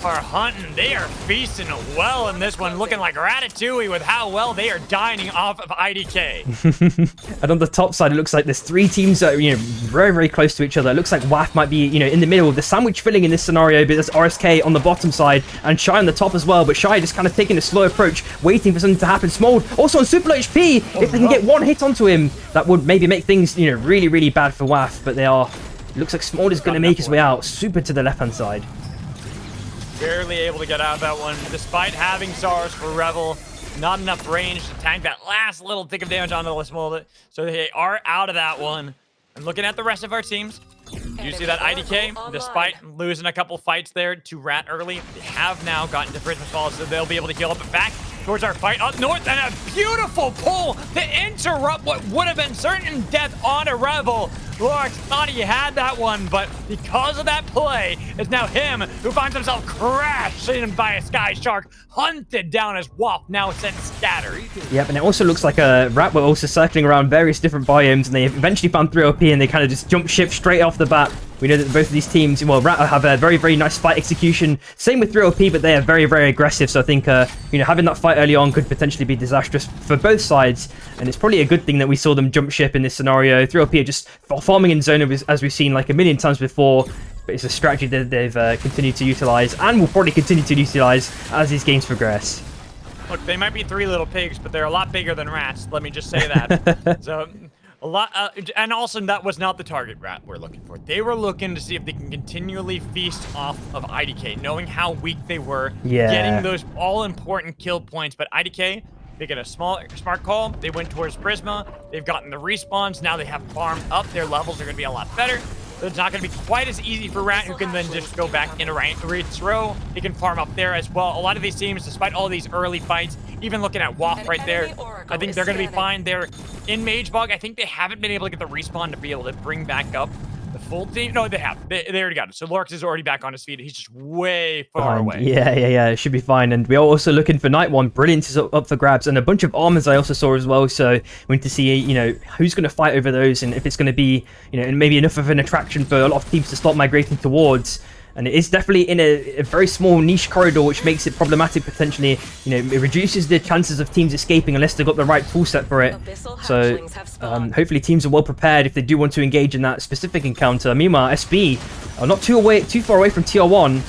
are hunting. They are feasting well in this one, looking like Ratatouille with how well they are dining off of IDK. And on the top side, it looks like there's 3 teams that are, you know, very close to each other. It looks like WAF might be, you know, in the middle of the sandwich filling in this scenario, but there's RSK on the bottom side and Shy on the top as well. But Shy just kind of taking a slow approach, waiting for something to happen. Smold also on super low HP. If they can get 1 hit onto him, that would maybe make things, you know, really bad for WAF. But they are, it looks like Smold is going to make his way out super to the left-hand side. Barely able to get out of that one, despite having SARS for Revel. Not enough range to tank that last little tick of damage onto the Smold. So they are out of that one. And looking at the rest of our teams, you see that IDK, despite losing a couple fights there to Rat early, they have now gotten to Christmas Falls, so they'll be able to heal up and back. towards our fight up north, and a beautiful pull to interrupt what would have been certain death on a Rebel. Lorx thought he had that one, but because of that play, it's now him who finds himself crashing by a Sky Shark, hunted down as Wop, now sent scattered. Yep, and it also looks like a Rat were also circling around various different biomes, and they eventually found 3LP, and they kind of just jumped ship straight off the bat. We know that both of these teams, well, Rat have a very, very nice fight execution. Same with 3LP, but they are very, very aggressive. So I think, having that fight early on could potentially be disastrous for both sides. And it's probably a good thing that we saw them jump ship in this scenario. 3LP are just farming in zone, as we've seen like a million times before. But it's a strategy that they've continued to utilize and will probably continue to utilize as these games progress. Look, they might be 3 little pigs, but they're a lot bigger than rats. Let me just say that. So... a lot, and also that was not the target Rat we're looking for. They were looking to see if they can continually feast off of IDK, knowing how weak they were, getting those all-important kill points. But IDK, they get a smart call. They went towards Prisma. They've gotten the respawns. Now they have farmed up. Their levels are going to be a lot better. So it's not going to be quite as easy for Rat, who can then just go back into Wraith's row. He can farm up there as well. A lot of these teams, despite all these early fights, even looking at WAF right there, I think they're going to be fine. They're in Mage Bog. I think they haven't been able to get the respawn to be able to bring back up the full team. No, they have. They already got it. So Lorx is already back on his feet. He's just way far away. Yeah. It should be fine. And we are also looking for Night One. Brilliant is up for grabs. And a bunch of armors I also saw as well. So we need to see, who's going to fight over those, and if it's going to be, and maybe enough of an attraction for a lot of teams to start migrating towards. And it is definitely in a very small niche corridor, which makes it problematic potentially. It reduces the chances of teams escaping unless they've got the right toolset for it. So hopefully teams are well prepared if they do want to engage in that specific encounter. Meanwhile, SB are not too far away from Tier 1.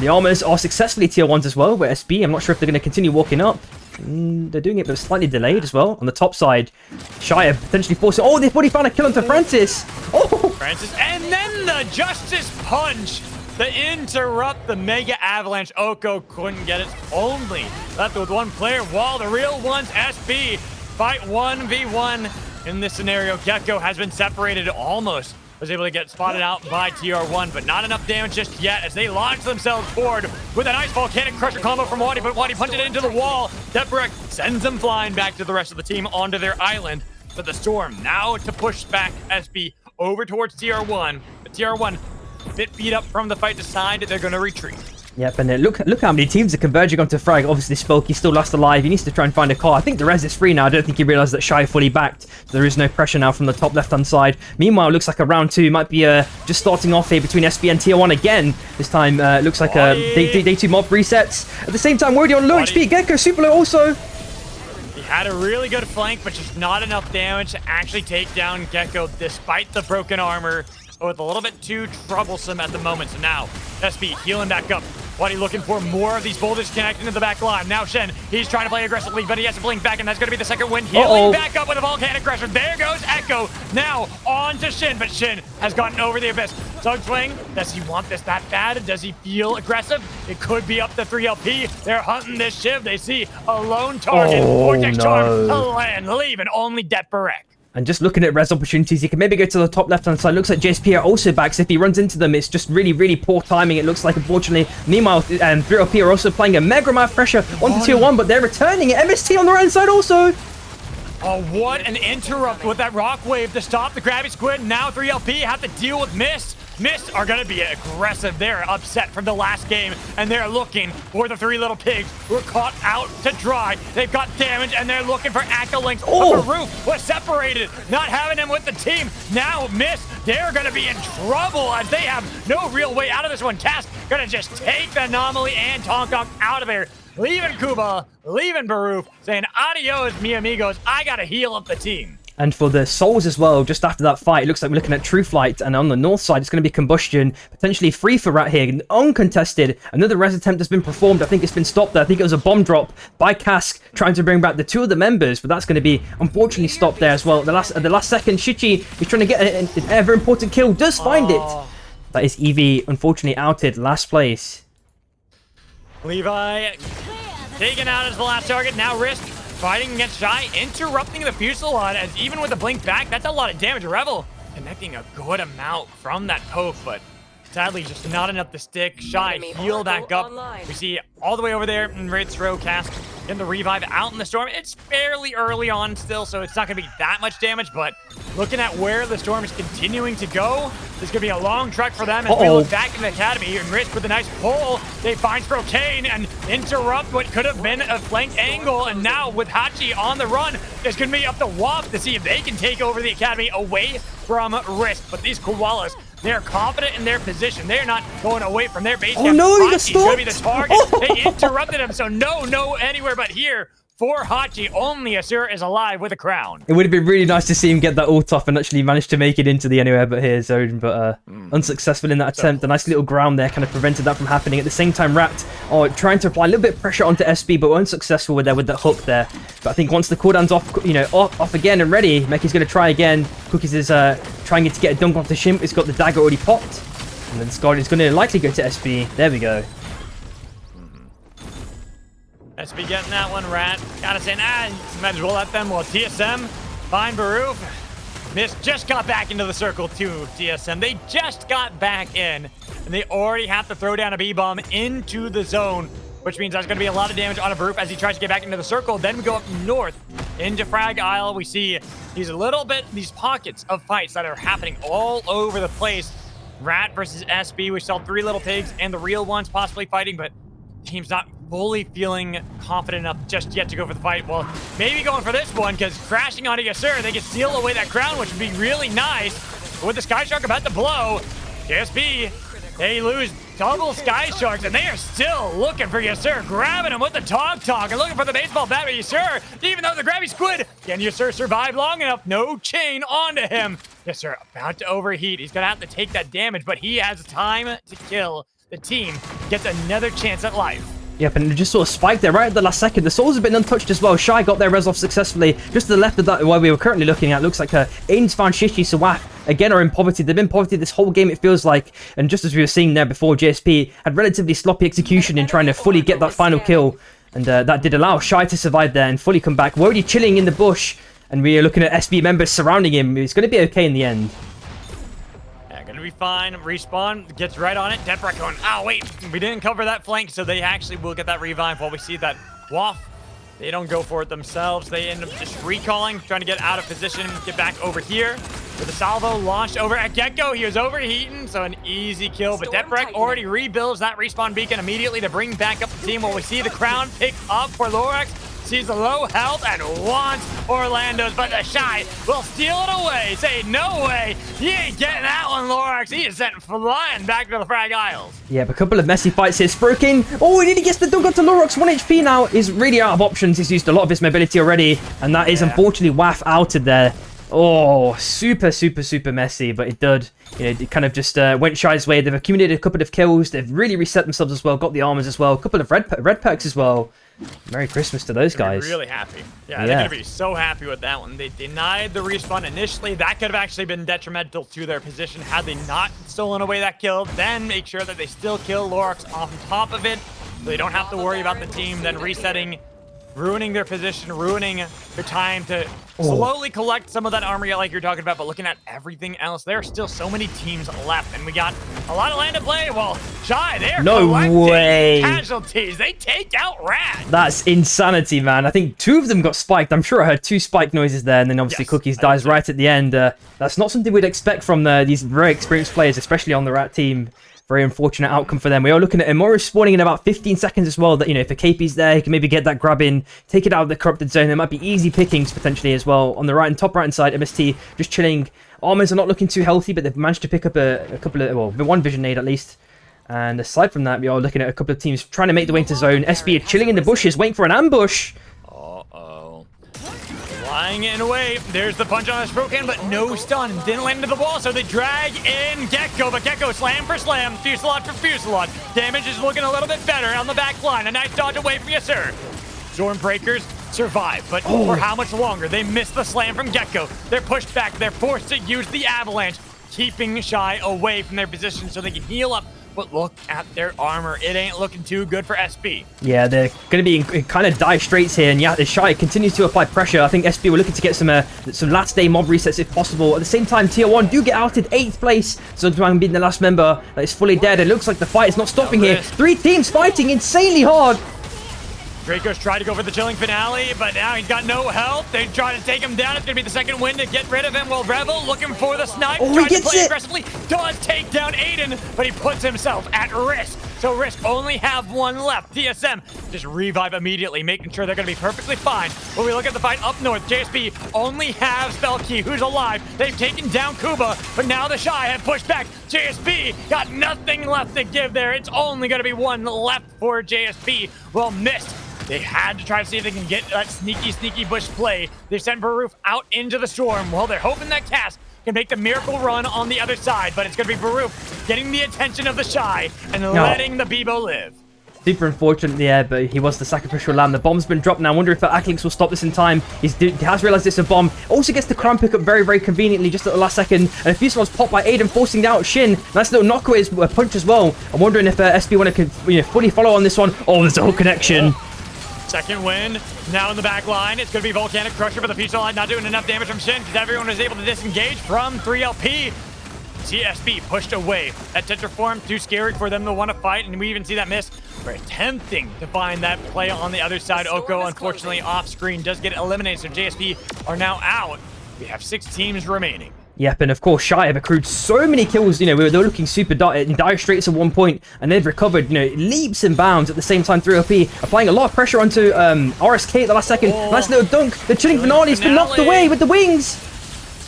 The armors are successfully Tier 1s as well, but SB, I'm not sure if they're going to continue walking up. They're doing it, but slightly delayed as well. On the top side, Shire potentially forcing... Oh, they've already found a kill onto Francis. Oh! Francis, and then the Justice Punch to interrupt the Mega Avalanche. Oko couldn't get it. Only left with one player, while the real ones, SB, fight 1v1 in this scenario. Gecko has been separated, almost was able to get spotted out by TR1, but not enough damage just yet as they launch themselves forward with a nice volcanic crusher combo from Wadi, but Wadi punches it into the wall. Deprek sends them flying back to the rest of the team onto their island. But the Storm now to push back SB over towards TR1. But TR1 a bit beat up from the fight, decide they're going to retreat. Yep, and look how many teams are converging onto Frag. Obviously, Spokey still last alive. He needs to try and find a car. I think the res is free now. I don't think he realized that Shy fully backed. So there is no pressure now from the top left-hand side. Meanwhile, it looks like a round 2 might be just starting off here between SB and Tier 1 again. This time, looks like day 2 mob resets. At the same time, Wordy on low HP. Gecko super low also. He had a really good flank, but just not enough damage to actually take down Gecko despite the broken armor. Oh, it's a little bit too troublesome at the moment. So now, SB healing back up. Wadi looking for more of these boulders connecting to the back line. Now Shen, he's trying to play aggressively, but he has to blink back, and that's going to be the second win. Healing back up with a volcanic crusher. There goes Echo. Now on to Shin, but Shin has gotten over the abyss. Zug Swing, does he want this that bad? Does he feel aggressive? It could be up to 3LP. They're hunting this Shiv. They see a lone target. Vortex Charm to land, leaving only Deprek. And just looking at res opportunities, he can maybe go to the top left-hand side. Looks like JSP are also back, so if he runs into them, it's just really, really poor timing, it looks like, unfortunately. Meanwhile, 3LP are also playing a mega amount of pressure onto Tier 1, but they're returning it. MST on the right side also. Oh, what an interrupt with that rock wave to stop the Grabby Squid. Now 3LP have to deal with Mist. Mist are going to be aggressive. They're upset from the last game, and they're looking for the 3 little pigs who are caught out to dry. They've got damage, and they're looking for Akalinks. Oh, the roof was separated, not having him with the team. Now Mist, they're going to be in trouble as they have no real way out of this one. Cask going to just take the Anomaly and Tonkok out of here. Leaving Kuba, leaving Baroof, saying adios, mi amigos. I got to heal up the team. And for the souls as well, just after that fight, it looks like we're looking at True Flight. And on the north side, it's going to be Combustion. Potentially free for Rat here. Uncontested. Another res attempt has been performed. I think it's been stopped there. I think it was a bomb drop by Cask trying to bring back the 2 of the members. But that's going to be, unfortunately, stopped there as well. At the last second, Shichi is trying to get an ever important kill. Does find it. That is Eevee, unfortunately, outed. Last place. Levi taken out as the last target. Now Risk fighting against Shy, interrupting the Fusillade, as even with the blink back, that's a lot of damage. Revel connecting a good amount from that poke, but sadly just not enough to stick. Shy heal back up. We see all the way over there in Wraith's row, Cask Getting the revive out in the storm. It's fairly early on still, so it's not going to be that much damage, but looking at where the storm is continuing to go, there's going to be a long trek for them as we look back in the academy. And Risk with a nice pull. They find Sprocaine and interrupt what could have been a flank angle. And now with Hachi on the run, it's going to be up to WAP to see if they can take over the academy away from Risk. But these Koalas, they're confident in their position. They're not going away from their base. Oh no, he got stopped. Gonna be the target. They interrupted him, so no anywhere but here. For Hachi, only Asura is alive with a crown. It would have been really nice to see him get that ult off and actually manage to make it into the anywhere but here zone, but unsuccessful in that attempt. A nice little ground there kind of prevented that from happening. At the same time, Rat trying to apply a little bit of pressure onto SB, but unsuccessful with that hook there. But I think once the cooldown's off again and ready, Meki's going to try again. Cookies is trying to get a dunk onto Shimp. He's got the dagger already popped. And then Scott is going to likely go to SB. There we go. SB getting that one, Rat. Gotta say, might as well let them. Well, TSM, fine, Baroof. Mist just got back into the circle too, TSM. They just got back in, and they already have to throw down a B-bomb into the zone, which means there's gonna be a lot of damage on a Baroof as he tries to get back into the circle. Then we go up north into Frag Isle. We see these pockets of fights that are happening all over the place. Rat versus SB. We saw 3 little pigs and the real ones possibly fighting, but team's not fully feeling confident enough just yet to go for the fight. Well, maybe going for this one, because crashing onto Yasur, they can steal away that crown, which would be really nice. But with the Sky Shark about to blow, JSB, they lose double Sky Sharks, and they are still looking for Yasur, grabbing him with the Talk and looking for the baseball bat with Yasur. Even though the grabby squid, can Yasur survive long enough? No chain onto him. Yasur about to overheat. He's going to have to take that damage, but he has time to kill. The team gets another chance at life. Yep, and it just sort of spiked there right at the last second. The souls have been untouched as well. Shy got their res off successfully. Just to the left of that, where we were currently looking at, looks like Ains found Shishi, Sawaf, again, are in poverty. They've been in poverty this whole game, it feels like. And just as we were seeing there before, JSP had relatively sloppy execution in trying to fully get that final kill. And that did allow Shy to survive there and fully come back. We're already chilling in the bush, and we are looking at SB members surrounding him. It's going to be okay in the end. Gonna be fine. Respawn gets right on it. Deathbreath going, oh wait, we didn't cover that flank, so they actually will get that revive. While we see that Waff, they don't go for it themselves. They end up just recalling, trying to get out of position, get back over here. With the salvo launched over at Gecko, he was overheating, so an easy kill. But Deathbreath already rebuilds that respawn beacon immediately to bring back up the team. While we see the crown pick up for Lorax. Sees the low health and wants Orlando's, but the Shy will steal it away. Say, no way. He ain't getting that one, Lorax. He is sent flying back to the Frag Isles. Yeah, but a couple of messy fights here. Sprocaine. Oh, he nearly gets the dunk onto Lorax. 1 HP now is really out of options. He's used a lot of his mobility already, and that is unfortunately Waff outed there. Oh, super messy, but it did. It kind of just went Shy's way. They've accumulated a couple of kills. They've really reset themselves as well. Got the armors as well. A couple of red perks as well. Merry Christmas to those guys. Really happy. Yeah, they're going to be so happy with that one. They denied the respawn initially. That could have actually been detrimental to their position had they not stolen away that kill. Then make sure that they still kill Lorax off top of it, so they don't have to worry about the team then resetting, ruining their position, ruining their time to slowly collect some of that armor like you're talking about. But looking at everything else, there are still so many teams left, and we got a lot of land to play. Well, Shy, they're collecting casualties. They take out Rat. That's insanity, man. I think 2 of them got spiked. I'm sure I heard 2 spike noises there, and then obviously Cookies dies right at the end. That's not something we'd expect from these very experienced players, especially on the Rat team. Very unfortunate outcome for them. We are looking at Imora spawning in about 15 seconds as well. That, if a KP's there, he can maybe get that grab in, take it out of the corrupted zone. There might be easy pickings potentially as well. On the right and top right hand side, MST just chilling. Armors are not looking too healthy, but they've managed to pick up a couple of, well, 1 vision nade at least. And aside from that, we are looking at a couple of teams trying to make the way into zone. SB are chilling in the bushes, waiting for an ambush. Flying in away. There's the punch on the Sprocaine, but no stun. Didn't land into the wall, so they drag in Gecko, but Gecko slam for slam, Fusillade for Fusillade. Damage is looking a little bit better on the back line. A nice dodge away from Yasur. Stormbreakers survive, but for how much longer? They missed the slam from Gecko. They're pushed back. They're forced to use the avalanche, keeping Shy away from their position so they can heal up. But look at their armor. It ain't looking too good for SB. Yeah, they're going to be in kind of dire straits here. And yeah, Shy continues to apply pressure. I think SB were looking to get some last day mob resets if possible. At the same time, Tier 1 do get outed 8th place. So being the last member that is fully dead. It looks like the fight is not stopping here. 3 teams fighting insanely hard. Draco's tried to go for the chilling finale, but now he's got no help. They try to take him down. It's going to be the second win to get rid of him. Well, Revel looking for the snipe. Oh, trying he to gets play it. aggressively. Does take down Aiden, but he puts himself at risk. So Risk only have one left. TSM just revive immediately, making sure they're going to be perfectly fine. When we look at the fight up north, JSP only have Spellkey, who's alive. They've taken down Kuba, but now the Shy have pushed back. JSP got nothing left to give there. It's only going to be one left for JSP. Well, missed. They had to try to see if they can get that sneaky bush play. They sent Baroof out into the storm. Well, they're hoping that Cass can make the miracle run on the other side, but it's going to be Baroof getting the attention of the Shy and letting the Bebo live. Super unfortunate, yeah, but he was the sacrificial lamb. The bomb's been dropped now. I wonder if Acklix will stop this in time. He has realized it's a bomb. Also gets the crown pick up very conveniently just at the last second. And a Fuselage popped by Aiden, forcing out Shin. Nice little knockaway punch as well. I'm wondering if SB want to fully follow on this one. Oh, there's a whole connection. Second win, now in the back line. It's going to be Volcanic Crusher, but the Fuselage not doing enough damage from Shin because everyone was able to disengage from 3LP. TSB pushed away. That Tetraform, too scary for them to want to fight, and we even see that miss. We're attempting to find that play on the other side. Oko, unfortunately, off screen, does get eliminated, so JSP are now out. We have 6 teams remaining. Yep, and of course, Shy have accrued so many kills. They were looking super in dire straits at one point, and they've recovered, leaps and bounds at the same time. 3LP applying a lot of pressure onto RSK at the last second. Oh, nice little dunk. The chilling finale's been knocked away with the wings.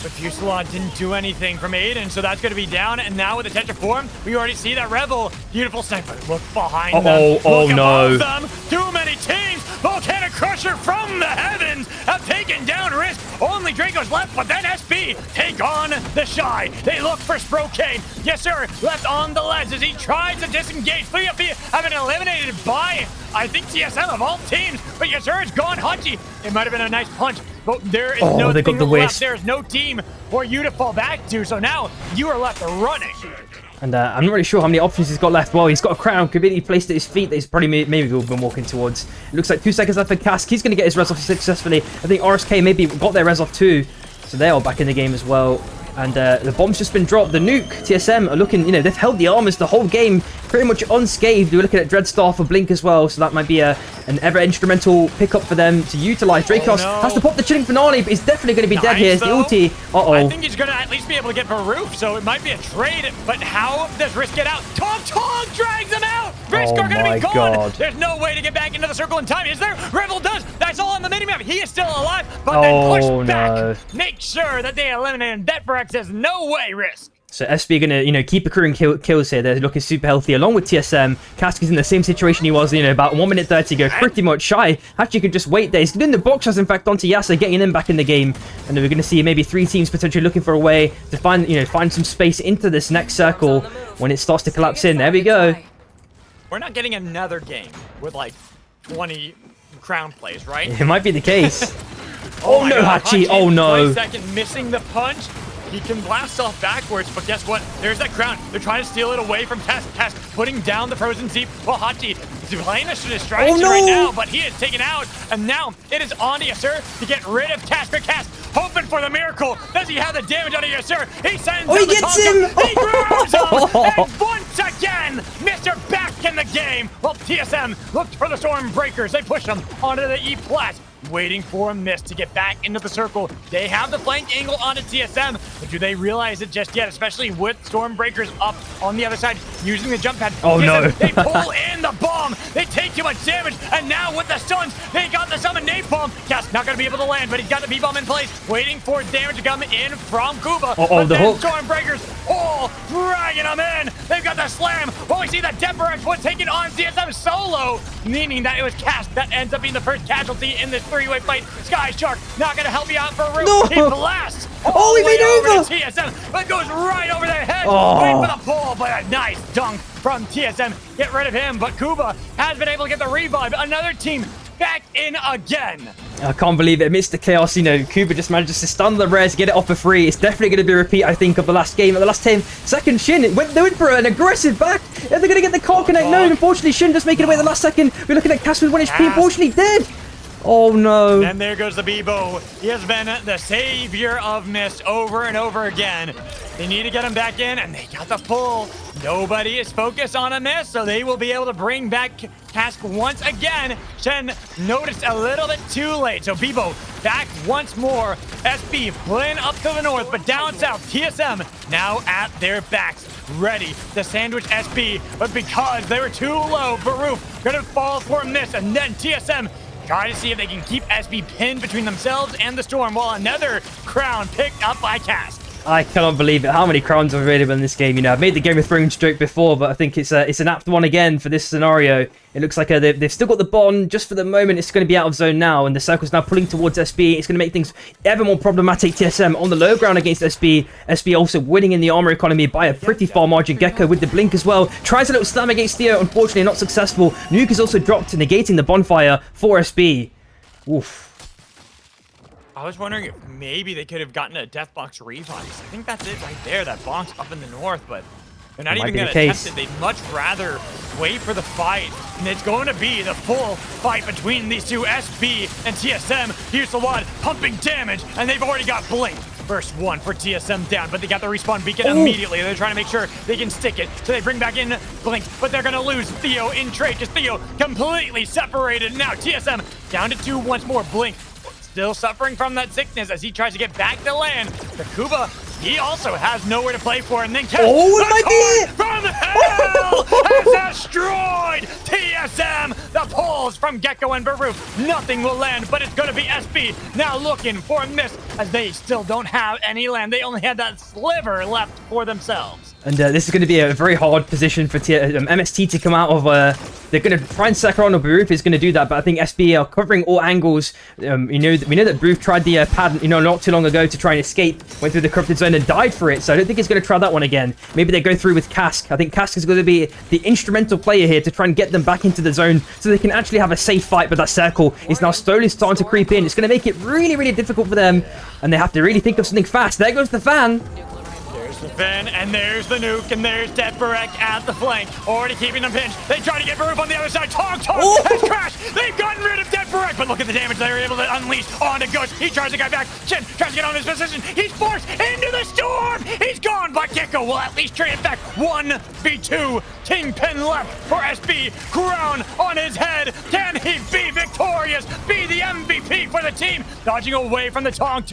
But Fuselage didn't do anything from Aiden, so that's going to be down. And now with the Tetraform, we already see that Revel. Beautiful sniper. Look behind them. Oh, Look no. Them. Too many teams. Volcanic Crusher from the heavens have taken down Risk. Only Draco's left, but then SB take on the Shy. They look for Sprocaine. Yes, sir. Left on the ledge as he tries to disengage. 3LP have been eliminated by, I think, TSM of all teams. But yes, sir, it's gone Hunchy. It might have been a nice punch, but there is no they got the left. waste. There's no team for you to fall back to, so now you are left running. And I'm not really sure how many options he's got left. Well, he's got a crown completely placed at his feet that he's probably maybe been walking towards. It looks like 2 seconds left for Cask. He's going to get his res off successfully. I think RSK maybe got their res off too, so they're all back in the game as well. And the bomb's just been dropped. The nuke, TSM are looking, they've held the armors the whole game pretty much unscathed. We're looking at Dreadstar for Blink as well, so that might be an ever instrumental pickup for them to utilize. Dracos has to pop the chilling finale, but he's definitely going to be dead here. It's the ulti. I think he's going to at least be able to get Baroof, so it might be a trade. But how does Risk get out? Tog drags him out. Risk are going to be gone. God. There's no way to get back into the circle in time. Is there? Revel does. That's all on the minimap. He is still alive, but then push back. Make sure that they eliminate him. Deathbrax says no way, Risk. So SB are going to keep accruing kills here. They're looking super healthy along with TSM. Kask is in the same situation he was, about 1 minute 30 ago. Pretty much Shy. Actually could just wait there. He's doing the box shots, in fact, onto Yasa, getting him back in the game. And then we're going to see maybe 3 teams potentially looking for a way to find some space into this next circle when it starts to collapse in. There we go. We're not getting another game with like 20 crown plays, right? It might be the case. Oh no, Hachi. Oh no. Second, missing the punch. He can blast off backwards, but guess what? There's that crown. They're trying to steal it away from Cask, putting down the frozen Zeep. Well, Hachi is playing a distraction right now, but he is taken out. And now it is on to Yasir to get rid of Cask, hoping for the miracle. Does he have the damage on Yasir? He sends he gets him! He grabs him! And once again, Mr. Back in the game. Well, TSM looked for the Stormbreakers. They push him onto the E-Plat. Waiting for a miss to get back into the circle. They have the flank angle onto TSM, but do they realize it just yet, especially with Stormbreakers up on the other side using the jump pad? Oh TSM, no. They pull in the bomb. They take too much damage, and now with the stuns, they got the summon napalm. Cass not going to be able to land, but he's got the B-bomb in place, waiting for damage to come in from Kuba. But the hook. Stormbreakers all dragging them in. They've got the slam. Well, we see that Deathbrax was taken on TSM solo, meaning that it was Cass that ends up being the first casualty in this 3-way fight. Sky Shark not going to help you out for a room. No. He blasts all he the way made over to TSM, but goes right over their head. Wait for the pull, but a nice dunk from TSM. Get rid of him, but Kuba has been able to get the revive. Another team back in again. I can't believe it. Amidst the chaos, Kuba just manages to stun the res, get it off for free. It's definitely going to be a repeat, I think, of the last game. At the last 10 seconds, Shin, they went for an aggressive back. They're going to get the car connect. No, unfortunately, Shin just making it away at the last second. We're looking at Cass with 1 HP, unfortunately dead. Oh no. And there goes the Bebo. He has been the savior of Mist over and over again. They need to get him back in, and they got the pull. Nobody is focused on a Mist, so they will be able to bring back Cask once again. Shen noticed a little bit too late, so Bebo back once more. SB playing up to the north, but down south, TSM now at their backs, ready to sandwich SB, but because they were too low, Baroof gonna fall for a Mist, and then TSM try to see if they can keep SB pinned between themselves and the Storm, while another crown picked up by Cask. I cannot believe it. How many crowns are available in this game? You know, I've made the Game of Thrones joke before, but I think it's an apt one again for this scenario. It looks like they've still got the bond. Just for the moment, it's going to be out of zone now, and the circle's now pulling towards SB. It's going to make things ever more problematic. TSM on the low ground against SB. SB also winning in the armor economy by a pretty far margin. Gecko with the blink as well. Tries a little slam against Theo. Unfortunately, not successful. Nuke is also dropped, negating the bonfire for SB. Oof. I was wondering if maybe they could have gotten a Death Box revive. I think that's it right there, that box up in the north, but they're not even going to attempt it. They'd much rather wait for the fight, and it's going to be the full fight between these two, SB and TSM. Here's the wad pumping damage, and they've already got Blink. First one for TSM down, but they got the respawn beacon immediately. They're trying to make sure they can stick it, so they bring back in Blink, but they're going to lose Theo in trade, because Theo completely separated. Now TSM down to 2 once more. Blink still suffering from that sickness as he tries to get back to land. The Kuba, he also has nowhere to play for, and then it might be it! From hell has destroyed TSM. The pulls from Gecko and Baroof. Nothing will land, but it's going to be SB now looking for a miss, as they still don't have any land. They only had that sliver left for themselves. And this is going to be a very hard position for MST to come out of. They're going to try and sack around, or Baroof is going to do that, but I think SB are covering all angles. We know that Baroof tried the pad, not too long ago to try and escape, went through the corrupted zone and died for it, so I don't think he's going to try that one again. Maybe they go through with Cask. I think Cask is going to be the instrumental player here to try and get them back into the zone so they can actually have a safe fight, but that circle is now slowly starting to creep in. It's going to make it really, really difficult for them, and they have to really think of something fast. There goes the fan. The Finn, and there's the nuke, and there's Dead Barek at the flank, already keeping them pinched. They try to get Baroof on the other side. Tong has crashed. They've gotten rid of Dead Barek, but look at the damage they were able to unleash onto Ghost. He tries to get back. Shin tries to get on his position. He's forced into the storm. He's gone, but Gecko will at least trade it back. 1v2. Kingpin left for SB. Crown on his head. Can he be victorious? Be the MVP for the team? Dodging away from the Tong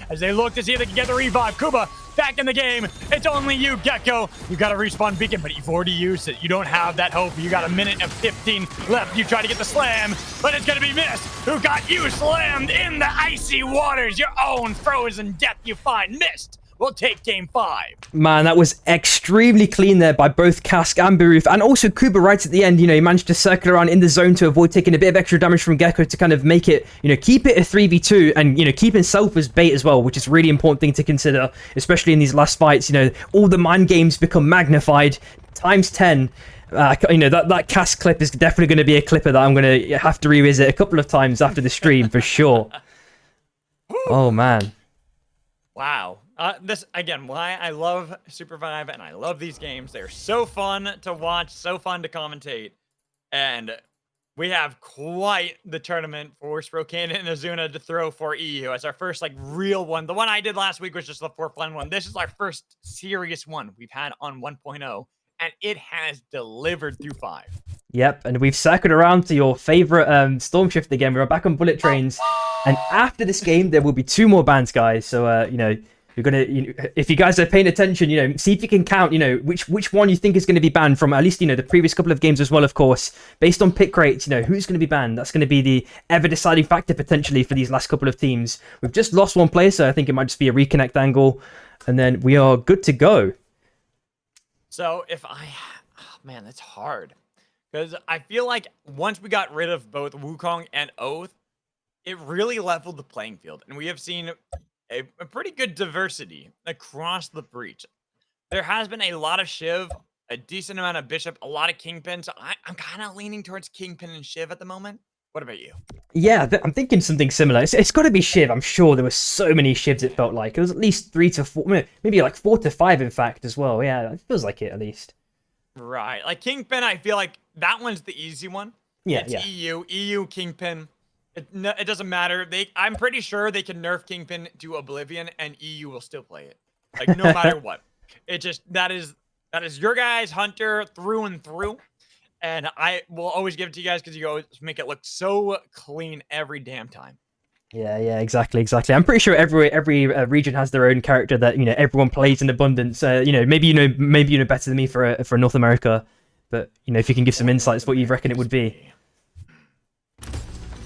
as they look to see if they can get the revive. Kuba back in the game. It's only you, Gecko. You got a respawn beacon, but you've already used it. You don't have that hope. You got a minute and 15 left. You try to get the slam, but it's going to be Mist who got you slammed in the icy waters. Your own frozen death you find. Mist will take game 5. Man, that was extremely clean there by both Cask and Baroof, and also Kuba right at the end. He managed to circle around in the zone to avoid taking a bit of extra damage from Gecko to kind of make it, keep it a 3v2 and, keep himself as bait as well, which is a really important thing to consider, especially in these last fights. All the mind games become magnified times 10. That Cask clip is definitely going to be a clipper that I'm going to have to revisit a couple of times after the stream for sure. Oh, man. Wow. This, again, why I love Super 5 and I love these games. They're so fun to watch, so fun to commentate. And we have quite the tournament for Sprocaine and Azuna to throw for EU. It's our first, real one. The one I did last week was just the for fun one. This is our first serious one we've had on 1.0. And it has delivered through 5. Yep, and we've circled around to your favorite Storm Shift again. We're back on bullet trains. And after this game, there will be 2 more bans, guys. So, you're gonna, if you guys are paying attention, see if you can count, which one you think is going to be banned from at least, the previous couple of games as well, of course, based on pick rates, who's going to be banned. That's going to be the ever deciding factor potentially for these last couple of teams. We've just lost one player, so I think it might just be a reconnect angle, and then we are good to go. So man, that's hard, because I feel like once we got rid of both Wukong and Oath, it really leveled the playing field, and we have seen a pretty good diversity across the breach. There has been a lot of Shiv, a decent amount of Bishop, a lot of Kingpin, so I'm kind of leaning towards Kingpin and Shiv at the moment. What about you? Yeah, I'm thinking something similar. It's got to be Shiv. I'm sure there were so many Shivs it felt like. It was at least 3 to 4, maybe 4 to 5 in fact as well. Yeah, it feels like it at least. Right. Kingpin, I feel like that one's the easy one. Yeah, it's EU Kingpin. it doesn't matter. I'm pretty sure they can nerf Kingpin to oblivion, and EU will still play it. Like no matter what. It just that is your guys' Hunter through and through. And I will always give it to you guys because you always make it look so clean every damn time. Yeah, exactly. I'm pretty sure every region has their own character that everyone plays in abundance. Maybe you know better than me for North America, but if you can give some insights, what you reckon it would be.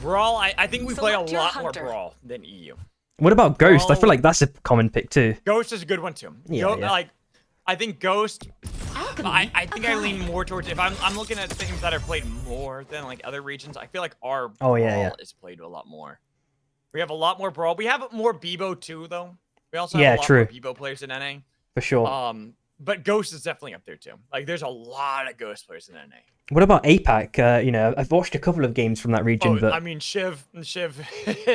Brawl, I think we play a lot more Brawl than EU. What about Ghost? I feel like that's a common pick too. Ghost is a good one too. Yeah. Like, I think Ghost. I think I lean more towards if I'm looking at things that are played more than like other regions. I feel like our Brawl is played a lot more. We have a lot more Brawl. We have more Bebo too, though. We also have a lot more Bebo players in NA. For sure. But Ghost is definitely up there too. Like, there's a lot of Ghost players in NA. What about APAC? I've watched a couple of games from that region, but I mean, Shiv.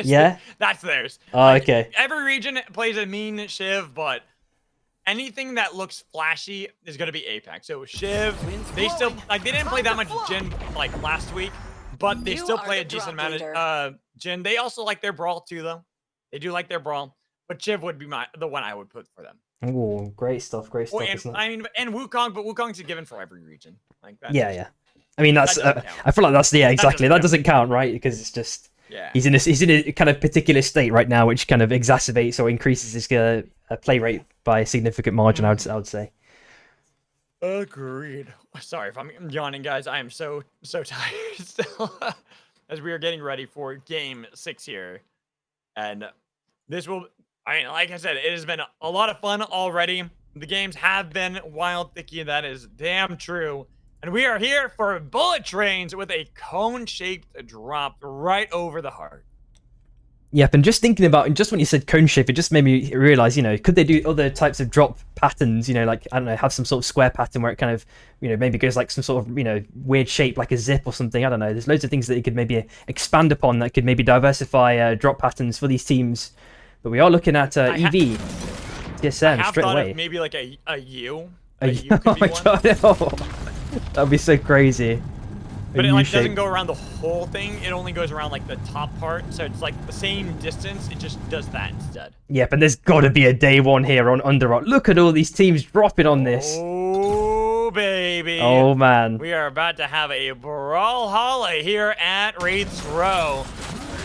Yeah, that's theirs. Oh, okay. Every region plays a mean Shiv, but anything that looks flashy is gonna be APAC. So Shiv, they still they didn't play that much Jin like last week, but they still play a decent amount of Jin. They also like their Brawl too, though. They do like their Brawl, but Shiv would be the one I would put for them. Oh, great stuff. And Wukong, but Wukong's a given for every region. Like that. Yeah. I mean, that's. I feel like that's exactly. That doesn't count, right? Because it's just. Yeah. He's in a kind of particular state right now, which kind of exacerbates or increases his play rate by a significant margin. I would say. Agreed. Sorry if I'm yawning, guys. I am so tired still, as we are getting ready for Game 6 here, and this will. Like I said, it has been a lot of fun already. The games have been wild, Thicky. That is damn true. And we are here for bullet trains with a cone-shaped drop right over the heart. Yep, and just thinking about, just when you said cone shape, it just made me realize, could they do other types of drop patterns, like, I don't know, have some sort of square pattern where it kind of, maybe goes like some sort of, weird shape, like a zip or something. I don't know. There's loads of things that you could maybe expand upon that could maybe diversify drop patterns for these teams. But we are looking at EV, TSM straight away. Maybe like a U. Oh my god, that'd be so crazy. But it like doesn't go around the whole thing. It only goes around like the top part. So it's like the same distance. It just does that instead. Yeah, but there's got to be a day one here on Underrock. Look at all these teams dropping on this. Oh, baby. Oh, man. We are about to have a brawlhalla here at Wraith's Row.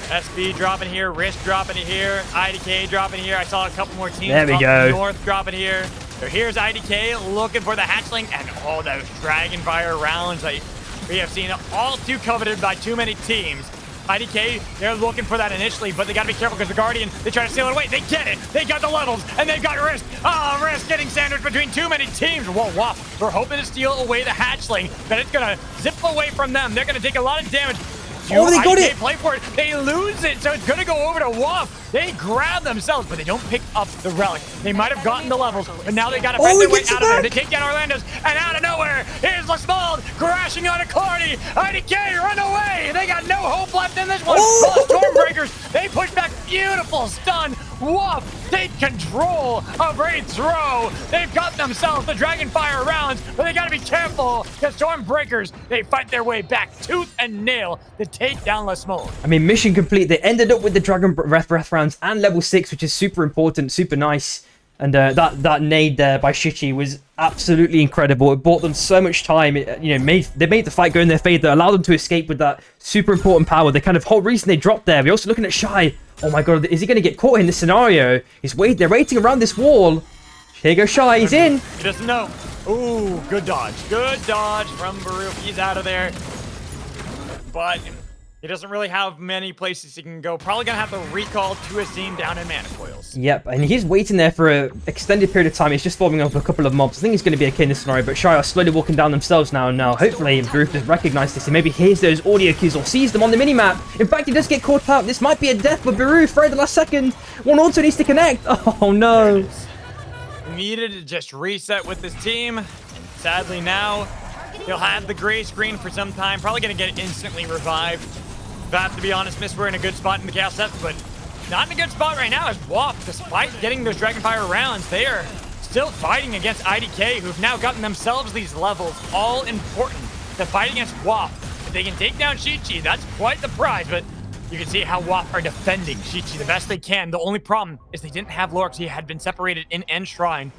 SB dropping here, Risk dropping it here, IDK dropping here. I saw a couple more teams there we go. North dropping here. So here's IDK looking for the hatchling and all those Dragonfire rounds we have seen all too coveted by too many teams. IDK, they're looking for that initially, but they gotta be careful because the Guardian, they try to steal it away. They get it. They got the levels, and they've got Risk. Oh, Risk getting sandwiched between too many teams. Whoa, whoa. We're hoping to steal away the hatchling, but it's gonna zip away from them. They're gonna take a lot of damage. Oh, they got it! Play for it. They lose it, so it's gonna go over to Waff. They grab themselves, but they don't pick up the relic. They might have gotten the levels, but now they gotta find their way out of there. They take down Orlando's, and out of nowhere, here's Lasmald crashing on a Carney. IDK, run away! They got no hope left in this one. Oh! Stormbreakers, they push back. Beautiful stun. Waff take control of Wraith's Row. They've got themselves the Dragonfire rounds, but they gotta be careful because Stormbreakers, they fight their way back tooth and nail to take down Lasmald. I mean, mission complete. They ended up with the Dragon Breath rounds and level 6, which is super important, super nice. And that nade there by Shichi was absolutely incredible. It bought them so much time. They made the fight go in their favor. That allowed them to escape with that super important power. The kind of whole reason they dropped there. We're also looking at Shy. Oh my god, is he going to get caught in this scenario? They're waiting around this wall. Here goes Shy. He's in. He doesn't know. Ooh, good dodge. Good dodge from Baru. He's out of there. But he doesn't really have many places he can go. Probably going to have to recall to his team down in Mana Coils. Yep, and he's waiting there for an extended period of time. He's just forming up a couple of mobs. I think he's going to be okay in this scenario, but Shy are slowly walking down themselves now. Now, hopefully, Baruch has recognized this and maybe hears those audio cues or sees them on the minimap. In fact, he does get caught out. This might be a death for Baruch right at the last second. One also needs to connect. Oh, no. Needed to just reset with his team. And sadly now, he'll have the gray screen for some time. Probably going to get instantly revived. But I have to be honest, Miss, we're in a good spot in the Chaos Depth, but not in a good spot right now as Waff, despite getting those Dragonfire rounds, they are still fighting against IDK, who've now gotten themselves these levels, all important to fight against Waff. If they can take down Shichi, that's quite the prize, but You can see how WAF are defending Shichi the best they can. The only problem is they didn't have Lorx. He had been separated in End Shrine.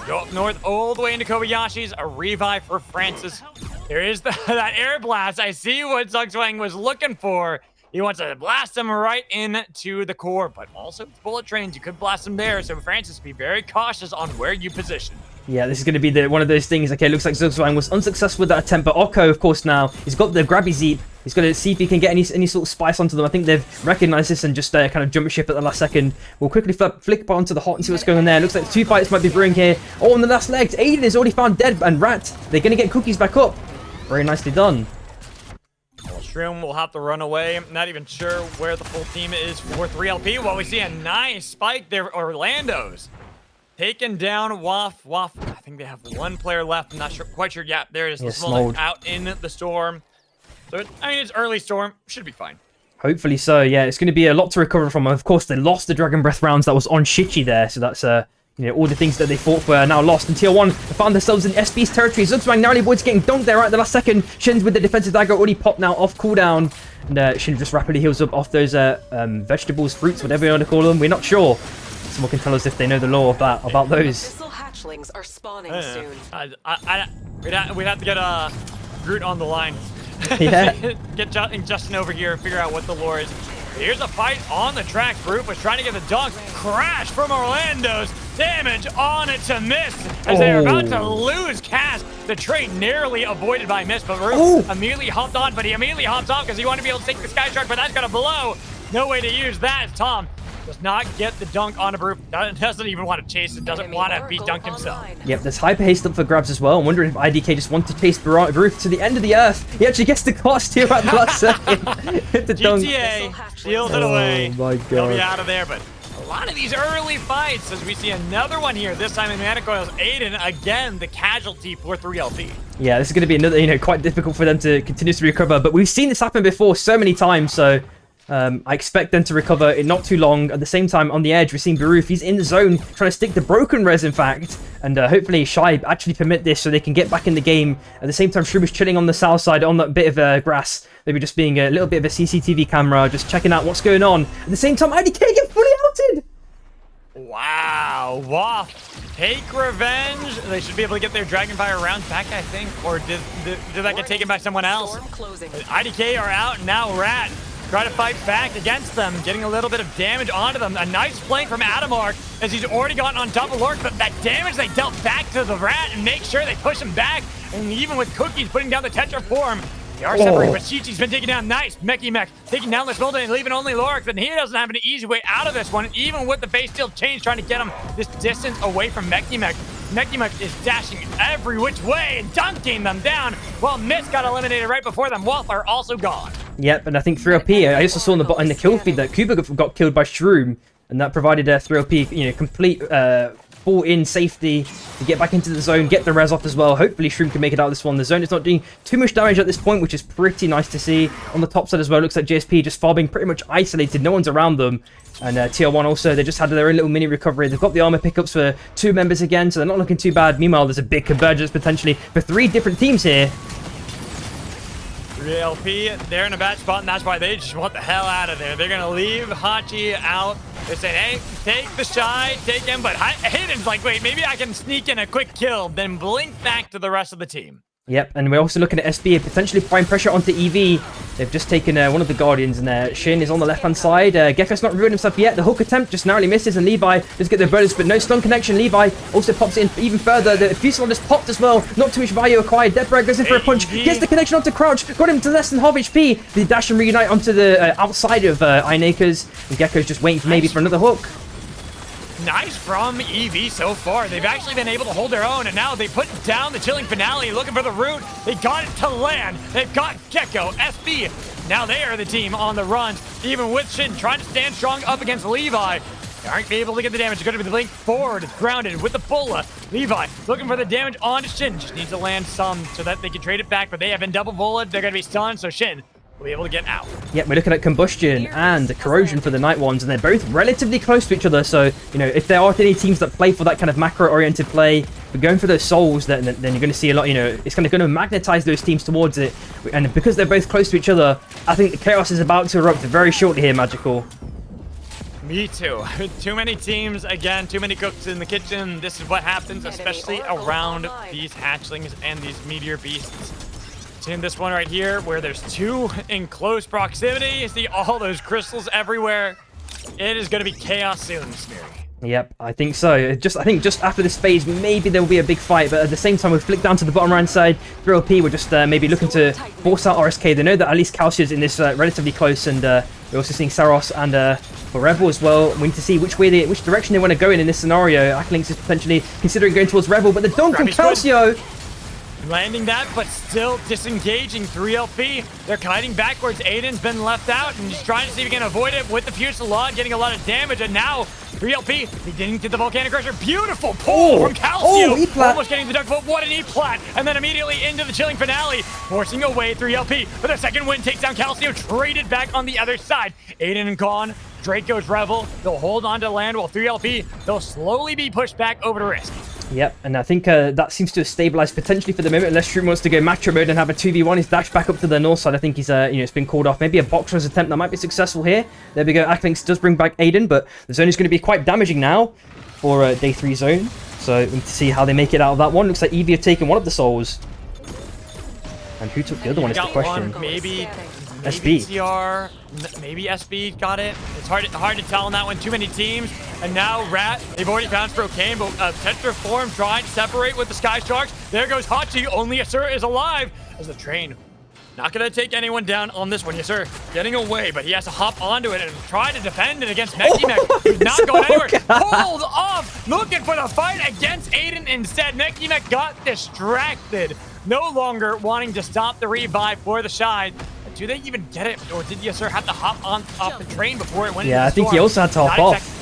Go up north all the way into Kobayashi's. A revive for Francis. There is that air blast. I see what Zugzwang was looking for. He wants to blast him right into the core, but also bullet trains. You could blast him there. So Francis, be very cautious on where you position. Yeah, this is going to be one of those things. Okay, looks like Zugzwang was unsuccessful with that attempt, but Oko, of course, now he's got the grabby Zeep. He's got to see if he can get any sort of spice onto them. I think they've recognized this and just kind of jump ship at the last second. We'll quickly flick onto the hot and see what's going on there. Looks like 2 fights might be brewing here. Oh, on the last leg, Aiden is already found dead, and Rat, they're going to get Cookies back up. Very nicely done. Well, Shroom will have to run away. Not even sure where the full team is for 3LP. Well, we see a nice spike there, Orlando's. Taken down Waff. I think they have 1 player left. I'm not quite sure. Yeah, there it is. Yeah, Smolder out in the storm. So, I mean, it's early storm. Should be fine. Hopefully so, yeah. It's going to be a lot to recover from. Of course, they lost the Dragon Breath rounds that was on Shichi there. So that's, you know, all the things that they fought for are now lost. And Tier 1 found themselves in SB's territory. Zugzwang narrowly avoids getting dunked there right at the last second. Shin's with the defensive dagger already popped now off cooldown. And Shin just rapidly heals up off those vegetables, fruits, whatever you want to call them. We're not sure. Someone can tell us if they know the lore of that, about those. Missile hatchlings are spawning soon. We'd have to get Groot on the line. Yeah. Get Justin over here and figure out what the lore is. Here's a fight on the track. Groot was trying to get the dunk. Crash from Orlando's. Damage on it to Miss as they are about to lose cast. The trade narrowly avoided by Miss, but Groot immediately hopped on, but he immediately hopped off because he wanted to be able to take the Sky Shark, but that's going to blow. No way to use that. Tom does not get the dunk on a Brute. Doesn't even want to chase it. Doesn't want to be dunked himself. Yep, there's hyper haste up for grabs as well. I'm wondering if IDK just wants to chase Brute to the end of the earth. He actually gets the cost here at the last second. The GTA steals it away. Oh my god. He'll be out of there, but a lot of these early fights as we see another one here. This time in Manicoils. Aiden, again, the casualty for 3LP. Yeah, this is going to be another, you know, quite difficult for them to continuously recover. But we've seen this happen before so many times, so I expect them to recover in not too long. At the same time, on the edge, we're seeing Baruf. He's in the zone, trying to stick the broken res, in fact. And hopefully Shibe actually permit this so they can get back in the game. At the same time, Shroom is chilling on the south side on that bit of grass. Maybe just being a little bit of a CCTV camera, just checking out what's going on. At the same time, IDK get fully outed! Wow. Waff, take revenge. They should be able to get their Dragonfire rounds back, I think. Or did that get taken by someone else? IDK are out, and now Rat try to fight back against them, getting a little bit of damage onto them. A nice flank from Adamark as he's already gotten on top of Lork, but that damage they dealt back to the Rat and make sure they push him back. And even with Cookies putting down the Tetra form, they are separated, but Chi-Chi's been taken down. Nice. Mecky Mech taking down the Smolder and leaving only Lork, but he doesn't have an easy way out of this one, even with the base steel change trying to get him this distance away from Mecky Mech. Mecky Mech is dashing every which way and dunking them down, while Mist got eliminated right before them. Wolf are also gone. Yep, and I think 3LP, I also saw in the kill feed that Kuba got killed by Shroom, and that provided 3LP, you know, complete full-in safety to get back into the zone, get the res off as well. Hopefully Shroom can make it out of this one. The zone is not doing too much damage at this point, which is pretty nice to see. On the top side as well, looks like JSP just far being pretty much isolated. No one's around them. And Tier 1 also, they just had their own little mini recovery. They've got the armor pickups for 2 members again, so they're not looking too bad. Meanwhile, there's a big convergence potentially for 3 different teams here. 3LP, they're in a bad spot, and that's why they just want the hell out of there. They're going to leave Hachi out. They're saying, hey, take the Shy, take him. But Hayden's like, wait, maybe I can sneak in a quick kill, then blink back to the rest of the team. Yep, and we're also looking at SB potentially applying pressure onto EV. They've just taken one of the Guardians, and Shin is on the left-hand side. Gecko's not ruined himself yet. The hook attempt just narrowly misses, and Levi does get the bonus, but no stun connection. Levi also pops in even further. The Fusel just popped as well. Not too much value acquired. Deathbringer goes in for a punch. Gets the connection onto Crouch. Got him to less than half HP. The dash and reunite onto the outside of Iron Acres. And Gecko's just waiting maybe for another hook. Nice from EV so far. They've actually been able to hold their own, and now they put down the Chilling Finale, looking for the root. They got it to land. They've got Gecko, SB. Now they are the team on the run, even with Shin trying to stand strong up against Levi. They aren't able to get the damage. It's going to be the link forward. It's grounded with the Bulla. Levi looking for the damage on Shin. Just needs to land some so that they can trade it back, but they have been double bullet. They're going to be stunned, so Shin will be able to get out. Yep, we're looking at Combustion and Corrosion for the Night Ones, and they're both relatively close to each other, so, you know, if there are any teams that play for that kind of macro-oriented play, But going for those souls, then you're going to see a lot, you know, it's going to magnetize those teams towards it. And because they're both close to each other, I think the chaos is about to erupt very shortly here, Magical. Me too. Too many teams, again, too many cooks in the kitchen. This is what happens, especially around these hatchlings and these meteor beasts. In this one right here, where there's two in close proximity, you see all those crystals everywhere. It is going to be chaos soon, Smeary. Yep, I think so. I think just after this phase, maybe there will be a big fight, but at the same time, we flick down to the bottom right side. 3LP were just maybe looking to force out RSK. They know that at least Calcia's in this relatively close, and we're also seeing Saros and Revel as well. We need to see which direction they want to go in this scenario. Acklinks is potentially considering going towards Revel, but the dunk from Calcio. Landing that, but still disengaging 3LP. They're kiting backwards. Aiden's been left out, and he's trying to see if he can avoid it with the Fusillade, getting a lot of damage. And now 3LP beginning to the Volcanic Crusher. Beautiful pull from Calcio. Almost getting the dunk, but what an E-plat. And then immediately into the Chilling Finale, forcing away 3LP. But the second win takes down Calcio, traded back on the other side. Aiden gone. Draco's Revel. They'll hold on to land, while 3LP, they'll slowly be pushed back over to Risk. Yep, and I think that seems to have stabilized potentially for the moment, unless Shroom wants to go Macro mode and have a 2v1. He's dashed back up to the north side. I think he's, it's been called off. Maybe a boxer's attempt that might be successful here. There we go. Acklinks does bring back Aiden, but the zone is going to be quite damaging now for day 3 zone. So we need to see how they make it out of that one. Looks like Eevee have taken one of the souls. And who took the other one is the question. Maybe SB. TR, maybe SB got it. It's hard to tell on that one. Too many teams. And now Rat, they've already found Sprocaine, but Tetra Form trying to separate with the Sky Sharks. There goes Hachi. Only Asur is alive as the train. Not going to take anyone down on this one. Yes, sir. Getting away, but he has to hop onto it and try to defend it against Mekhi-Mek, who's not going anywhere. Hold off! Looking for the fight against Aiden instead. Mekhi-Mek got distracted. No longer wanting to stop the revive for the Shy. Do they even get it? Or did Yasser have to hop off the train before it went into the storm? I think he also had to hop off.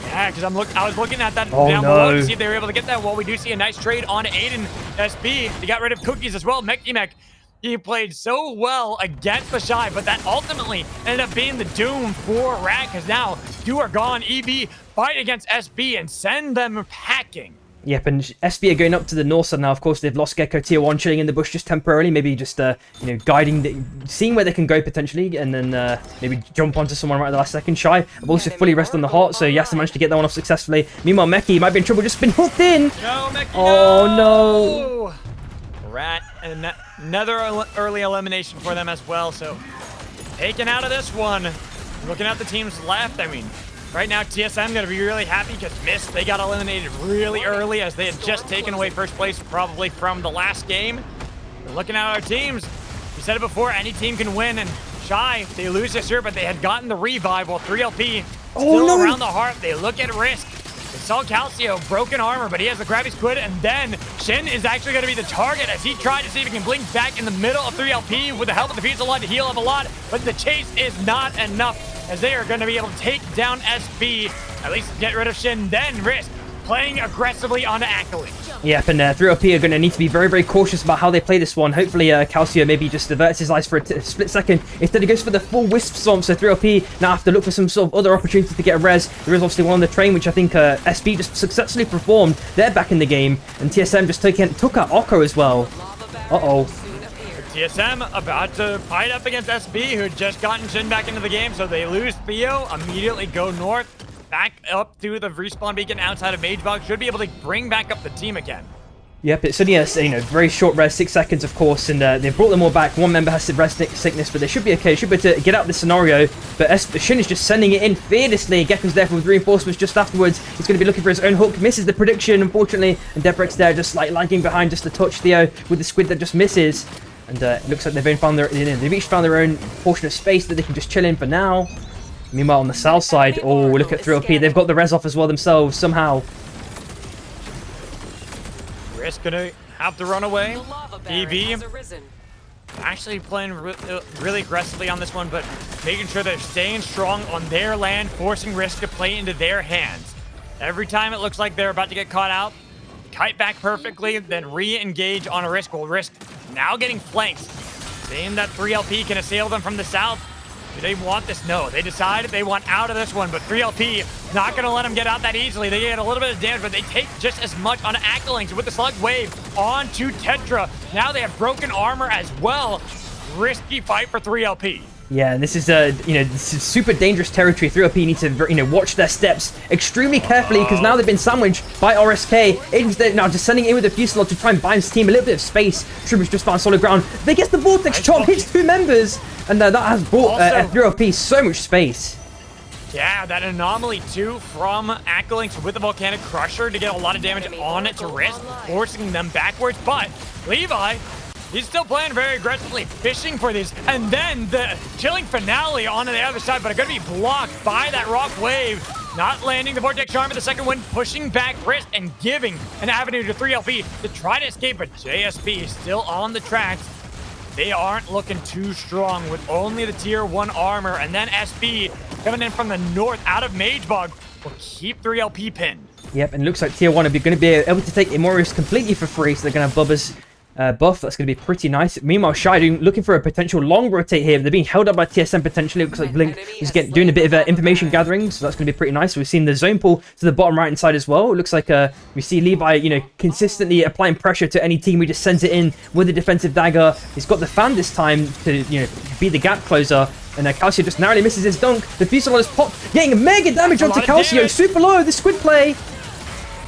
Yeah, because I was looking at that down below to see if they were able to get that. Well, we do see a nice trade on Aiden SB. They got rid of Cookies as well. Mekhi-Mek, he played so well against the Shy, but that ultimately ended up being the doom for Rat, because now two are gone. EB fight against SB and send them packing. Yep, and SB are going up to the north side now. Of course, they've lost Gecko Tier 1 chilling in the bush just temporarily. Maybe just, guiding, seeing where they can go potentially, and then maybe jump onto someone right at the last second. Shy have also fully rested on the heart, so Yasser managed to get that one off successfully. Meanwhile, Mekhi might be in trouble, just been hooked in. No, Mekhi, oh, no. Rat, and another early elimination for them as well, so taken out of this one. Looking at the teams left, I mean, right now, TSM going to be really happy because Mist, they got eliminated really early as they had just taken away first place probably from the last game. We're looking at our teams. We said it before, any team can win, and Shy, they lose this year, but they had gotten the revive, while 3LP still around the heart. They look at Risk. They saw Calcio, broken armor, but he has the Krabby Squid, and then Shin is actually going to be the target as he tried to see if he can blink back in the middle of 3LP with the help of the Fusillade to heal up a lot, but the chase is not enough, as they are going to be able to take down SB, at least get rid of Shin, then Risk playing aggressively onto Accolade. Yep, and 3LP are going to need to be very, very cautious about how they play this one. Hopefully, Calcio maybe just averts his eyes for a split second. Instead, he goes for the full Wisp Swamp, so 3LP now have to look for some sort of other opportunity to get a res. There is obviously one on the train, which I think SB just successfully performed. They're back in the game, and TSM just took out Oko as well. Uh-oh. TSM about to fight up against SB, who had just gotten Shin back into the game, so they lose Theo, immediately go north, back up to the respawn beacon outside of Magebox, should be able to bring back up the team again. Yep, it's only a very short res, 6 seconds of course, and they've brought them all back. One member has res sickness, but they should be okay. Should be able to get out of this scenario. But Shin is just sending it in fearlessly. Gecko's there with reinforcements just afterwards. He's going to be looking for his own hook. Misses the prediction, unfortunately, and Debreck's there just like lagging behind just to touch Theo with the squid that just misses. And it looks like they've found they've each found their own portion of space that they can just chill in for now. Meanwhile, on the south side, oh, look at 3LP. They've got the res off as well themselves, somehow. Risk gonna have to run away. EB actually playing really aggressively on this one, but making sure they're staying strong on their land, forcing Risk to play into their hands. Every time it looks like they're about to get caught out, kite back perfectly, then re-engage on a Risk. Well, Risk now getting flanked. Seeing that 3LP can assail them from the south. Do they want this? No. They decided they want out of this one, but 3LP not going to let them get out that easily. They get a little bit of damage, but they take just as much on Accolings with the Slug Wave onto Tetra. Now they have broken armor as well. Risky fight for 3LP. Yeah, and this is this is super dangerous territory. 3LP need to watch their steps extremely carefully because now they've been sandwiched by RSK. Agents now just sending in with a Fuselage to try and buy his team a little bit of space. Troopers just found solid ground. They get the Vortex Chop, hits 2 members, and that has bought 3LP so much space. Yeah, that anomaly too from Accolings with the Volcanic Crusher to get a lot of damage on it to Risk, forcing them backwards. But Levi, he's still playing very aggressively, fishing for these. And then the Chilling Finale onto the other side, but it's going to be blocked by that Rock Wave. Not landing the Vortex Charm at the second one, pushing back Risk and giving an avenue to 3LP to try to escape, but JSP is still on the tracks. They aren't looking too strong with only the tier 1 armor, and then SB coming in from the north out of Magebug will keep 3LP pinned. Yep, and it looks like tier 1 are going to be able to take Immorus completely for free, so they're going to have Bubba's buff. That's going to be pretty nice. Meanwhile, Shy looking for a potential long rotate here. They're being held up by TSM potentially. It looks like Blink is doing a bit of information gathering, so that's going to be pretty nice. We've seen the zone pull to the bottom right hand side as well. It looks like we see Levi, consistently applying pressure to any team who just sends it in with a defensive dagger. He's got the fan this time to be the gap closer. And Calcio just narrowly misses his dunk. The Fuselage is popped, getting mega damage onto Calcio. Super low. The squid play.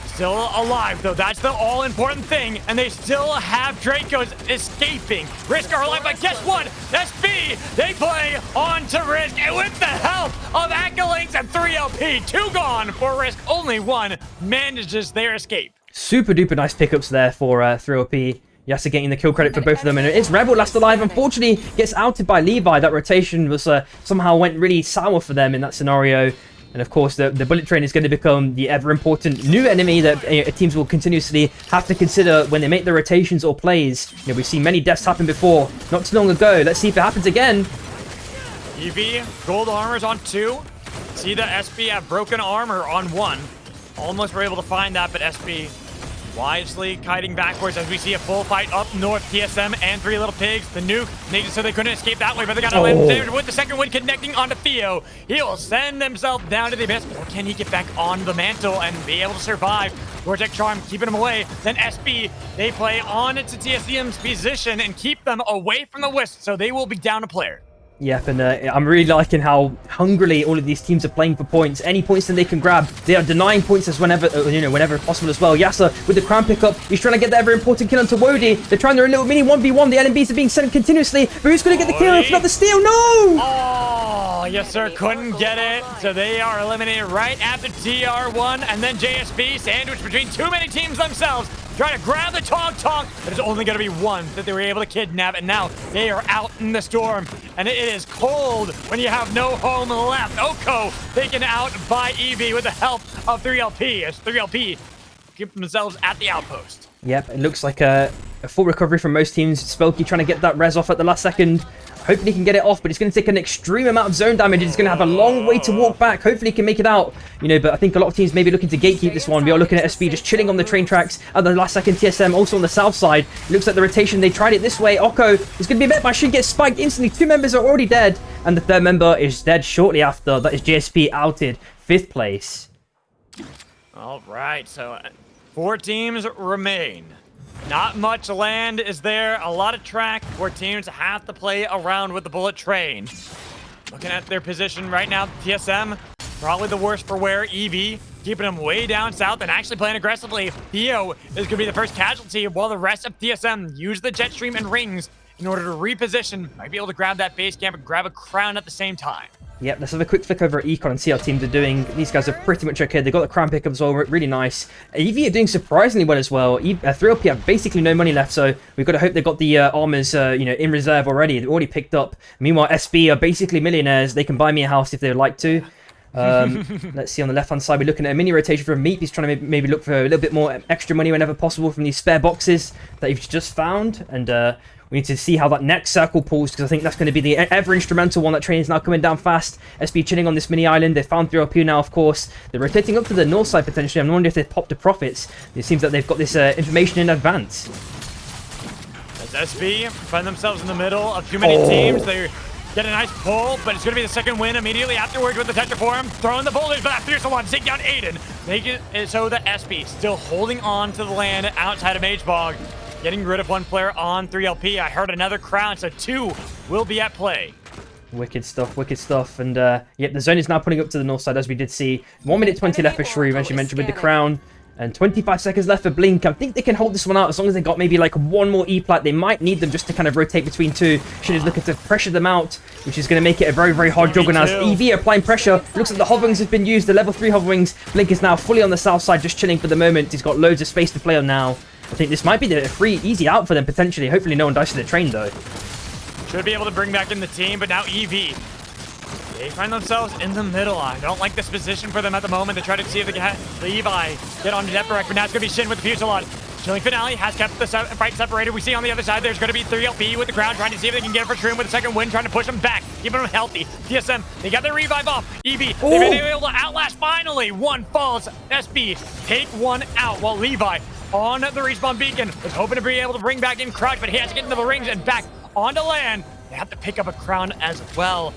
Still alive, though. That's the all-important thing. And they still have Dracos escaping. Risk are alive, but guess what? SB, they play on to Risk. And with the help of Accolades and 3LP, 2 gone for Risk. Only 1 manages their escape. Super duper nice pickups there for 3LP. Yasa getting the kill credit for both of them, and it's Rebel last alive. Unfortunately, gets outed by Levi. That rotation was somehow went really sour for them in that scenario. And of course, the bullet train is going to become the ever-important new enemy that teams will continuously have to consider when they make their rotations or plays. We've seen many deaths happen before, not too long ago. Let's see if it happens again. EV, gold armors on 2. See the SB have broken armor on 1. Almost were able to find that, but SB wisely kiting backwards as we see a full fight up north. TSM and 3 Little Pigs. The nuke made it so they couldn't escape that way, but they got a land damage with the second one connecting onto Theo. He'll send himself down to the abyss, or can he get back on the mantle and be able to survive? Vortex Charm keeping him away. Then SB, they play on into TSM's position and keep them away from the Wisp, so they will be down a player. Yep, and I'm really liking how hungrily all of these teams are playing for points. Any points that they can grab, they are denying points as whenever possible as well. Yasa with the crown pickup, he's trying to get that very important kill onto Wody. They're trying their little mini 1v1. The LMBs are being sent continuously, but who's going to get the kill? If not the steal, no! Oh, yes sir, couldn't get it. So they are eliminated right after TR1, and then JSB sandwiched between too many teams themselves. Trying to grab the Tonk, but it's only going to be 1 that they were able to kidnap, and now they are out in the storm. And it is cold when you have no home left. Oko taken out by EV with the help of 3LP, as 3LP keep themselves at the outpost. Yep, it looks like a full recovery from most teams. Spelky trying to get that res off at the last second. Hopefully he can get it off, but he's going to take an extreme amount of zone damage. He's going to have a long way to walk back. Hopefully he can make it out. But I think a lot of teams may be looking to gatekeep this one. We are looking at SB just chilling on the train tracks at the last second. TSM also on the south side. It looks like the rotation, they tried it this way. Oko is going to be met by Shin, gets spiked instantly. 2 members are already dead, and the 3rd member is dead shortly after. That is JSP outed. 5th place. All right, so 4 teams remain. Not much land is there, a lot of track where teams have to play around with the bullet train. Looking at their position right now, TSM, probably the worst for wear. EV, keeping them way down south and actually playing aggressively. Theo is going to be the first casualty, while the rest of TSM use the jet stream and rings in order to reposition. Might be able to grab that base camp and grab a crown at the same time. Yep, let's have a quick flick over at Econ and see how teams are doing. These guys are pretty much okay. They got the crown pickup as well, really nice. EV are doing surprisingly well as well. 3LP have basically no money left, so we've got to hope they've got the armors, in reserve already. They've already picked up. Meanwhile, SB are basically millionaires. They can buy me a house if they would like to. Let's see on the left-hand side, we're looking at a mini rotation from Meep. He's trying to maybe look for a little bit more extra money whenever possible from these spare boxes that he's just found, and we need to see how that next circle pulls, because I think that's going to be the ever-instrumental one. That train is now coming down fast. SB chilling on this mini-island. They found 3LP now, of course. They're rotating up to the north side, potentially. I'm wondering if they've popped the profits. It seems that they've got this information in advance. As SB find themselves in the middle of too many teams, they're get a nice pull, but it's going to be the second win immediately afterwards with the Tetraform. Throwing the boulders, but that Fearsome one to take down Aiden. Make it so the SB still holding on to the land outside of Mage Bog. Getting rid of one player on 3LP. I heard another crown, so 2 will be at play. Wicked stuff, wicked stuff. And yep, the zone is now putting up to the north side, as we did see. 1 minute 20 left for Shrew, as you mentioned, with the crown. And 25 seconds left for Blink. I think they can hold this one out as long as they got maybe like one more E-plat. They might need them just to kind of rotate between two. Shin is looking to pressure them out, which is going to make it a very, very hard juggle now. EV applying pressure. Looks like the hoverwings have been used, the level 3 hoverwings. Blink is now fully on the south side, just chilling for the moment. He's got loads of space to play on now. I think this might be the free, easy out for them potentially. Hopefully no one dies to the train though. Should be able to bring back in the team, but now EV. They find themselves in the middle. I don't like this position for them at the moment. They try to see if they can Levi get onto Deathbreak, but now it's going to be Shin with the Fusillade. Chilling Finale has kept the fight separated. We see on the other side there's going to be 3LP with the crown, trying to see if they can get it for Shroom with the second win, trying to push them back, keeping them healthy. TSM, they got their revive off. EV, they've been able to outlast finally. One falls. SB take one out while Levi on the respawn beacon was hoping to be able to bring back in Crouch, but he has to get into the rings and back onto land. They have to pick up a crown as well.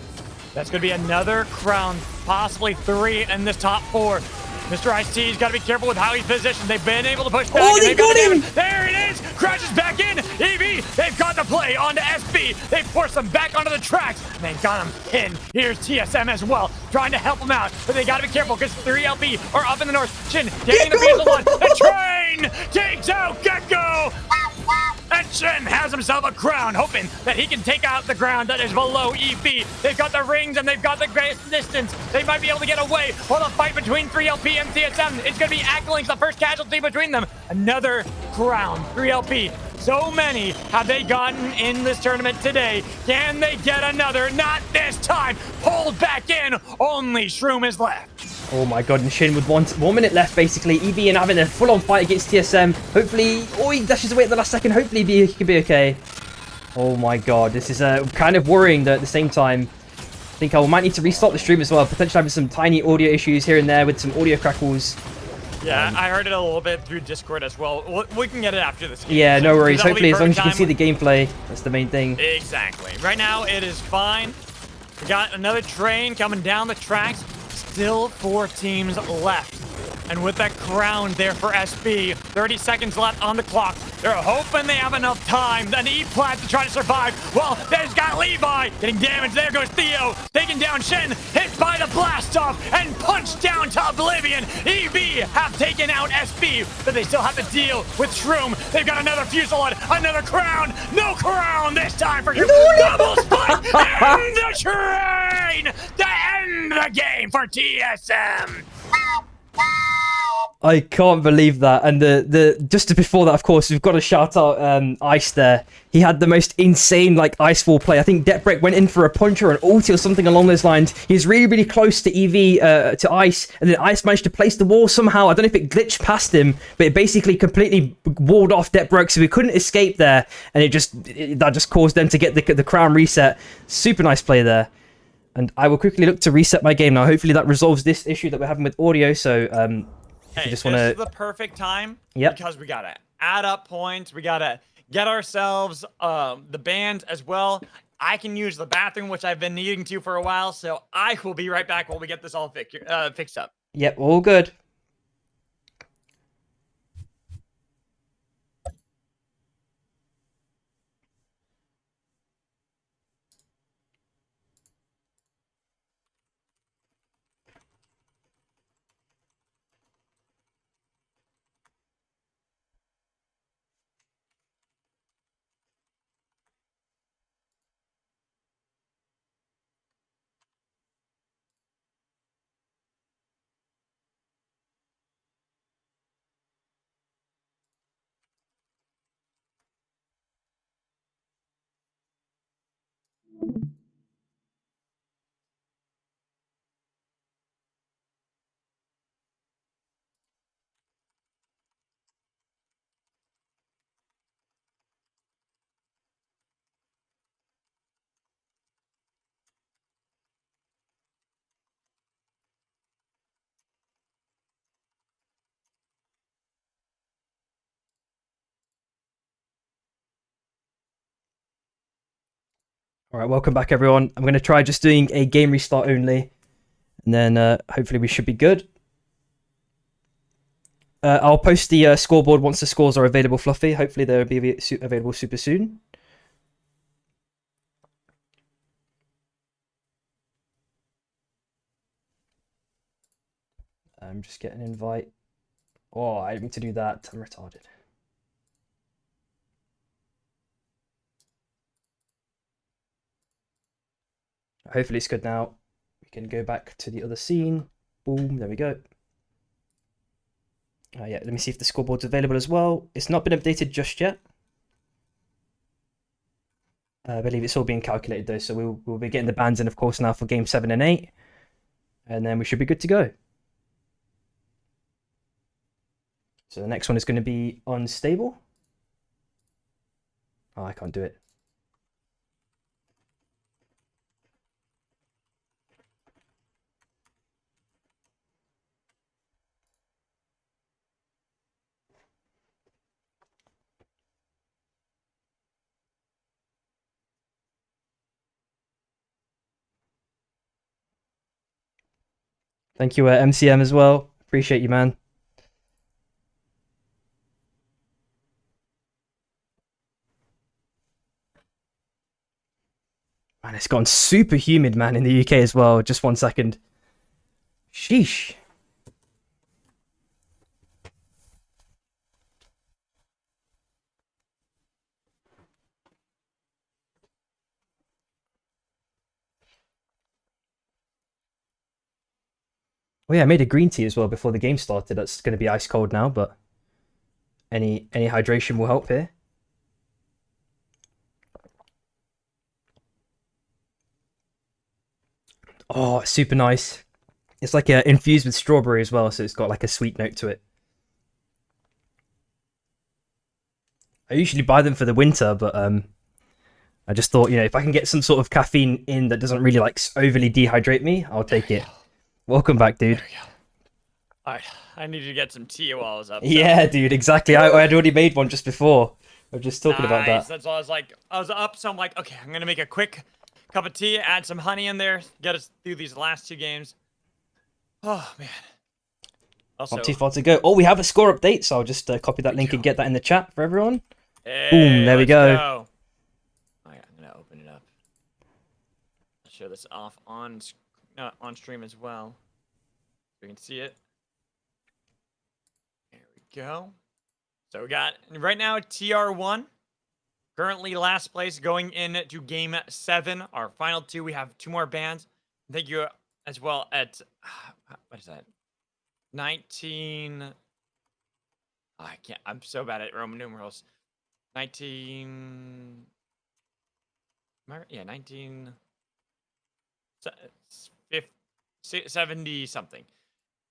That's going to be another crown, possibly 3 in this top 4. Mr. Ice-T's got to be careful with how he's positioned. They've been able to push back. Oh, they got him! There it is! Crashes back in! EV, they've got the play onto SB. They've forced them back onto the tracks. And they got him pinned. Here's TSM as well, trying to help them out. But they got to be careful because 3LP are up in the north. Shin getting the Beazle one. The train takes out Gecko! And Shin has himself a crown, hoping that he can take out the ground that is below EV. They've got the rings and they've got the greatest distance. They might be able to get away while the fight between 3LP and TSM. It's going to be Acklings, the first casualty between them. Another crown, 3LP. So many have they gotten in this tournament today. Can they get another? Not this time. Pulled back in. Only Shroom is left. Oh my god, and Shin with 1 minute left basically. EV and having a full-on fight against TSM. Hopefully, he dashes away at the last second. Hopefully he can be okay. Oh my god, this is kind of worrying though at the same time. I think I might need to restart the stream as well. Potentially having some tiny audio issues here and there with some audio crackles. Yeah, I heard it a little bit through Discord as well. We can get it after this game. Yeah, no worries. Hopefully as long as you can see the gameplay, that's the main thing. Exactly. Right now it is fine. We got another train coming down the tracks. Still 4 teams left. And with that crown there for SB, 30 seconds left on the clock. They're hoping they have enough time, an E-plat to try to survive. Well, they've got Levi getting damaged. There goes Theo, taking down Shin, hit by the blast off, and punched down to oblivion. EV have taken out SB, but they still have to deal with Shroom. They've got another Fusillade, another crown. No crown this time for Shroom. Double spike, and the train to end the game for TSM. I can't believe that. And the just before that, of course, we've got to shout out Ice there. He had the most insane like ice wall play. I think Deathbreak went in for a punch or an ulti or something along those lines. He's really, really close to EV, to Ice, and then Ice managed to place the wall somehow. I don't know if it glitched past him, but it basically completely walled off Deathbreak, so we couldn't escape there, and that just caused them to get the crown reset. Super nice play there. And I will quickly look to reset my game now. Hopefully that resolves this issue that we're having with audio. So hey, just this is the perfect time. Yep. Because we gotta add up points. We gotta get ourselves the band as well. I can use the bathroom, which I've been needing to for a while. So I will be right back while we get this all fixed up. Yep, all good. All right, welcome back, everyone. I'm going to try just doing a game restart only, and then hopefully we should be good. I'll post the scoreboard once the scores are available, Fluffy. Hopefully they'll be available super soon. I'm just getting an invite. Oh, I didn't mean to do that. I'm retarded. Hopefully it's good now. We can go back to the other scene. Boom, there we go. Yeah, let me see if the scoreboard's available as well. It's not been updated just yet. I believe it's all being calculated though, so we'll be getting the bans in, of course, now for game 7 and 8. And then we should be good to go. So the next one is going to be unstable. Oh, I can't do it. Thank you, MCM, as well. Appreciate you, man. Man, it's gone super humid, man, in the UK as well. Just 1 second. Sheesh. Oh yeah, I made a green tea as well before the game started. That's going to be ice cold now, but any hydration will help here. Oh, super nice. It's like infused with strawberry as well, so it's got like a sweet note to it. I usually buy them for the winter, but I just thought, if I can get some sort of caffeine in that doesn't really like overly dehydrate me, I'll take it. Welcome back, dude. There we go. All right, I need to get some tea while I was up. Yeah, dude, exactly. I had already made one just before. I was just talking about that. That's all. I was up, so I'm like, okay, I'm gonna make a quick cup of tea, add some honey in there, get us through these last 2 games. Oh man. Also, Not too far to go. Oh, we have a score update, so I'll just copy that link and get that in the chat for everyone. hey, Boom, there we go. Oh, yeah, I'm gonna open it up. I'll show this off on stream as well. We can see it. There we go. So we got right now TR1, currently last place, going into game 7. Our final 2. We have 2 more bans. Thank you as well at what is that? 19. Oh, I can't. I'm so bad at Roman numerals. 19. Yeah, 19. 70 something.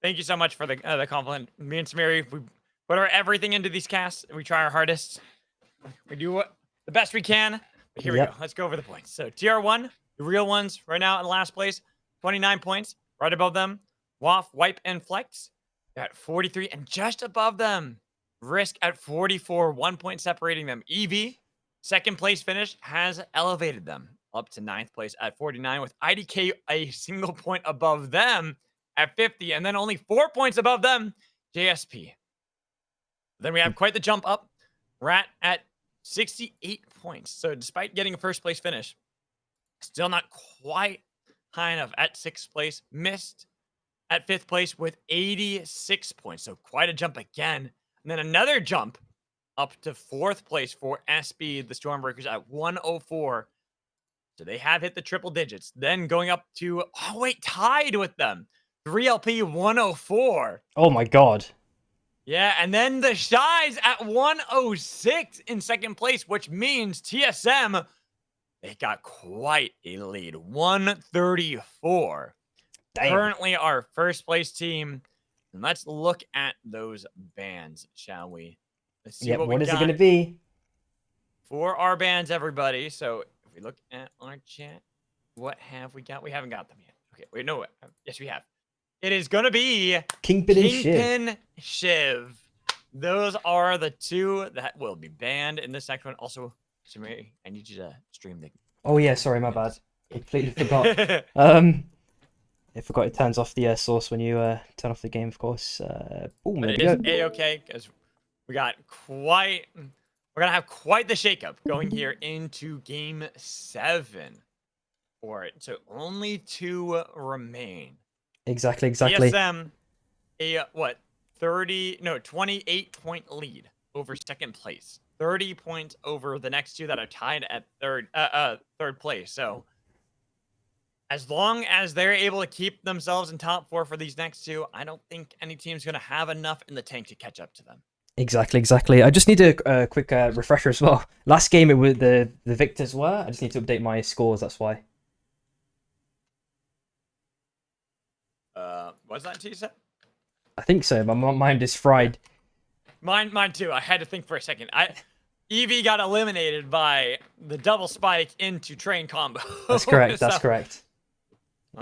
Thank you so much for the compliment. Me and Samiri, we put our everything into these casts. We try our hardest. We do the best we can. But here we go. Let's go over the points. So TR1, the real ones, right now in last place, 29 points. Right above them, Waff, Wipe, and Flex at 43, and just above them, Risk at 44. 1 point separating them. EV, second place finish, has elevated them up to 9th place at 49, with IDK a single point above them at 50, and then only 4 points above them, JSP. Then we have quite the jump up. Rat at 68 points. So despite getting a first place finish, still not quite high enough at 6th place. Missed at 5th place with 86 points. So quite a jump again. And then another jump up to 4th place for SB, the Stormbreakers, at 104. So they have hit the triple digits. Then going up to, oh wait, tied with them. 3LP 104. Oh my god. Yeah, and then the Shies at 106 in 2nd place, which means TSM, they got quite a lead. 134. Damn. Currently our 1st place team. And let's look at those bans, shall we? Let's see what is it going to be? For our bans, everybody. So if we look at our chat, what have we got? We haven't got them yet. Okay, wait, no. Yes, we have. It is going to be Kingpin and Shiv. Those are the 2 that will be banned in this next one. Also, Samiri, I need you to stream the Oh yeah, sorry, my bad. Completely forgot. I forgot it turns off the source when you turn off the game, of course. Boom, But there it we is go. a-okay because we're gonna have quite the shakeup going here into game 7 for it. So only 2 remain. Exactly. TSM, a what, 28-point lead over second place. 30 points over the next 2 that are tied at third place. So as long as they're able to keep themselves in top 4 for these next 2, I don't think any team's gonna have enough in the tank to catch up to them. Exactly. I just need a quick refresher as well. Last game, it was the victors were. I just need to update my scores. That's why. Was that TSM? I think so. My mind is fried. Mine too. I had to think for a second. EV got eliminated by the double spike into train combo. That's correct. That's So- correct.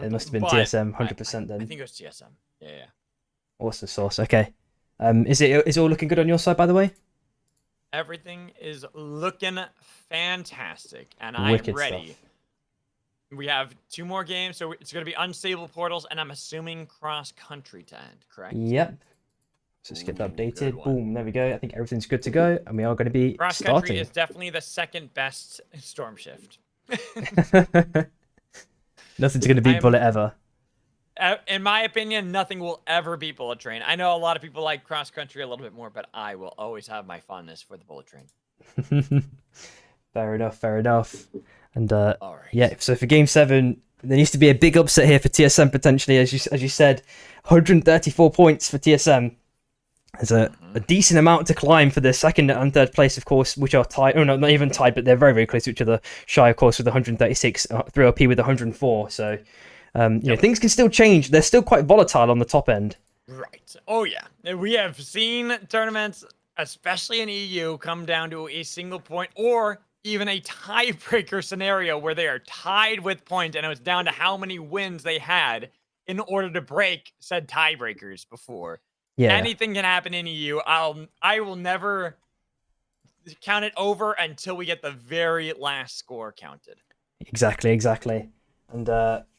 It must have been but TSM, 100% then. I think it was TSM. Yeah. Awesome sauce. Okay. Is it all looking good on your side, by the way? Everything is looking fantastic, and I'm Wicked ready. stuff. We have 2 more games, so it's going to be unstable portals, and I'm assuming cross country to end, correct? Yep. So let's get that Ooh, good updated. one. Boom. There we go. I think everything's good to go, and we are going to be Cross country starting. is definitely the second best storm shift. Nothing's going to beat Bullet ever. In my opinion, nothing will ever beat Bullet Train. I know a lot of people like cross country a little bit more, but I will always have my fondness for the Bullet Train. Fair enough. And All right. yeah, so for game 7, there needs to be a big upset here for TSM potentially, as you said, 134 points for TSM. There's a decent amount to climb for the second and third place, of course, which are tied. Oh no, not even tied, but they're very, very close to each other. Shy, of course, with 136, 3LP with 104. So, you know, things can still change. They're still quite volatile on the top end. Right. Oh yeah. We have seen tournaments, especially in EU, come down to a single point or even a tiebreaker scenario where they are tied with points, and it was down to how many wins they had in order to break said tiebreakers before. Yeah. Anything can happen in EU. I will never count it over until we get the very last score counted. Exactly. And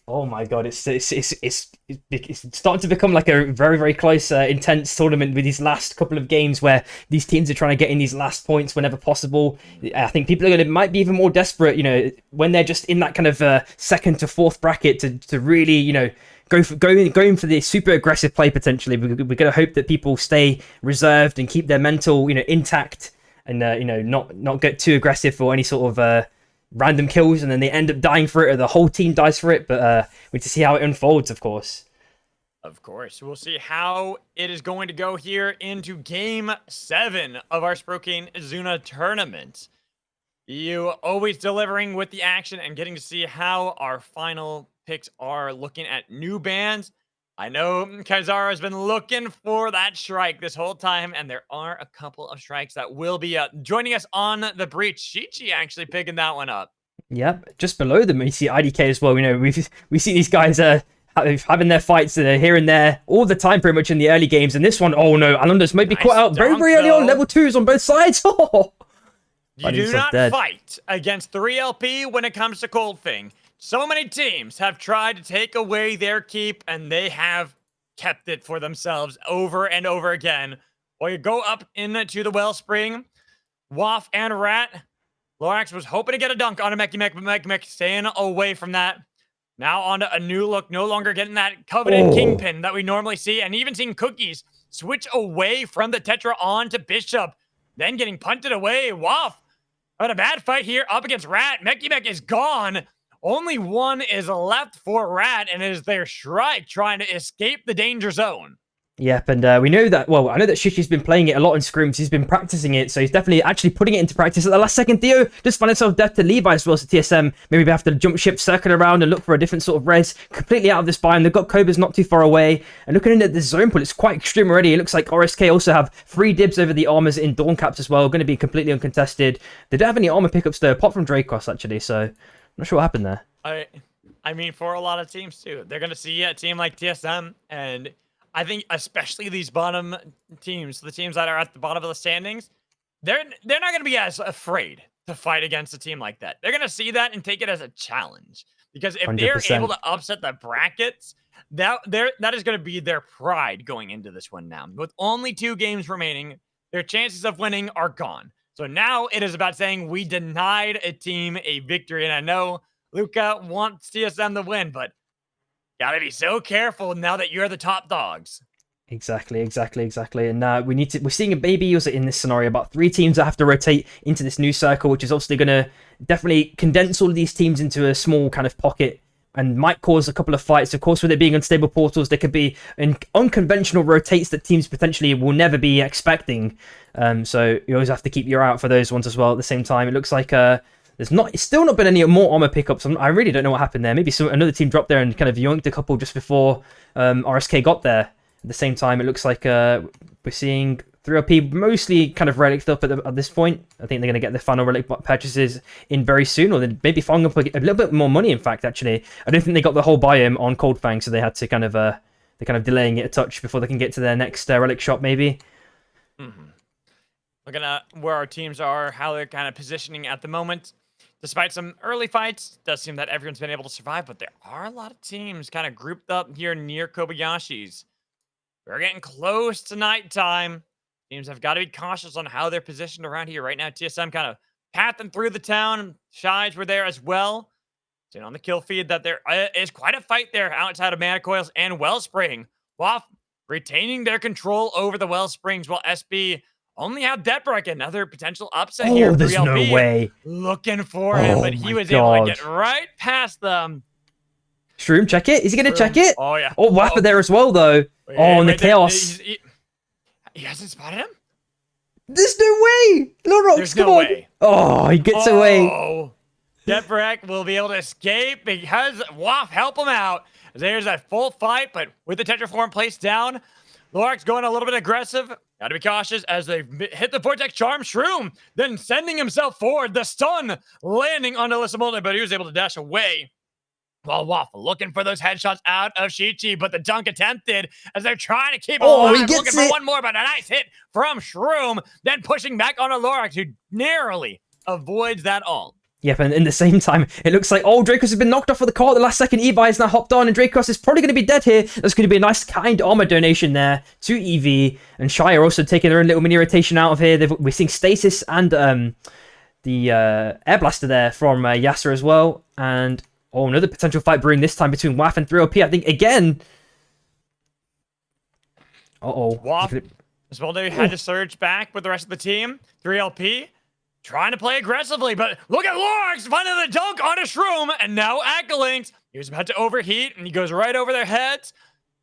oh my god, it's starting to become like a very, very close, intense tournament with these last couple of games where these teams are trying to get in these last points whenever possible. I think people might be even more desperate, you know, when they're just in that kind of second to fourth bracket to really, you know, going for the super aggressive play potentially. We're going to hope that people stay reserved and keep their mental, you know, intact, and you know, not get too aggressive for any sort of random kills, and then they end up dying for it, or the whole team dies for it. But we need to see how it unfolds, of course. Of course. We'll see how it is going to go here into game 7 of our Sprocaine Zuna tournament. You always delivering with the action and getting to see how our final picks are looking at new bans. I know Kaizara has been looking for that strike this whole time, and there are a couple of strikes that will be joining us on the breach. Shichi actually picking that one up. Yep, just below them, you see IDK as well. You know, we see these guys having their fights here and there all the time, pretty much in the early games. And this one, oh no, Alondo's might be caught out very, very early on. Level 2s on both sides. You do not fight against 3LP when it comes to Cold Thing. So many teams have tried to take away their keep, and they have kept it for themselves over and over again. Well, you go up into the Wellspring. Waff and Rat. Lorax was hoping to get a dunk on a Meki Mek, but Meki Mek staying away from that. Now on to a new look, no longer getting that coveted Kingpin that we normally see, and even seeing Cookies switch away from the Tetra on to Bishop, then getting punted away. Waff, but a bad fight here up against Rat. Meki Mek is gone. Only one is left for Rat, and it is their Shrike trying to escape the danger zone. Yep, and we know that, well, I know that Shishi's been playing it a lot in scrims. He's been practicing it, so he's definitely actually putting it into practice. At the last second, Theo just found himself death to Levi as well as TSM. Maybe we have to jump ship, circle around, and look for a different sort of res. Completely out of this biome. They've got Cobras not too far away. And looking at the zone pool, it's quite extreme already. It looks like RSK also have 3 dibs over the armors in Dawn Caps as well. Going to be completely uncontested. They don't have any armor pickups though, apart from Dracos actually, so I'm not sure what happened there. I mean, for a lot of teams too, they're gonna see a team like TSM, and I think especially these bottom teams, the teams that are at the bottom of the standings, they're not gonna be as afraid to fight against a team like that. They're going to see that and take it as a challenge. Because if 100%. they're able to upset the brackets, that is going to be their pride going into this one now. With only 2 games remaining, their chances of winning are gone. So now it is about saying we denied a team a victory. And I know Luca wants TSM to win, but gotta be so careful now that you're the top dogs. Exactly. And we're seeing a baby also in this scenario about 3 teams that have to rotate into this new circle, which is obviously going to definitely condense all of these teams into a small kind of pocket and might cause a couple of fights. Of course, with it being unstable portals, there could be unconventional rotates that teams potentially will never be expecting. So you always have to keep your eye out for those ones as well. At the same time, it looks like it's still not been any more armor pickups. I really don't know what happened there. Maybe another team dropped there and kind of yoinked a couple just before RSK got there. At the same time, it looks like we're seeing 3LP mostly kind of relics up at this point. I think they're going to get the final relic purchases in very soon, or then maybe farming up a little bit more money. In fact, actually, I don't think they got the whole biome on Cold Fang, so they had to kind of they're kind of delaying it a touch before they can get to their next relic shop, maybe. Mm-hmm. Looking at where our teams are, how they're kind of positioning at the moment. Despite some early fights, it does seem that everyone's been able to survive, but there are a lot of teams kind of grouped up here near Kobayashi's. We're getting close to nighttime. Teams have got to be cautious on how they're positioned around here right now. TSM kind of pathing through the town. Shies were there as well. Seeing on the kill feed that there is quite a fight there outside of Mana Coils and Wellspring. WAF retaining their control over the Wellsprings while SB only have Deathbreak, another potential upset here. Oh, there's no way. Looking for him, but he was able to get right past them. Shroom, check it. Is he going to check it? Oh, yeah. Oh, Wapper there as well, though. And the chaos. He hasn't spotted him? There's no way! Lorox, come on! Way. Oh, he gets away. Deathbreak will be able to escape because WAF help him out. There's a full fight, but with the Tetraform placed down, Lorox going a little bit aggressive. Gotta be cautious as they hit the Vortex Charm. Shroom then sending himself forward. The stun landing on Alyssa Mulder, but he was able to dash away. While Waffle looking for those headshots out of Shichi, but the dunk attempted as they're trying to keep him alive. He gets looking for one more, but a nice hit from Shroom. Then pushing back on Alorax, who narrowly avoids that all. Yep, and in the same time, it looks like, Dracos has been knocked off of the cart. The last second, Evi has now hopped on, and Dracos is probably going to be dead here. There's going to be a nice kind armor donation there to Evi, and Shy are also taking their own little mini rotation out of here. We're seeing Stasis and the Air Blaster there from Yasser as well, and another potential fight brewing this time between WAF and 3OP. I think, again... WAF, Spoldo had to surge back with the rest of the team. 3LP trying to play aggressively, but look at Lorx finding the dunk on a Shroom, and now Accolings. He was about to overheat, and he goes right over their heads.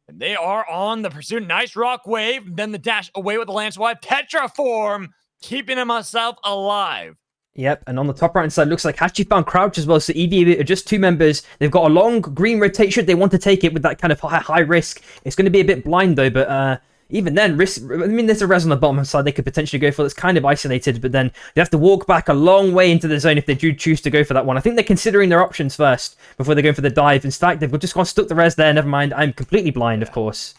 And they are on the pursuit. Nice rock wave. Then the dash away with the lance wide. Tetraform, keeping himself alive. Yep, and on the top right-hand side, looks like Hachi found Crouch as well, so EV are just 2 members. They've got a long green rotation. They want to take it with that kind of high risk. It's going to be a bit blind, though, but even then, risk. I mean, there's a res on the bottom side they could potentially go for. It's kind of isolated, but then they have to walk back a long way into the zone if they do choose to go for that one. I think they're considering their options first before they go for the dive. In fact, they've just gone stuck the res there. Never mind, I'm completely blind, of course.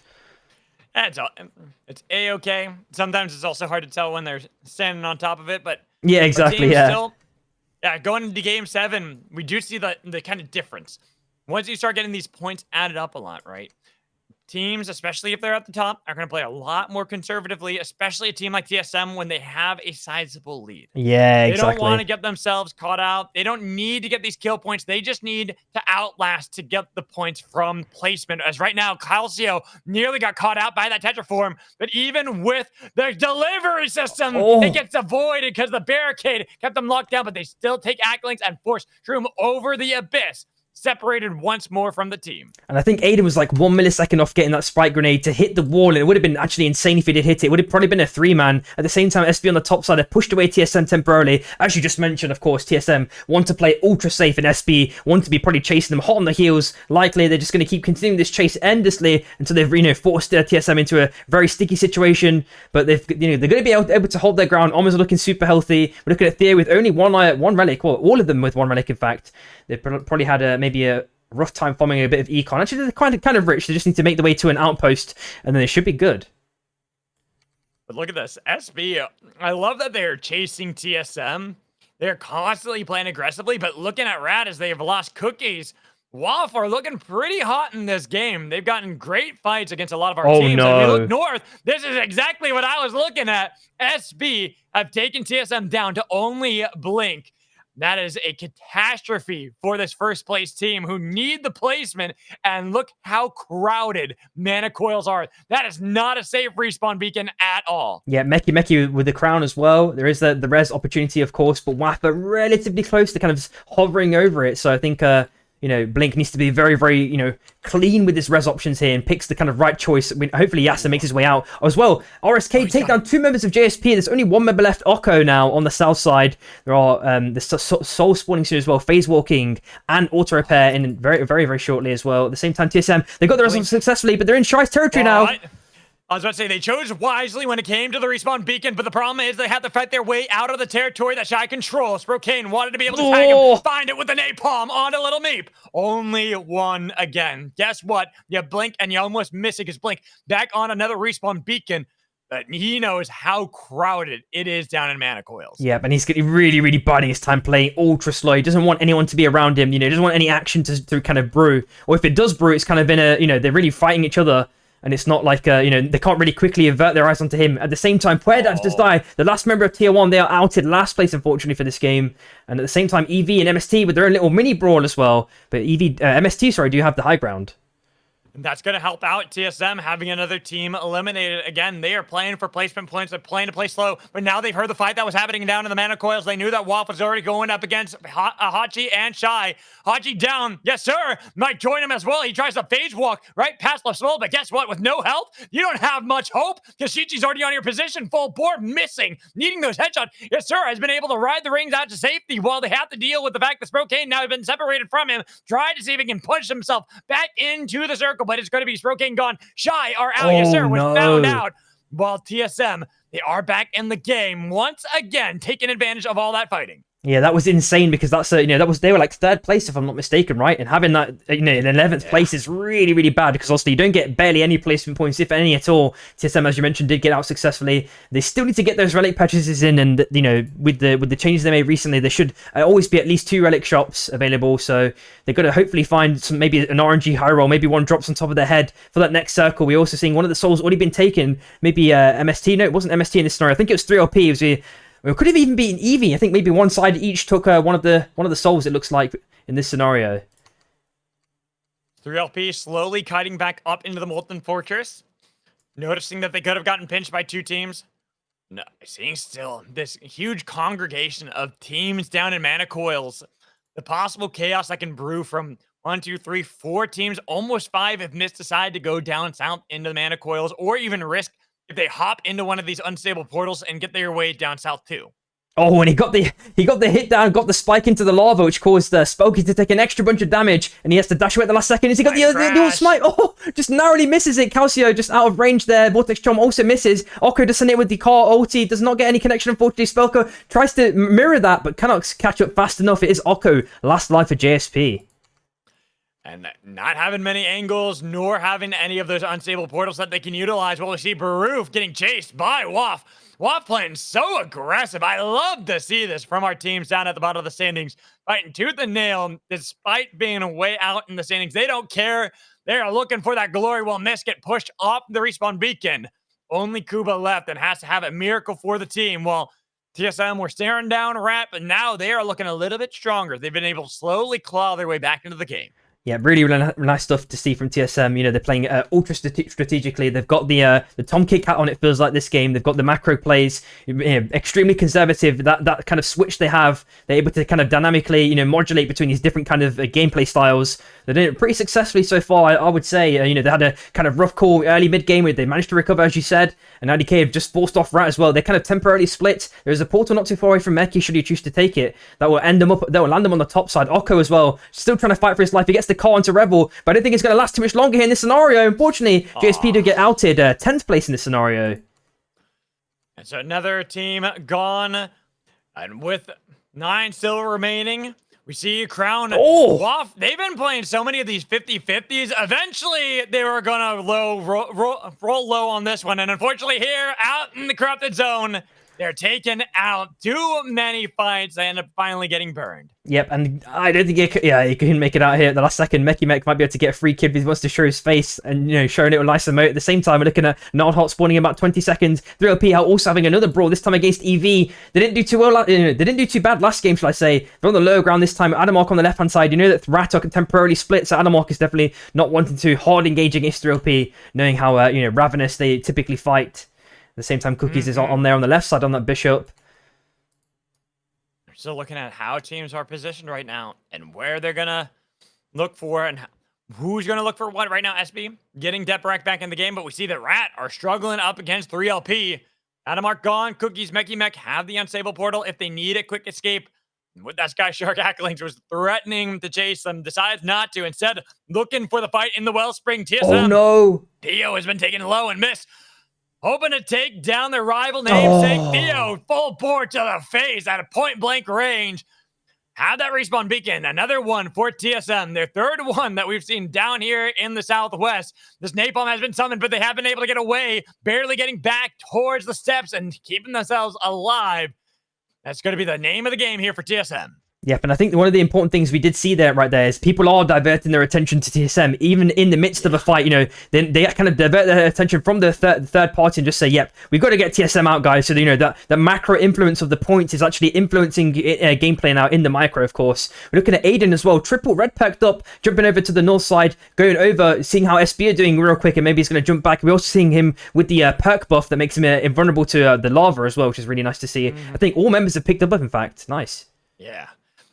It's A-okay. Sometimes it's also hard to tell when they're standing on top of it, but... Yeah, exactly, yeah. Still, going into Game 7, we do see the kind of difference. Once you start getting these points added up a lot, right? Teams, especially if they're at the top, are going to play a lot more conservatively, especially a team like TSM when they have a sizable lead. Yeah, exactly. They don't want to get themselves caught out. They don't need to get these kill points. They just need to outlast to get the points from placement. As right now, Calcio nearly got caught out by that Tetraform, but even with the delivery system, it gets avoided because the barricade kept them locked down, but they still take Acklings and force Shroom over the abyss. Separated once more from the team. And I think Aiden was like 1 millisecond off getting that spike grenade to hit the wall, and it would have been actually insane if he did hit it. It would have probably been a 3-man. At the same time, SB on the top side have pushed away TSM temporarily. As you just mentioned, of course, TSM want to play ultra safe, and SB want to be probably chasing them hot on the heels. Likely, they're just going to keep continuing this chase endlessly until they've forced TSM into a very sticky situation. But they're going to be able to hold their ground. Omas are looking super healthy. We're looking at Thea with only one relic, well, all of them with 1 relic, in fact. They've probably had maybe a rough time farming a bit of econ. Actually, they're kind of rich. They just need to make their way to an outpost, and then they should be good. But look at this. SB, I love that they're chasing TSM, They're constantly playing aggressively, but looking at Rad as they have lost cookies, WAF are looking pretty hot in this game. They've gotten great fights against a lot of our teams. No. As we look north, this is exactly what I was looking at. SB have taken TSM down to only Blink. That is a catastrophe for this first place team who need the placement. And look how crowded Mana Coils are. That is not a safe respawn beacon at all. Yeah, Meki with the crown as well. There is the res opportunity, of course, but WAF are relatively close to kind of hovering over it. So I think, Blink needs to be very, very, clean with his res options here and picks the kind of right choice. I mean, hopefully Yasa makes his way out as well. RSK take down 2 members of JSP. There's only 1 member left, Oko, now on the south side. There are the soul spawning soon as well, phase walking and auto repair in very, very, very shortly as well. At the same time, TSM, they got the res successfully, but they're in Shy's territory now. I was about to say, they chose wisely when it came to the respawn beacon, but the problem is they had to fight their way out of the territory that Shy controls. Sprocaine wanted to be able to tag him, find it with the napalm on a little meep. Only one again. Guess what? You blink and you almost miss it because Blink back on another respawn beacon. But he knows how crowded it is down in Mana Coils. Yeah, and he's really, really biding his time playing ultra slow. He doesn't want anyone to be around him. He doesn't want any action to kind of brew. Or if it does brew, it's kind of in a, they're really fighting each other. And it's not like, they can't really quickly avert their eyes onto him. At the same time, Puerdas does die. The last member of Tier 1, they are outed last place, unfortunately, for this game. And at the same time, EV and MST with their own little mini brawl as well. But MST, do have the high ground. That's going to help out TSM having another team eliminated. Again, they are playing for placement points. They're playing to play slow, but now they've heard the fight that was happening down in the Mana Coils. They knew that WAF was already going up against Hachi and Shy. Hachi down. Yes, sir. Might join him as well. He tries to phase walk right past LaSmol, but guess what? With no health, you don't have much hope because Shichi's already on your position. Full board, missing, needing those headshots. Yes, sir. Has been able to ride the rings out to safety while they have to deal with the fact that Sprocaine now has been separated from him. Tried to see if he can push himself back into the circle, but it's going to be Sprocaine gone. Shy are out. Yes, sir. Was found out. While TSM, they are back in the game once again, taking advantage of all that fighting. Yeah, that was insane because that's they were like 3rd place if I'm not mistaken, right? And having that in 11th place is really, really bad because obviously you don't get barely any placement points, if any at all. TSM, as you mentioned, did get out successfully. They still need to get those relic purchases in, and with the changes they made recently, there should always be at least 2 relic shops available. So they've got to hopefully find some, maybe an RNG high roll, maybe one drops on top of their head for that next circle. We're also seeing one of the souls already been taken. Maybe MST. No, it wasn't MST in this scenario. I think it was 3LP. It was it could have even been Eevee. I think maybe one side each took one of the souls, it looks like, in this scenario. 3LP slowly kiting back up into the Molten Fortress. Noticing that they could have gotten pinched by 2 teams. No, seeing still this huge congregation of teams down in Mana Coils. The possible chaos that can brew from 1, 2, 3, 4 teams, almost 5 if Mist decide to go down south into the Mana Coils, or even risk if they hop into one of these unstable portals and get their way down south too. Oh, and he got the hit down, got the spike into the lava, which caused Spokey to take an extra bunch of damage, and he has to dash away at the last second. Has he got the old smite? Oh, just narrowly misses it. Calcio just out of range there. Vortex Chom also misses. Oko doesn't hit with the car ulti, does not get any connection, unfortunately. Spelko tries to mirror that, but cannot catch up fast enough. It is Oko, last life for JSP. And not having many angles, nor having any of those unstable portals that they can utilize. Well, we see Baroof getting chased by WAF. WAF playing so aggressive. I love to see this from our teams down at the bottom of the standings. Fighting tooth and nail, despite being way out in the standings. They don't care. They are looking for that glory while Mist get pushed off the respawn beacon. Only Kuba left and has to have a miracle for the team. Well, TSM were staring down Rat, but now they are looking a little bit stronger. They've been able to slowly claw their way back into the game. Yeah, really, really nice stuff to see from TSM. They're playing ultra strategically. They've got the Tom Kick hat on, it feels like, this game. They've got the macro plays, extremely conservative. That kind of switch they have, they're able to kind of dynamically, modulate between these different kind of gameplay styles. They're doing it pretty successfully so far, I would say. They had a kind of rough call early mid-game where they managed to recover, as you said, and IDK have just forced off Rat as well. They kind of temporarily split. There's a portal not too far away from Meki, should he choose to take it. That will land them on the top side. Oko as well, still trying to fight for his life. He gets the car onto Rebel, but I don't think it's going to last too much longer here in this scenario. Unfortunately, JSP do get outed, 10th place in this scenario. And so another team gone, and with 9 still remaining, we see Crown. WAF, they've been playing so many of these 50-50s. Eventually, they were going to roll low on this one, and unfortunately here, out in the corrupted zone, They're taking out too many fights. They end up finally getting burned. Yep, and I don't think he couldn't make it out here at the last second. Mech might be able to get a free kid if he wants to show his face and, show a little nice emote. At the same time, we're looking at Nard Hot spawning in about 20 seconds. 3LP also having another brawl, this time against EV. They didn't do too well. They didn't do too bad last game, shall I say. They're on the lower ground this time. Adamok on the left-hand side. You know that Ratok can temporarily split, so Adamok is definitely not wanting to hard engage against 3LP, knowing how, ravenous they typically fight. At the same time, Cookies is on there on the left side on that Bishop. Still looking at how teams are positioned right now and where they're going to look for and who's going to look for what right now. SB getting Deprac back in the game, but we see that Rat are struggling up against 3LP. Adamark gone. Cookies, Mech have the unstable portal if they need a quick escape. With that Sky Shark, Acklings was threatening to chase them, decides not to. Instead, looking for the fight in the Wellspring. TSM. Oh no! Theo has been taken low and missed. Hoping to take down their rival namesake, Theo, full bore to the face at a point-blank range. Had that respawn beacon, another one for TSM, their third one that we've seen down here in the Southwest. This napalm has been summoned, but they have been able to get away, barely getting back towards the steps and keeping themselves alive. That's going to be the name of the game here for TSM. Yep, and I think one of the important things we did see right there is people are diverting their attention to TSM, even in the midst of a fight. They kind of divert their attention from the third party and just say, "Yep, we've got to get TSM out, guys." So that the macro influence of the points is actually influencing gameplay now in the micro. Of course, we're looking at Aiden as well. Triple red perked up, jumping over to the north side, going over, seeing how SB are doing real quick, and maybe he's going to jump back. We're also seeing him with the perk buff that makes him invulnerable to the lava as well, which is really nice to see. I think all members have picked up. In fact, nice. Yeah.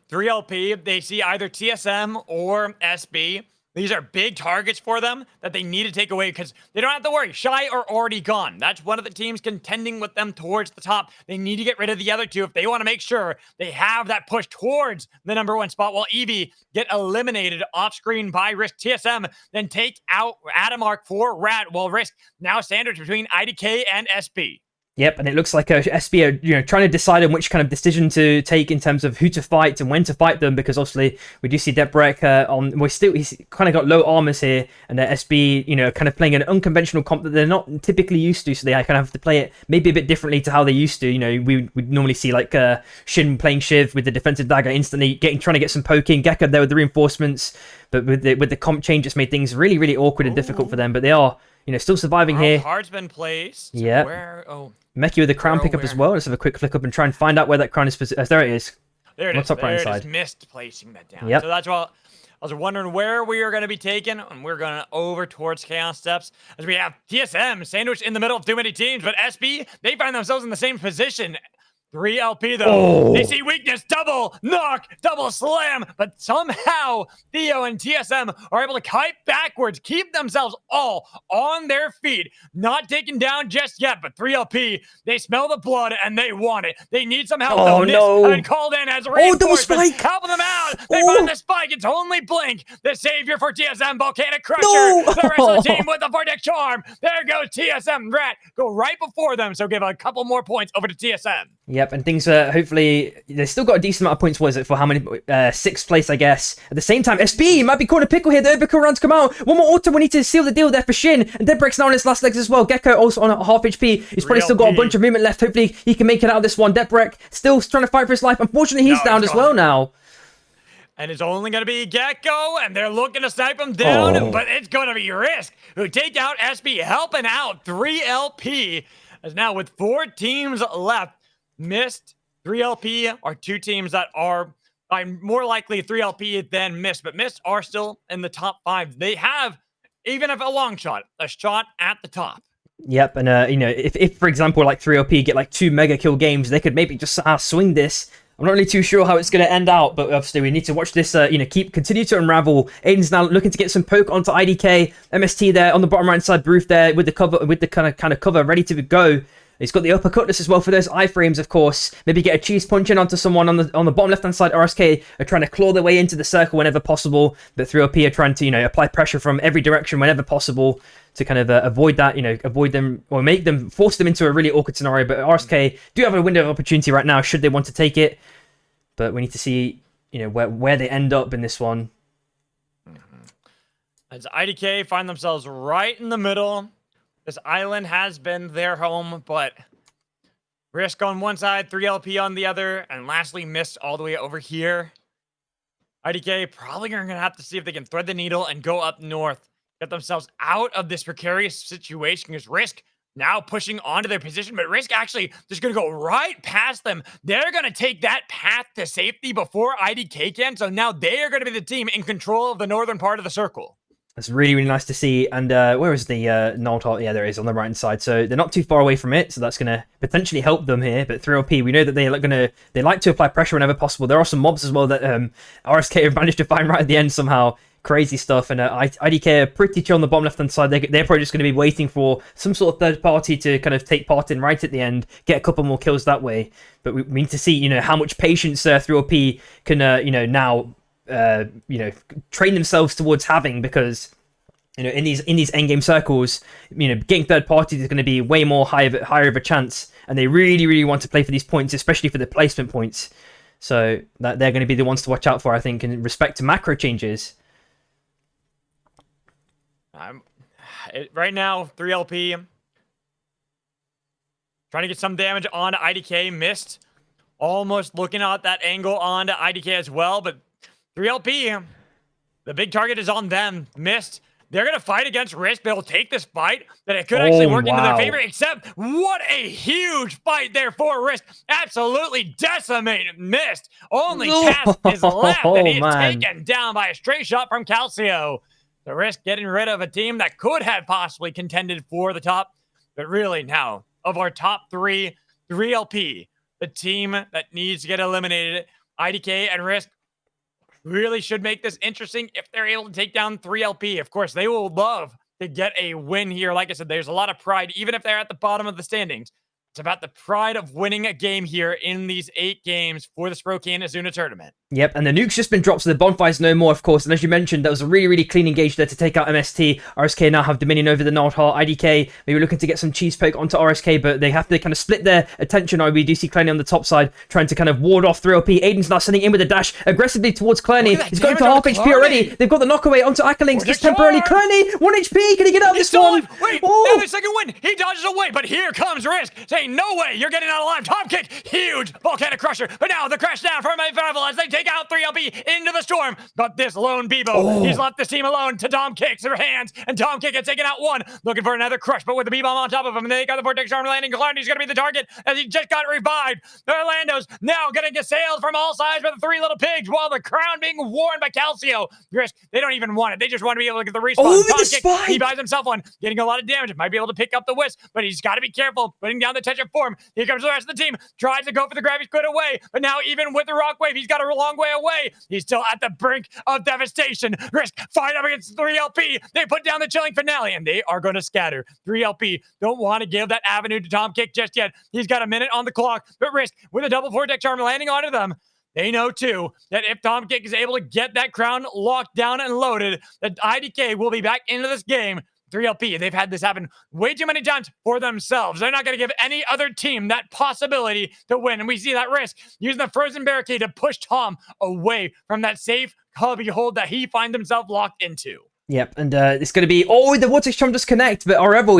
3LP, they see either TSM or SB. These are big targets for them that they need to take away because they don't have to worry. Shy are already gone. That's one of the teams contending with them towards the top. They need to get rid of the other two if they want to make sure they have that push towards the #1 spot while Eevee get eliminated off screen by Risk. TSM then take out Adamark for Rat while Risk now sandwiched between IDK and SB. Yep, and it looks like SB are trying to decide on which kind of decision to take in terms of who to fight and when to fight them, because obviously we do see Debrek he's kind of got low armors here, and SB kind of playing an unconventional comp that they're not typically used to, so they kind of have to play it maybe a bit differently to how they used to. We normally see like Shin playing Shiv with the defensive dagger instantly trying to get some poking, Gekka there with the reinforcements, but with the comp change it's made things really, really awkward and difficult for them, but they are still surviving here. Card's been placed. Yeah. Meki with the crown pickup as well. Let's have a quick flick up and try and find out where that crown is. There it is. There it is. There it is. Missed placing that down. Yep. So that's why I was wondering where we are going to be taken, and we're going over towards Chaos Steps as we have TSM sandwiched in the middle of too many teams, but SB, they find themselves in the same position. 3LP though, they see weakness, double knock, double slam, but somehow Theo and TSM are able to kite backwards, keep themselves all on their feet, not taken down just yet, but 3LP, they smell the blood and they want it. They need some help. Oh no. And called in as reinforcements, helping them out. They find the spike. It's only Blink, the savior for TSM, Volcanic Crusher. No. The rest of the team with the Vortex Charm. There goes TSM. Rat go right before them, so give a couple more points over to TSM. Yep, and things are hopefully they've still got a decent amount of points. Was it for how many? 6th place, I guess. At the same time, SB might be caught in a pickle here. The overkill round to come out. One more auto. We need to seal the deal there for Shin. And Debrek's now on his last legs as well. Gekko also on half HP. He's probably still got a bunch of movement left. Hopefully he can make it out of this one. Debrek still trying to fight for his life. Unfortunately, he's down as well now. And it's only going to be Gekko, and they're looking to snipe him down, but it's going to be Risk who take out SB, helping out 3LP. As now with 4 teams left, Mist, 3LP are 2 teams that are more likely 3LP than Mist, but Mist are still in the top 5. They have, even if a long shot, a shot at the top. Yep, and if for example like 3LP get like 2 mega kill games, they could maybe just swing this. I'm not really too sure how it's going to end out, but obviously we need to watch this, continue to unravel. Aiden's now looking to get some poke onto IDK. MST there on the bottom right side, Bruce there with the cover, with the kind of cover ready to go. He's got the uppercutness as well for those iframes, of course. Maybe get a cheese punch in onto someone on the bottom left-hand side. RSK are trying to claw their way into the circle whenever possible. But 3LP are trying to, apply pressure from every direction whenever possible to kind of avoid that, avoid them or force them into a really awkward scenario. But RSK do have a window of opportunity right now should they want to take it. But we need to see, where they end up in this one. As IDK find themselves right in the middle. This island has been their home, but Risk on one side, 3LP on the other, and lastly, Mist all the way over here. IDK probably are going to have to see if they can thread the needle and go up north, get themselves out of this precarious situation, because Risk now pushing onto their position, but Risk actually just going to go right past them. They're going to take that path to safety before IDK can, so now they are going to be the team in control of the northern part of the circle. That's really, really nice to see. And where is the Null Tart? Yeah, there it is on the right-hand side. So they're not too far away from it, so that's going to potentially help them here. But 3LP, we know that they like to apply pressure whenever possible. There are some mobs as well that RSK have managed to find right at the end somehow. Crazy stuff. And IDK are pretty chill on the bottom left-hand side. They're probably just going to be waiting for some sort of third party to kind of take part in right at the end, get a couple more kills that way. But we need to see, how much patience 3LP can, now... train themselves towards having, because in these endgame circles, getting third parties is going to be way more higher of a chance, and they really want to play for these points, especially for the placement points. So that they're going to be the ones to watch out for, I think, in respect to macro changes. Right now, 3LP trying to get some damage onto IDK. Missed, almost looking at that angle onto IDK as well, but 3LP, the big target is on them. Missed. They're going to fight against Risk. They'll take this fight, that it could actually work into their favor, except what a huge fight there for Risk. Absolutely decimated Missed. Only Cast is left, and he is taken down by a straight shot from Calcio. The Risk getting rid of a team that could have possibly contended for the top, but really now, of our top three, 3LP, the team that needs to get eliminated, IDK and Risk, really should make this interesting if they're able to take down 3LP. Of course, they will love to get a win here. Like I said, there's a lot of pride, even if they're at the bottom of the standings. It's about the pride of winning a game here in these 8 games for the Sprocaine Azuna tournament. Yep, and the nuke's just been dropped, so the bonfire's no more, of course. And as you mentioned, that was a really clean engage there to take out MST. RSK now have dominion over the Nord Heart. IDK maybe looking to get some cheese poke onto RSK, but they have to kind of split their attention. We do see Clenny on the top side trying to kind of ward off 3LP. Aiden's now sending in with a dash aggressively towards Clenny. He's going for half HP already. They've got the knockaway onto Ackerlings just temporarily. Clenny, 1 HP. Can he get out of this one? Wait, now the second win. He dodges away, but here comes Risk saying, no way, you're getting out alive. Tom kick, huge volcanic crusher. But now the crash down from Favel as they take out 3LP into the storm. But this lone Bebo, he's left this team alone to Tom Kick's hands, and Tom Kick has taken out one, looking for another crush, but with the B-bomb on top of him, and they got the vortex arm landing. Clardy's gonna be the target as he just got revived. Orlando's now getting assailed from all sides by the 3 little pigs, while the crown being worn by Calcio. Risk, they don't even want it. They just want to be able to get the respawn. Tom Kick, he buys himself one, getting a lot of damage. Might be able to pick up the wisp, but he's got to be careful, putting down the touch of form. Here comes the rest of the team, tries to go for the grab. He's put away, but now even with the rock wave, he's got a long way away. He's still at the brink of devastation. Risk fight up against 3LP. They put down the chilling finale, and they are going to scatter. 3LP don't want to give that avenue to Tom Kick just yet. He's got a minute on the clock, but Risk with a double vortex arm landing onto them. They know, too, that if Tom Kick is able to get that crown locked down and loaded, that IDK will be back into this game. 3LP, they've had this happen way too many times for themselves. They're not going to give any other team that possibility to win. And we see that Risk using the frozen barricade to push Tom away from that safe cubby hold that he finds himself locked into. Yep, and it's going to be... Oh, the Vortex Charm just connect, but Arevo,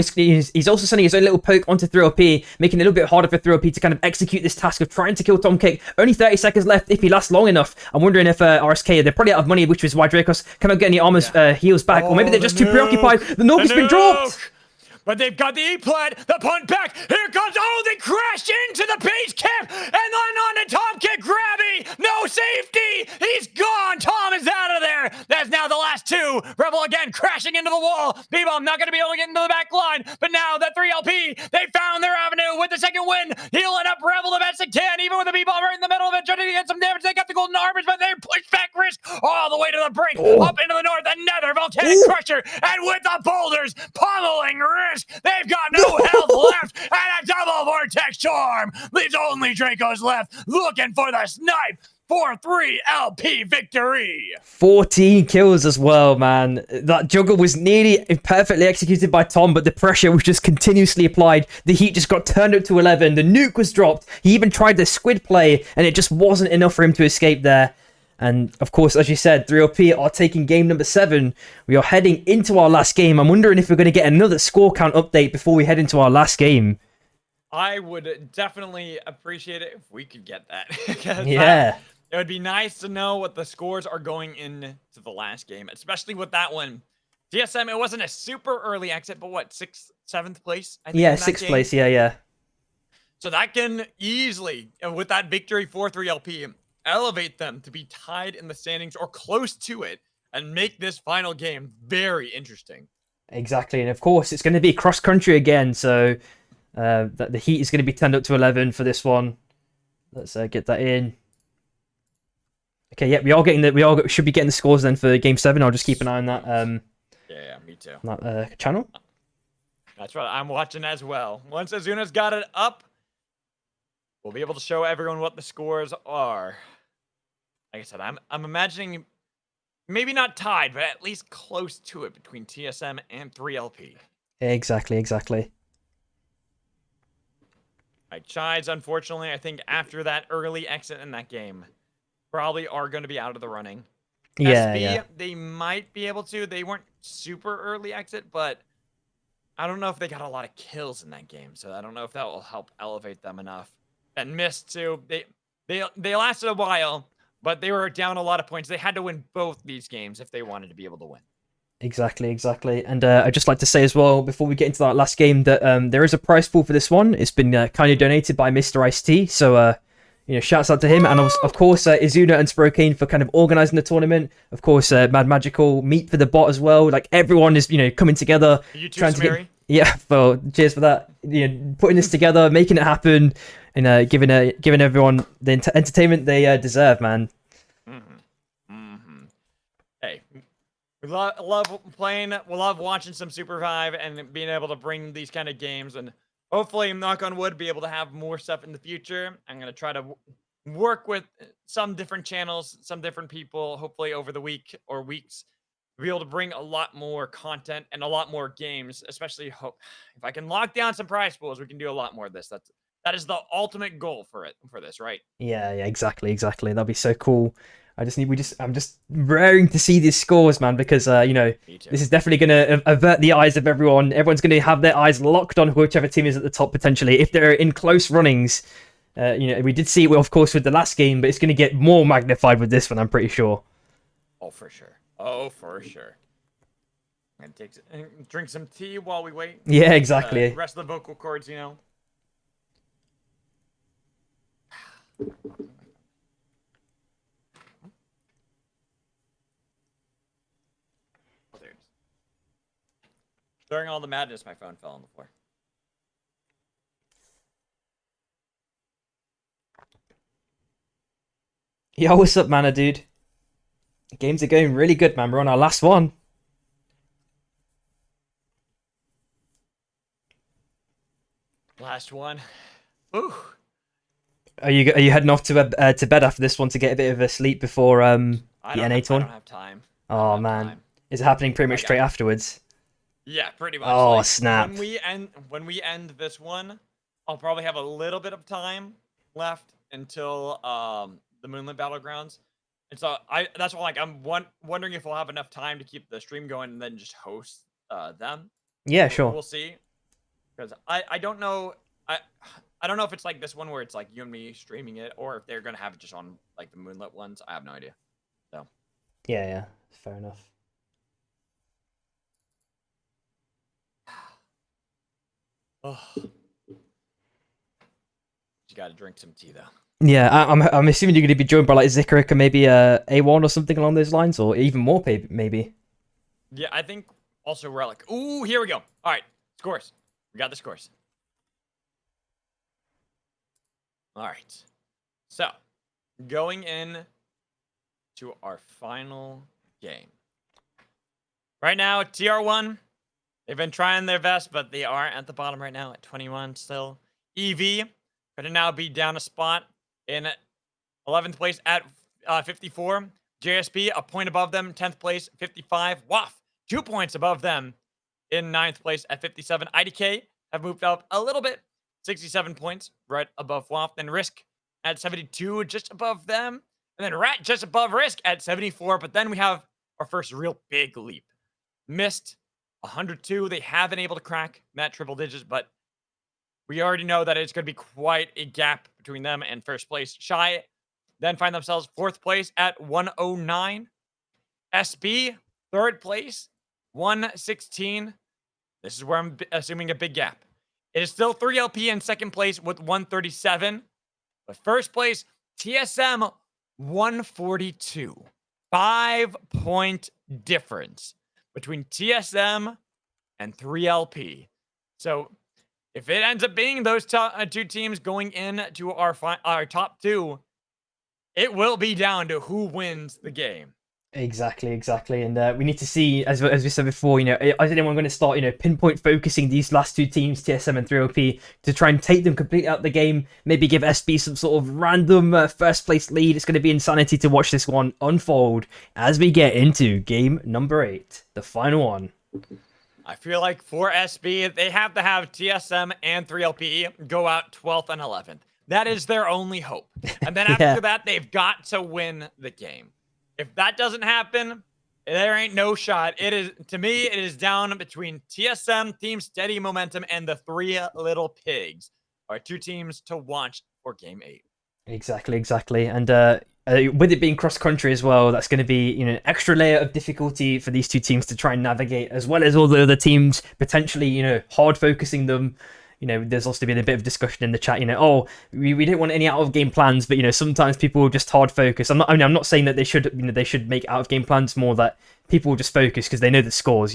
he's also sending his own little poke onto 3LP, making it a little bit harder for 3LP to kind of execute this task of trying to kill Tom Kick. Only 30 seconds left if he lasts long enough. I'm wondering if RSK, they're probably out of money, which is why Dracos cannot get any armor's heals back, or maybe they're just too preoccupied. The nuke has been dropped! But they've got the E-plat, the punt back. Here comes, they crashed into the base camp, and then on to Tom Kick, Grabby, no safety, he's gone, Tom is out of there. That's now the last 2. Rebel again crashing into the wall. B-Bomb not going to be able to get into the back line, but now that 3LP, they found their avenue with the second win, healing up Rebel the best it can, even with the B-Bomb right in the middle of it, trying to get some damage. They got the golden armors, but they push back Risk all the way to the brink, up into the north, another volcanic crusher, and with the boulders pummeling Risk. They've got no health left, and a double vortex charm leaves only Draco's left, looking for the snipe for 3LP victory. 14 kills as well, man. That juggle was nearly perfectly executed by Tom, but the pressure was just continuously applied. The heat just got turned up to 11. The nuke was dropped. He even tried the squid play, and it just wasn't enough for him to escape there. And, of course, as you said, 3LP are taking game number 7. We are heading into our last game. I'm wondering if we're going to get another score count update before we head into our last game. I would definitely appreciate it if we could get that. Because Yeah. it would be nice to know what the scores are going into the last game, especially with that one. DSM, it wasn't a super early exit, but what, 6th, 7th place, I think, Yeah, in that sixth game? place. Yeah, yeah. So that can easily, with that victory 4-3 LP, elevate them to be tied in the standings or close to it and make this final game very interesting. Exactly. And of course, it's going to be cross country again. So that the heat is going to be turned up to 11 for this one. Let's get that in. Okay, yeah, we should be getting the scores then for game 7. I'll just keep an eye on that. Yeah, me too. On that channel. That's what I'm watching as well. Once Azuna's got it up, we'll be able to show everyone what the scores are. Like I said, I'm imagining maybe not tied, but at least close to it between TSM and 3LP. Exactly. Like Chides, unfortunately, I think after that early exit in that game, probably are going to be out of the running. SB, they might be able to. They weren't super early exit, but I don't know if they got a lot of kills in that game, so I don't know if that will help elevate them enough. And Mist too. They lasted a while, but they were down a lot of points. They had to win both these games if they wanted to be able to win. Exactly. And I'd just like to say as well, before we get into that last game, that there is a prize pool for this one. It's been kindly donated by Mr. Ice-T, so shouts out to him, and of course Izuna and Sprocaine for kind of organising the tournament. Of course, Mad Magical, Meat for the bot as well. Like everyone is coming together. You too, Samari. Yeah, well, cheers for that. Putting this together, making it happen, and giving everyone the entertainment they deserve, man. Hey, we love playing. We love watching some Supervive and being able to bring these kind of games, and hopefully, knock on wood, be able to have more stuff in the future. I'm gonna try to work with some different channels, some different people, hopefully over the week or weeks, to be able to bring a lot more content and a lot more games. Especially if I can lock down some prize pools, we can do a lot more of this. That is the ultimate goal for this, right? Yeah, exactly. That'd be so cool. I'm just raring to see these scores, man, because this is definitely gonna avert the eyes of everyone. Everyone's gonna have their eyes locked on whichever team is at the top potentially. If they're in close runnings, we did see it, of course, with the last game, but it's gonna get more magnified with this one. I'm pretty sure. Oh, for sure. And drink some tea while we wait. Yeah, exactly. Rest of the vocal cords, During all the madness, my phone fell on the floor. Yo, what's up, Mana, dude? The games are going really good, man. We're on our last one. Last one. Ooh. Are you heading off to bed after this one to get a bit of a sleep before the NA tour? I don't have time. Oh man, is it happening pretty much straight afterwards? Yeah, pretty much. Oh snap! When we end this one, I'll probably have a little bit of time left until the Moonlit Battlegrounds, and so that's why I'm wondering if we'll have enough time to keep the stream going and then just host them. Yeah, sure. We'll see, because I don't know. I don't know if it's like this one where it's like you and me streaming it, or if they're gonna have it just on like the Moonlit ones. I have no idea. So. Yeah, fair enough. Oh. You gotta drink some tea though. Yeah, I'm assuming you're gonna be joined by like Zikarik or maybe A1 or something along those lines, or even more maybe. Yeah, I think also Relic. Ooh, here we go. All right, scores. We got the scores. All right. So, going in to our final game. Right now, TR1, they've been trying their best, but they are at the bottom right now at 21 still. EV, going to now be down a spot in 11th place at 54. JSP, a point above them, 10th place, 55. WAF, 2 points above them in 9th place at 57. IDK have moved up a little bit, 67 points, right above WAF. Then Risk at 72, just above them. And then Rat just above Risk at 74. But then we have our first real big leap. Missed 102. They have been able to crack that triple digits, but we already know that it's going to be quite a gap between them and first place. Shy then find themselves 4th place at 109. SB, 3rd place, 116. This is where I'm assuming a big gap. It is still 3LP in 2nd place with 137. But 1st place, TSM, 142. 5-point difference between TSM and 3LP. So if it ends up being those two teams going into our top 2, it will be down to who wins the game. Exactly. And we need to see, as we said before, is anyone going to start, pinpoint focusing these last 2 teams, TSM and 3OP, to try and take them completely out of the game, maybe give SB some sort of random first place lead. It's going to be insanity to watch this one unfold as we get into game number 8, the final one. I feel like for SB, they have to have TSM and 3LP go out 12th and 11th. That is their only hope. And then after that, they've got to win the game. If that doesn't happen, there ain't no shot. It is, to me, it is down between TSM, Team Steady Momentum, and the 3 Little Pigs are 2 teams to watch for Game 8. Exactly. And with it being cross-country as well, that's going to be an extra layer of difficulty for these 2 teams to try and navigate, as well as all the other teams potentially, hard focusing them. There's also been a bit of discussion in the chat, we don't want any out of game plans, but sometimes people will just hard focus. I'm not saying that they should, they should make out of game plans, more that people will just focus because they know the scores,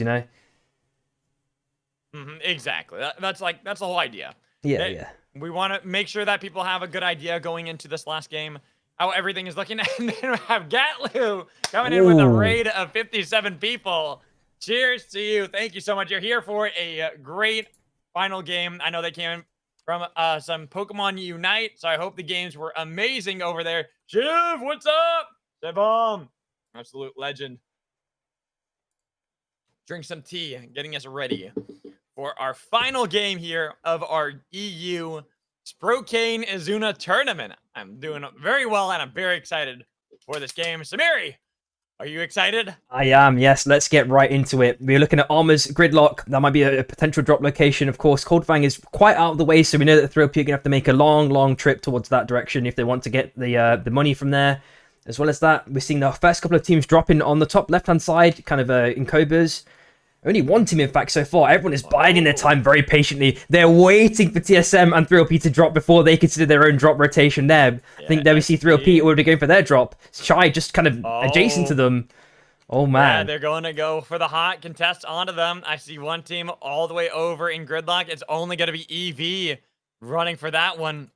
Exactly. That's the whole idea. Yeah. We want to make sure that people have a good idea going into this last game, how everything is looking, and then we have Gatlu coming in with a raid of 57 people. Cheers to you. Thank you so much. You're here for a great final game. I know they came from some Pokemon Unite, so I hope the games were amazing over there. Shiv, what's up? Shivam, absolute legend. Drink some tea, getting us ready for our final game here of our EU Sprocaine Izuna tournament. I'm doing very well, and I'm very excited for this game. Samiri, are you excited? I am, yes. Let's get right into it. We're looking at Armor's Gridlock. That might be a potential drop location. Of course, Cold Fang is quite out of the way, so we know that the 3OP are going to have to make a long trip towards that direction if they want to get the money from there. As well as that, we're seeing the first couple of teams dropping on the top left-hand side, kind of in Cobras. Only 1 team, in fact, so far. Everyone is biding their time very patiently. They're waiting for TSM and 3OP to drop before they consider their own drop rotation there. I think there we see 3OP already going for their drop. Shy just kind of adjacent to them. Oh, man. Yeah, they're going to go for the hot contest onto them. I see 1 team all the way over in Gridlock. It's only going to be EV running for that one.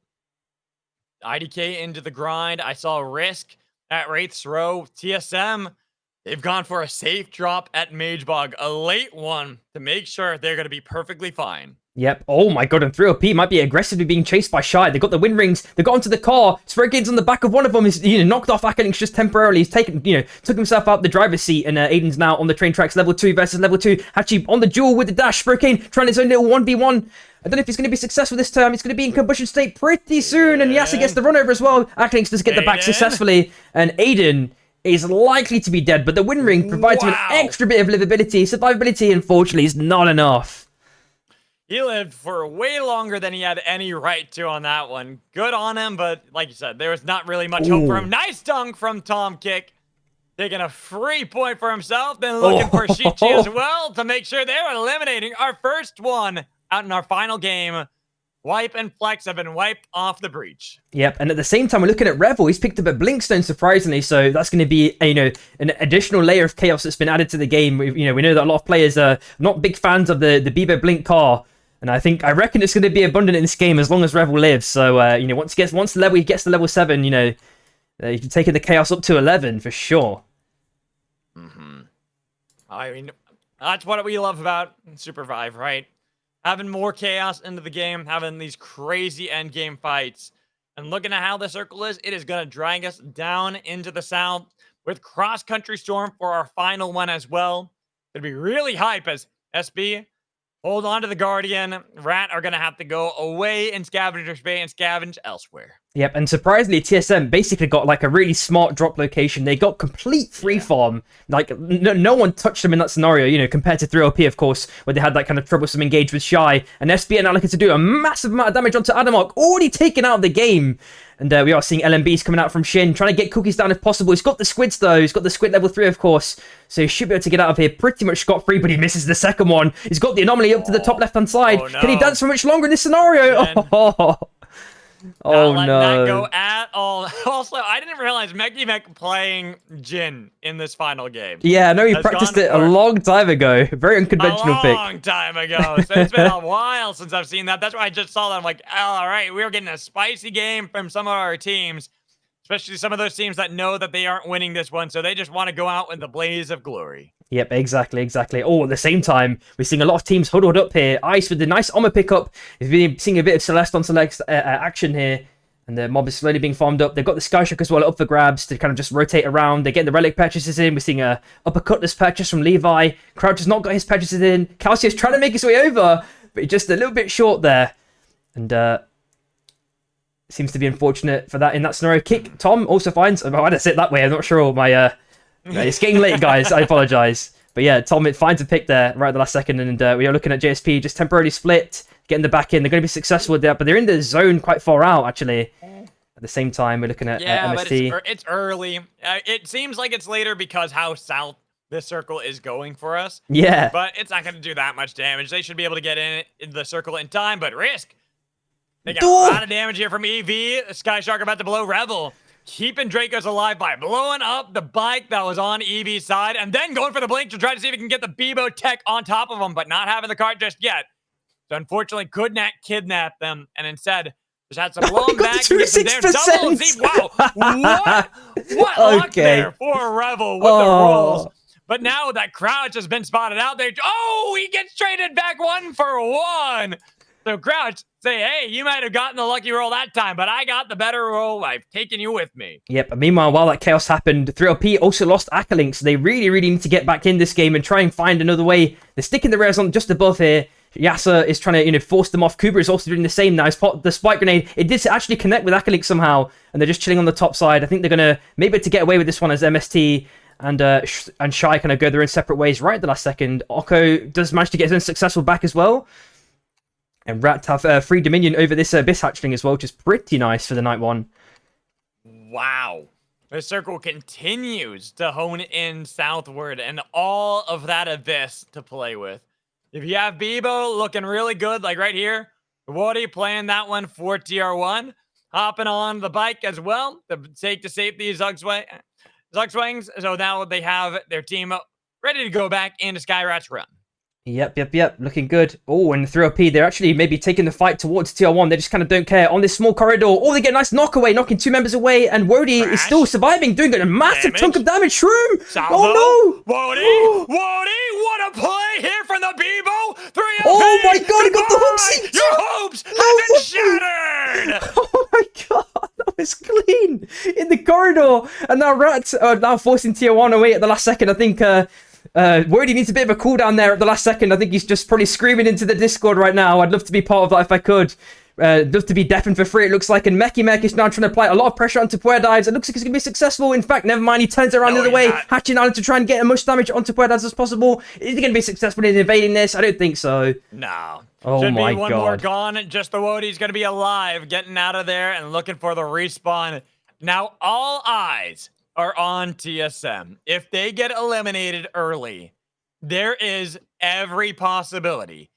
IDK into the grind. I saw Risk at Wraith's Row. TSM, they've gone for a safe drop at Magebog, a late one to make sure they're going to be perfectly fine. Yep. Oh my god, and 3OP might be aggressively being chased by Shy. They got the wind rings. They got onto the car. Sprogaine's on the back of one of them. He's knocked off Akalinks just temporarily. He's taken, took himself out the driver's seat, and Aiden's now on the train tracks, level 2 versus level 2. Actually on the duel with the dash. Sprocaine trying his own little 1v1. I don't know if he's going to be successful this time. He's going to be in combustion state pretty soon, and Yasa gets the run over as well. Akalinks does get the back successfully, and Aiden is likely to be dead, but the wind ring provides him an extra bit of livability. Survivability, unfortunately, is not enough. He lived for way longer than he had any right to on that one. Good on him, but like you said, there was not really much hope for him. Nice dunk from Tom Kick. Taking a free point for himself, then looking for Shichi as well to make sure they're eliminating our first one out in our final game. Wipe and Flex have been wiped off the breach. Yep, and at the same time, we're looking at Revel. He's picked up a Blinkstone, surprisingly, so that's going to be, an additional layer of chaos that's been added to the game. We know that a lot of players are not big fans of the Bieber Blink car, and I reckon it's going to be abundant in this game as long as Revel lives. So, once he gets to level 7, you can take the chaos up to 11 for sure. I mean, that's what we love about Supervive, right? Having more chaos into the game, having these crazy endgame fights. And looking at how the circle is, it is going to drag us down into the south with Cross Country Storm for our final one as well. It'd be really hype as SB hold on to the Guardian. Rat are going to have to go away in Scavenger's Bay and scavenge elsewhere. Yep, and surprisingly, TSM basically got like a really smart drop location. They got complete free farm. Like, no one touched them in that scenario, you know, compared to 3LP, of course, where they had that kind of troublesome engage with Shy. And SB are now looking to do a massive amount of damage onto Adamark, already taken out of the game. And we are seeing LMBs coming out from Shin, trying to get Cookies down if possible. He's got the squids, though. He's got the squid level 3, of course. So he should be able to get out of here pretty much scot-free, but he misses the second one. He's got the anomaly up to the top left-hand side. Oh, no. Can he dance for much longer in this scenario? Oh, Not letting no. that go at all. Also, I didn't realize Meki Mek playing Jin in this final game. Yeah, no, he practiced it a long time ago. Very unconventional pick. A long time ago. So it's been a while since I've seen that. That's why I just saw that. I'm like, all right, we're getting a spicy game from some of our teams, especially some of those teams that know that they aren't winning this one, so they just want to go out in the blaze of glory. Yep, exactly. Oh, at the same time, we're seeing a lot of teams huddled up here. Ice with the nice Oma pickup. We've been seeing a bit of Celeste on Celeste action here. And the mob is slowly being farmed up. They've got the Skyshock as well up for grabs to kind of just rotate around. They're getting the relic purchases in. We're seeing a uppercutless purchase from Levi. Crouch has not got his purchases in. Calcius trying to make his way over, but he's just a little bit short there. And seems to be unfortunate for that in that scenario. Kick, Tom also finds... Oh, why did I say it that way? I'm not sure. It's getting late, guys. I apologize. But yeah, Tom finds a pick there right at the last second. And we are looking at JSP just temporarily split, getting the back in. They're going to be successful with that, but they're in the zone quite far out, actually. At the same time, we're looking at MST. But it's early. It seems like it's later because how south this circle is going for us. Yeah. But it's not going to do that much damage. They should be able to get in the circle in time, but Risk. They got a lot of damage here from EV. Sky Shark about to blow Rebel. Keeping Dracos alive by blowing up the bike that was on EV's side and then going for the blink to try to see if he can get the Bebo tech on top of him, but not having the cart just yet. So unfortunately could not kidnap them and instead just had some long back to get them there. Double Z. Wow. What luck there for Rebel with the rolls. But now that Crouch has been spotted out there. Oh, he gets traded back 1-for-1. So Crouch say, hey, you might have gotten the lucky roll that time, but I got the better roll. I've taken you with me. Yep. And meanwhile, while that chaos happened, 3LP also lost Akalink, so they really, really need to get back in this game and try and find another way. They're sticking the rares on just above here. Yasa is trying to, force them off. Kuba is also doing the same now. He's popped the spike grenade. It did actually connect with Akalink somehow, and they're just chilling on the top side. I think they're going to maybe to get away with this one as MST and Shy kind of go their own separate ways right at the last second. Oko does manage to get his own successful back as well. And Rat have free dominion over this Abyss hatchling as well, which is pretty nice for the night one. Wow. The circle continues to hone in southward and all of that Abyss to play with. If you have Bebo looking really good, like right here, Woody playing that one for TR1, hopping on the bike as well to take to safety Zugswings. So now they have their team ready to go back into Skyrat's run. Yep. Looking good. Oh, and 3LP, they're actually maybe taking the fight towards TR1. They just kind of don't care. On this small corridor. Oh, they get a nice knockaway, knocking 2 members away. And Wody is still surviving, doing a massive chunk of damage. Shroom! Salvo. Oh, no! Wody! What a play here from the Bebo! 3LP! Oh, my God, he got the hook seat! Your hopes have been shattered! Oh, my God. That was clean. In the corridor. And now Rat now forcing TR1 away at the last second. I think... Wordy needs a bit of a cooldown there at the last second. I think he's just probably screaming into the Discord right now. I'd love to be part of that if I could. Love to be deafened for free, it looks like. And Meki Mek is now trying to apply a lot of pressure onto Puer Dives. It looks like he's going to be successful. In fact, never mind. He turns around the other way, hatching out to try and get as much damage onto Puer Dives as possible. Is he going to be successful in evading this? I don't think so. No. Oh Should my be one God. more gone. Just the Wody's going to be alive, getting out of there and looking for the respawn. Now, all eyes are on TSM. If they get eliminated early, there is every possibility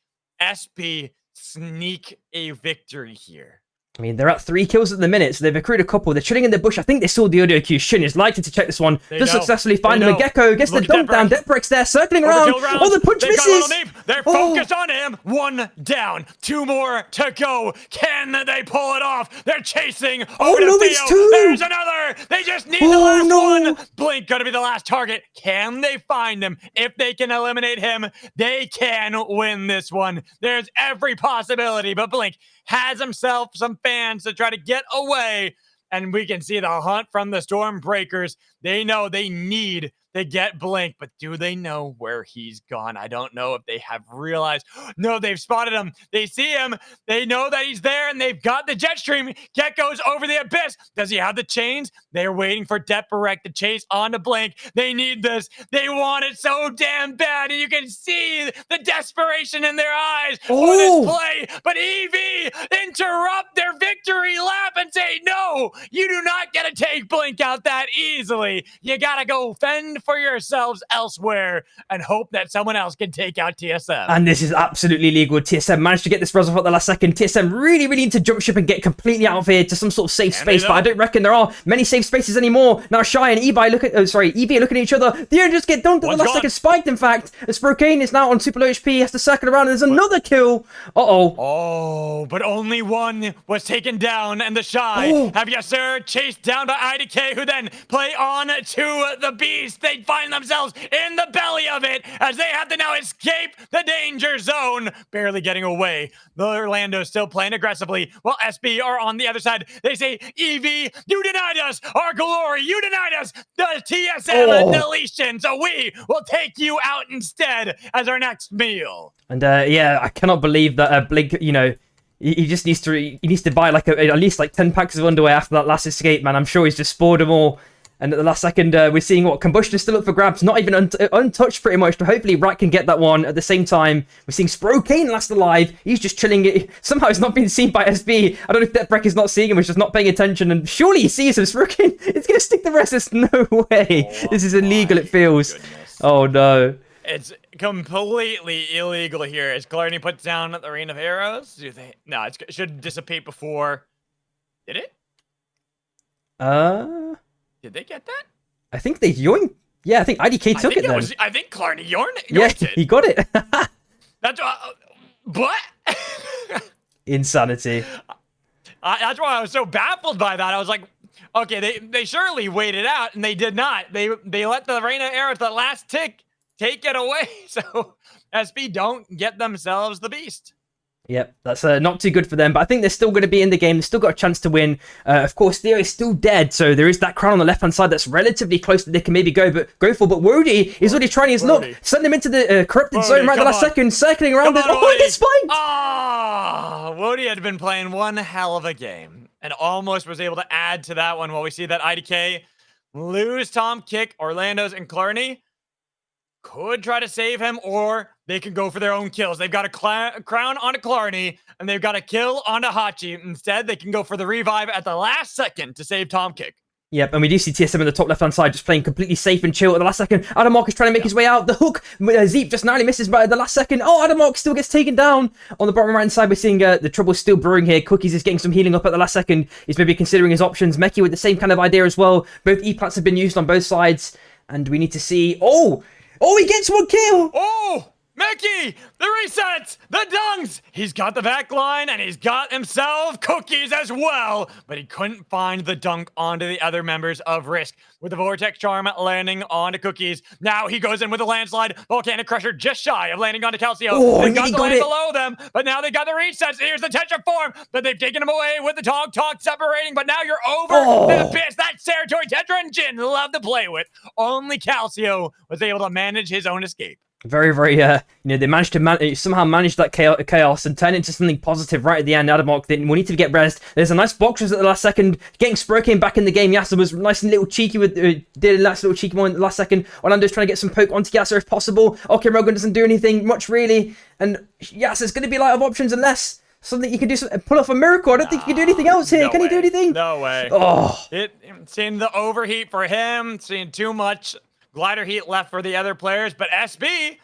SP sneak a victory here. I mean, they're at 3 kills at the minute, so they've accrued a couple. They're chilling in the bush. I think they saw the audio queue. Shin is likely to check this one. Does successfully find him. A Gecko gets the dump down. Deathbreak's there, circling around. Oh, the punch misses. They're focused on him. 1 down. 2 more to go. Can they pull it off? They're chasing. Oh, no, it's 2. There's another. They just need the last one. Blink gonna be the last target. Can they find him? If they can eliminate him, they can win this one. There's every possibility, but Blink has himself some fans to try to get away, and we can see the hunt from the Stormbreakers. They know they need They get Blink, but do they know where he's gone? I don't know if they have realized. No, they've spotted him. They see him. They know that he's there, and they've got the jet stream. Get goes over the abyss. Does he have the chains? They're waiting for Deperek to chase onto Blink. They need this. They want it so damn bad, and you can see the desperation in their eyes for this play. But EV interrupt their victory lap and say, no, you do not get to take Blink out that easily. You gotta go fend for yourselves elsewhere and hope that someone else can take out TSM. And this is absolutely legal. TSM managed to get this res off at the last second. TSM really need to jump ship and get completely out of here to some sort of safe space, but I don't reckon there are many safe spaces anymore. Now Shy and Evi look at, EV looking at each other. They don't just get dunked at the last second, spiked in fact. And Sprocaine is now on super low HP. He has to circle around and there's another kill. Oh, but only one was taken down, and the Shy have yes sir chased down by IDK, who then play on to the beast. They find themselves in the belly of it as they have to now escape the danger zone, barely getting away. The Orlando still playing aggressively while SB are on the other side. They say, EV, you denied us our glory. You denied us the TSM deletion. So we will take you out instead as our next meal. And yeah, I cannot believe that Blink, you know, he just needs to buy like at least like 10 packs of underwear after that last escape, man. I'm sure he's just spoiled them all. And at the last second, we're seeing what Combustion is still up for grabs, not even untouched pretty much. But hopefully Rat can get that one. At the same time, we're seeing Sprocaine last alive. He's just chilling. Somehow he's not being seen by SB. I don't know if Deperek is not seeing him, he's just not paying attention. And surely he sees him. Sprocaine, it's going to stick the rest. There's no way. This is illegal, it feels. Goodness. Oh no. It's completely illegal here. As Clarny puts down the Rain of Arrows, no, it should dissipate before. Did it? Did they get that? I think they yoinked. Yeah, I think IDK took it then. I think Clarny yoinked it. He got it. That's what? Insanity. That's why I was so baffled by that. I was like, okay, they surely waited out, and they did not. They let the Rain of Arrows, the last tick, take it away. So SB don't get themselves the beast. Yep, that's not too good for them, but I think they're still going to be in the game. They've still got a chance to win. Of course, Theo is still dead, so there is that crown on the left-hand side that's relatively close that they can maybe go for. But Wody is already trying his luck. Send him into the corrupted zone right at the last second, circling around it. Oh, he gets spiked! Wody had been playing one hell of a game and almost was able to add to that one while we see that IDK lose Tom Kick, Orlando's, and Clarny. Could try to save him, or they can go for their own kills. They've got a crown onto Clarny, and they've got a kill onto Hachi. Instead, they can go for the revive at the last second to save Tom Kick. Yep, and we do see TSM in the top left-hand side just playing completely safe and chill at the last second. Adamok is trying to make his way out. The hook, Zeep just narrowly misses, but at the last second, Adamok still gets taken down. On the bottom right-hand side, we're seeing the trouble still brewing here. Cookies is getting some healing up at the last second. He's maybe considering his options. Meki with the same kind of idea as well. Both E-plants have been used on both sides, and we need to see... he gets one kill! Mickey, the resets, the dunks. He's got the back line, and he's got himself Cookies as well. But he couldn't find the dunk onto the other members of Risk. With the Vortex Charm landing onto Cookies. Now he goes in with a landslide. Volcanic Crusher just shy of landing onto Calcio. They got the land below them, but now they got the resets. Here's the Tetra Form, but they've taken him away with the Talk separating. But now you're over the abyss. That's territory Tetra and Jin love to play with. Only Calcio was able to manage his own escape. Very, they managed to somehow manage that chaos and turn it into something positive right at the end. Adamok, we need to get rezzed. There's a nice box at the last second. Getting Sprocaine back in the game. Yasser was nice and little cheeky with, did a nice little cheeky moment at the last second. Orlando's trying to get some poke onto Yasser if possible. Okay, Rogan doesn't do anything much really. And Yasser's going to be light of options unless something you can do, pull off a miracle. I don't think you can do anything else here. Can he do anything? No way. Seeing the overheat for him, seeing too much glider heat left for the other players, but SB,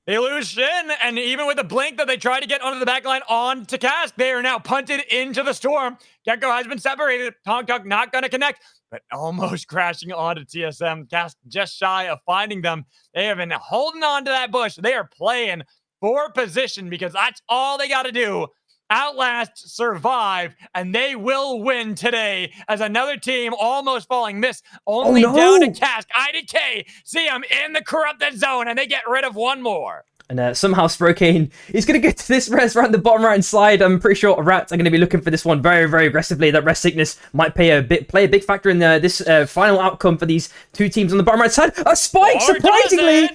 they lose Shin, and even with the blink that they try to get onto the backline on to Cask, they are now punted into the storm. Gecko has been separated. Tonk not going to connect, but almost crashing onto TSM. Cask just shy of finding them. They have been holding on to that bush. They are playing for position because that's all they got to do. Outlast, survive, and they will win today as another team almost falling miss only down to Cask. IDK see him in the corrupted zone, and they get rid of one more. And somehow Sprocaine is going to get to this res around the bottom right-hand side. I'm pretty sure Rats are going to be looking for this one very, very aggressively. That rest sickness might play a big factor in this final outcome for these two teams on the bottom right side. A spike, surprisingly!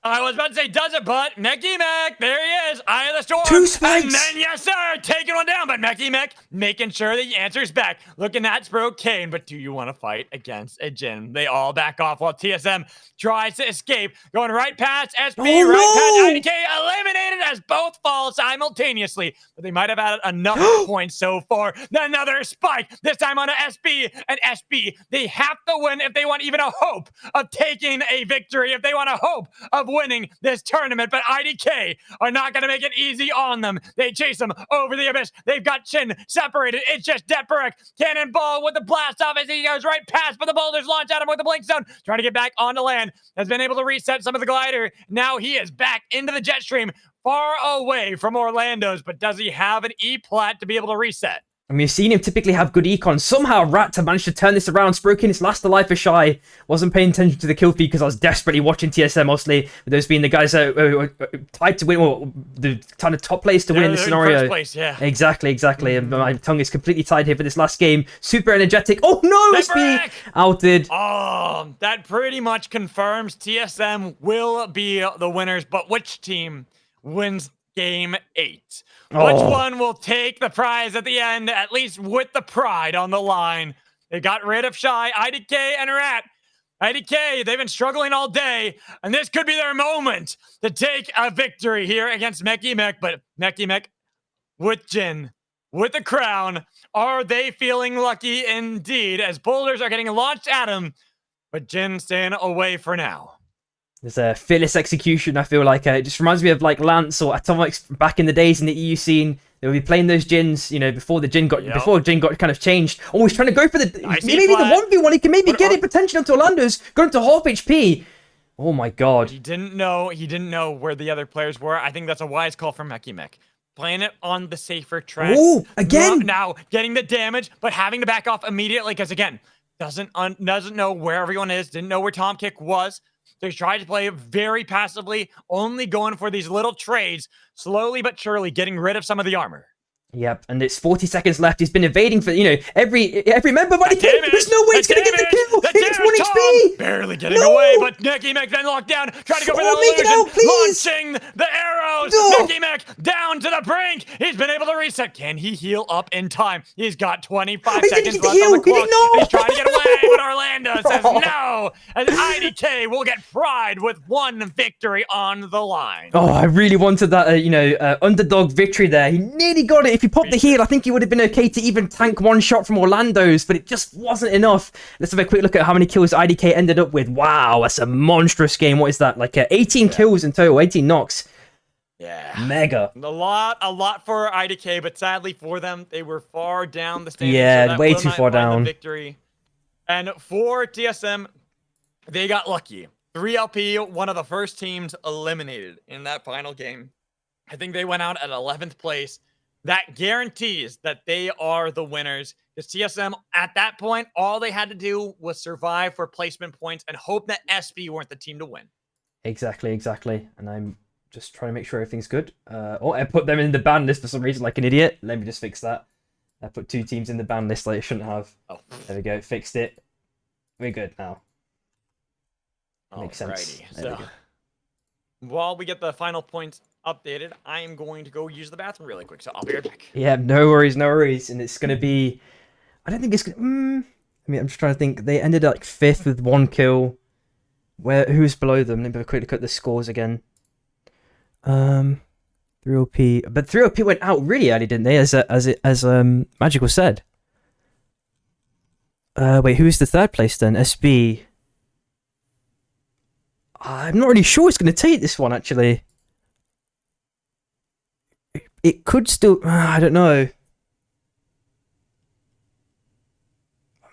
I was about to say, does it, but Mecky Mac, there he is, Eye of the Storm. 2 spikes. And then, yes, sir, taking one down, but Mecky Mac making sure the answer's back. Looking at Sprocaine, but do you want to fight against a Jin? They all back off while TSM tries to escape. Going right past SB, right past IDK, eliminated as both fall simultaneously. But they might have had enough points so far. Another spike, this time on a SB. And SB, they have to win if they want even a hope of taking a victory, if they want a hope of winning this tournament, but IDK are not going to make it easy on them. They chase them over the abyss. They've got Chin separated. It's just Deperek. Cannonball with the blast off as he goes right past, but the boulders launch at him with the blink zone. Trying to get back onto land. Has been able to reset some of the glider. Now he is back into the jet stream, far away from Orlando's, but does he have an E-plat to be able to reset? I mean, you've seen him typically have good econ. Somehow Rat have managed to turn this around. Sprocaine is last alive for Shy. Wasn't paying attention to the kill feed because I was desperately watching TSM, obviously. With those being the guys that tied to win, or the kind of top place to win in this scenario. First place, yeah. Exactly. And my tongue is completely tied here for this last game. Super energetic. Oh no, SB outed. Oh, that pretty much confirms TSM will be the winners, but which team wins Game 8? Which one will take the prize at the end, at least with the pride on the line? They got rid of Shy, IDK, and Rat. IDK, they've been struggling all day, and this could be their moment to take a victory here against Mecky Mech. But Mecky Mech with Jin, with the crown, are they feeling lucky indeed as boulders are getting launched at him, but Jin staying away for now? There's a fearless execution, I feel like. It just reminds me of like Lance or Atomics back in the days in the EU scene. They would be playing those Jins, you know, before Jin got kind of changed. Oh, he's trying to go for maybe the 1v1. He can maybe get it potentially onto Orlando's, going to half HP. Oh my god. He didn't know where the other players were. I think that's a wise call from Mecky Mech. Playing it on the safer track. Oh, again! Now getting the damage, but having to back off immediately because, again, doesn't know where everyone is, didn't know where Tom Kick was. They tried to play very passively, only going for these little trades, slowly but surely getting rid of some of the armor. Yep, and it's 40 seconds left. He's been evading for, you know, every member, but there's no way he's going to get the kill. It's 1 HP. Barely getting away, but Mecky Mech then locked down, trying to go for the illusion, launching the arrows. Mecky Mech down to the brink. He's been able to reset. Can he heal up in time? He's got 25 seconds left on the clock. He's trying to get away, but Orlando says no. And IDK will get pride with one victory on the line. Oh, I really wanted that, underdog victory there. He nearly got it. If he popped the heal, I think he would have been okay to even tank one shot from Orlando's, but it just wasn't enough. Let's have a quick look at how many kills IDK ended up with. Wow, that's a monstrous game. What is that? Like 18 kills in total, 18 knocks. Yeah. Mega. A lot for IDK, but sadly for them, they were far down the standings. Yeah, so way too far down. Victory. And for TSM, they got lucky. 3LP, one of the first teams eliminated in that final game. I think they went out at 11th place. That guarantees that they are the winners. Because TSM, at that point, all they had to do was survive for placement points and hope that SB weren't the team to win. Exactly. And I'm just trying to make sure everything's good. I put them in the ban list for some reason like an idiot. Let me just fix that. I put 2 teams in the ban list like I shouldn't have. Oh. There we go. Fixed it. We're good now. Makes sense. So, while we get the final points updated, I am going to go use the bathroom really quick, so I'll be right back. Yeah, no worries. And it's going to be... I don't think it's going to... I'm just trying to think. They ended like 5th with 1 kill. Who's below them? Let me have a quick look at the scores again. 3OP... But 3OP went out really early, didn't they? As Magical said. Wait, who's the 3rd place then? SB... I'm not really sure it's going to take this one, actually. It could still... I don't know.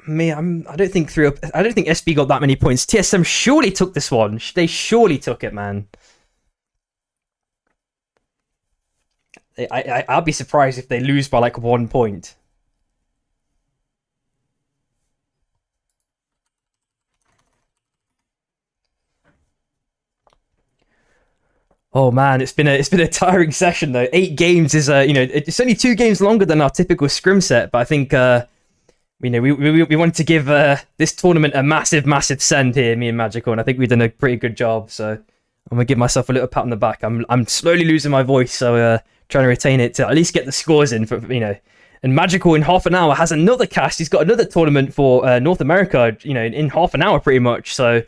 I don't think SB got that many points. TSM surely took this one. They surely took it, man. I'll be surprised if they lose by like 1 point. Oh man, it's been a tiring session though. 8 games is it's only 2 games longer than our typical scrim set, but I think we wanted to give this tournament a massive send here, me and Magical, and I think we've done a pretty good job. So I'm gonna give myself a little pat on the back. I'm slowly losing my voice, so trying to retain it to at least get the scores in for And Magical in half an hour has another cast. He's got another tournament for North America, in half an hour pretty much. So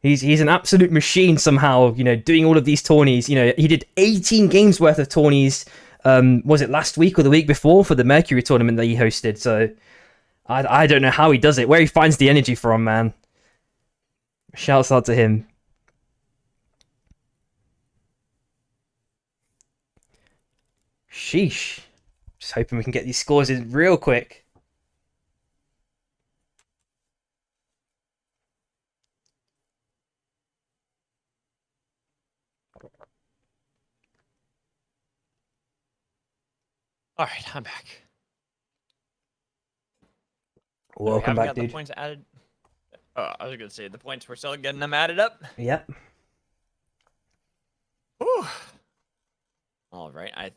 he's an absolute machine somehow, doing all of these tourneys. He did 18 games worth of tourneys. Was it last week or the week before for the Mercury tournament that he hosted? So I don't know how he does it, where he finds the energy from, man. Shouts out to him. Sheesh. Just hoping we can get these scores in real quick. All right, I'm back. Welcome back, dude. The points added. Oh, I was gonna say the points we're still getting them added up. Yep. Whew. All right, I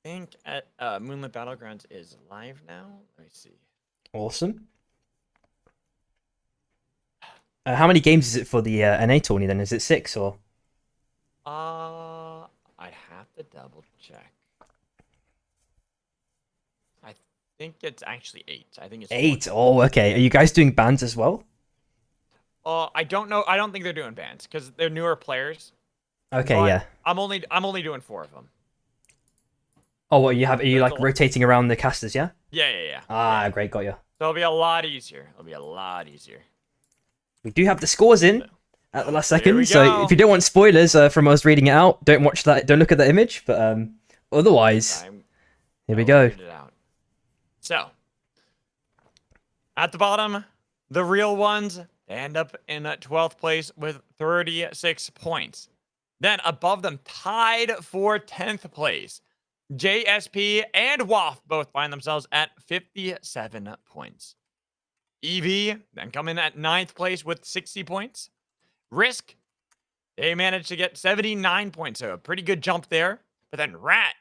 think at Moonlit Battlegrounds is live now. Let me see. Awesome. How many games is it for the NA tourney then? Is it 6 or? I'd have to double check. I think it's actually 8. I think it's 8. Oh, okay. Are you guys doing bands as well? I don't know. I don't think they're doing bands because they're newer players. Okay, yeah. I'm only doing 4 of them. Oh, what are you like rotating around the casters? Yeah. Yeah. Ah, great, got you. So it'll be a lot easier. We do have the scores in at the last second, so go. if you don't want spoilers from us reading it out, don't watch that. Don't look at that image. But otherwise, here we go. So at the bottom, the real ones end up in 12th place with 36 points. Then above them, tied for 10th place, JSP and WAF both find themselves at 57 points. EV then come in at 9th place with 60 points. Risk, they managed to get 79 points, so a pretty good jump there. But then Rat,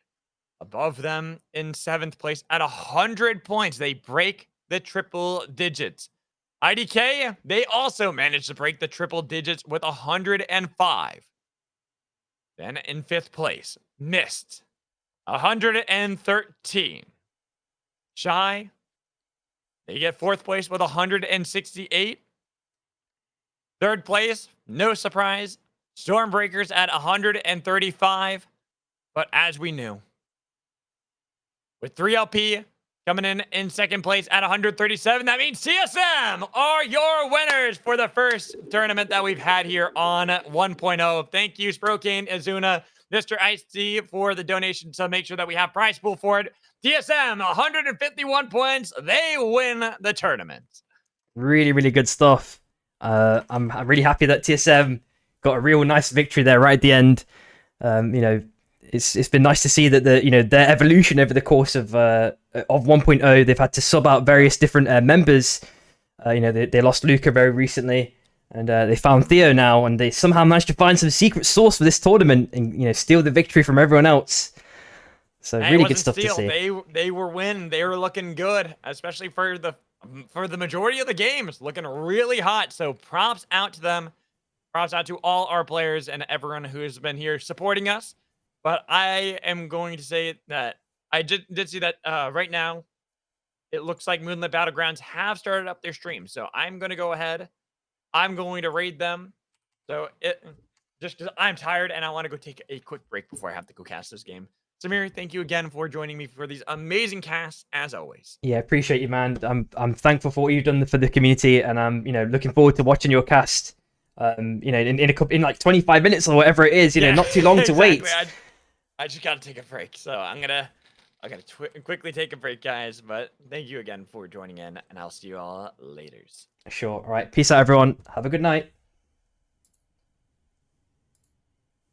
above them in 7th place at 100 points. They break the triple digits. IDK, they also managed to break the triple digits with 105. Then in 5th place, Mist, 113. Shy, they get 4th place with 168. 3rd place, no surprise, Stormbreakers at 135. But as we knew, with 3LP coming in 2nd place at 137, that means TSM are your winners for the first tournament that we've had here on 1.0. Thank you, Sprocaine, Azuna, Mr. Ice-T for the donation to make sure that we have prize pool for it. TSM, 151 points. They win the tournament. Really, really good stuff. I'm really happy that TSM got a real nice victory there right at the end. It's been nice to see that their evolution over the course of 1.0. They've had to sub out various different members. They lost Luca very recently, and they found Theo now, and they somehow managed to find some secret source for this tournament and steal the victory from everyone else. So really good stuff to see. They were winning. They were looking good, especially for the majority of the games, looking really hot. So props out to them. Props out to all our players and everyone who has been here supporting us. But I am going to say that I did see that right now, it looks like Moonlit Battlegrounds have started up their stream. So I'm going to go ahead. I'm going to raid them. So just because I'm tired and I want to go take a quick break before I have to go cast this game. Samir, thank you again for joining me for these amazing casts, as always. Yeah, appreciate you, man. I'm thankful for what you've done for the community, and I'm looking forward to watching your cast. In like 25 minutes or whatever it is. Not too long to wait. I just gotta take a break, so I gotta quickly take a break, guys. But thank you again for joining in, and I'll see you all later. Sure. All right. Peace out, everyone. Have a good night.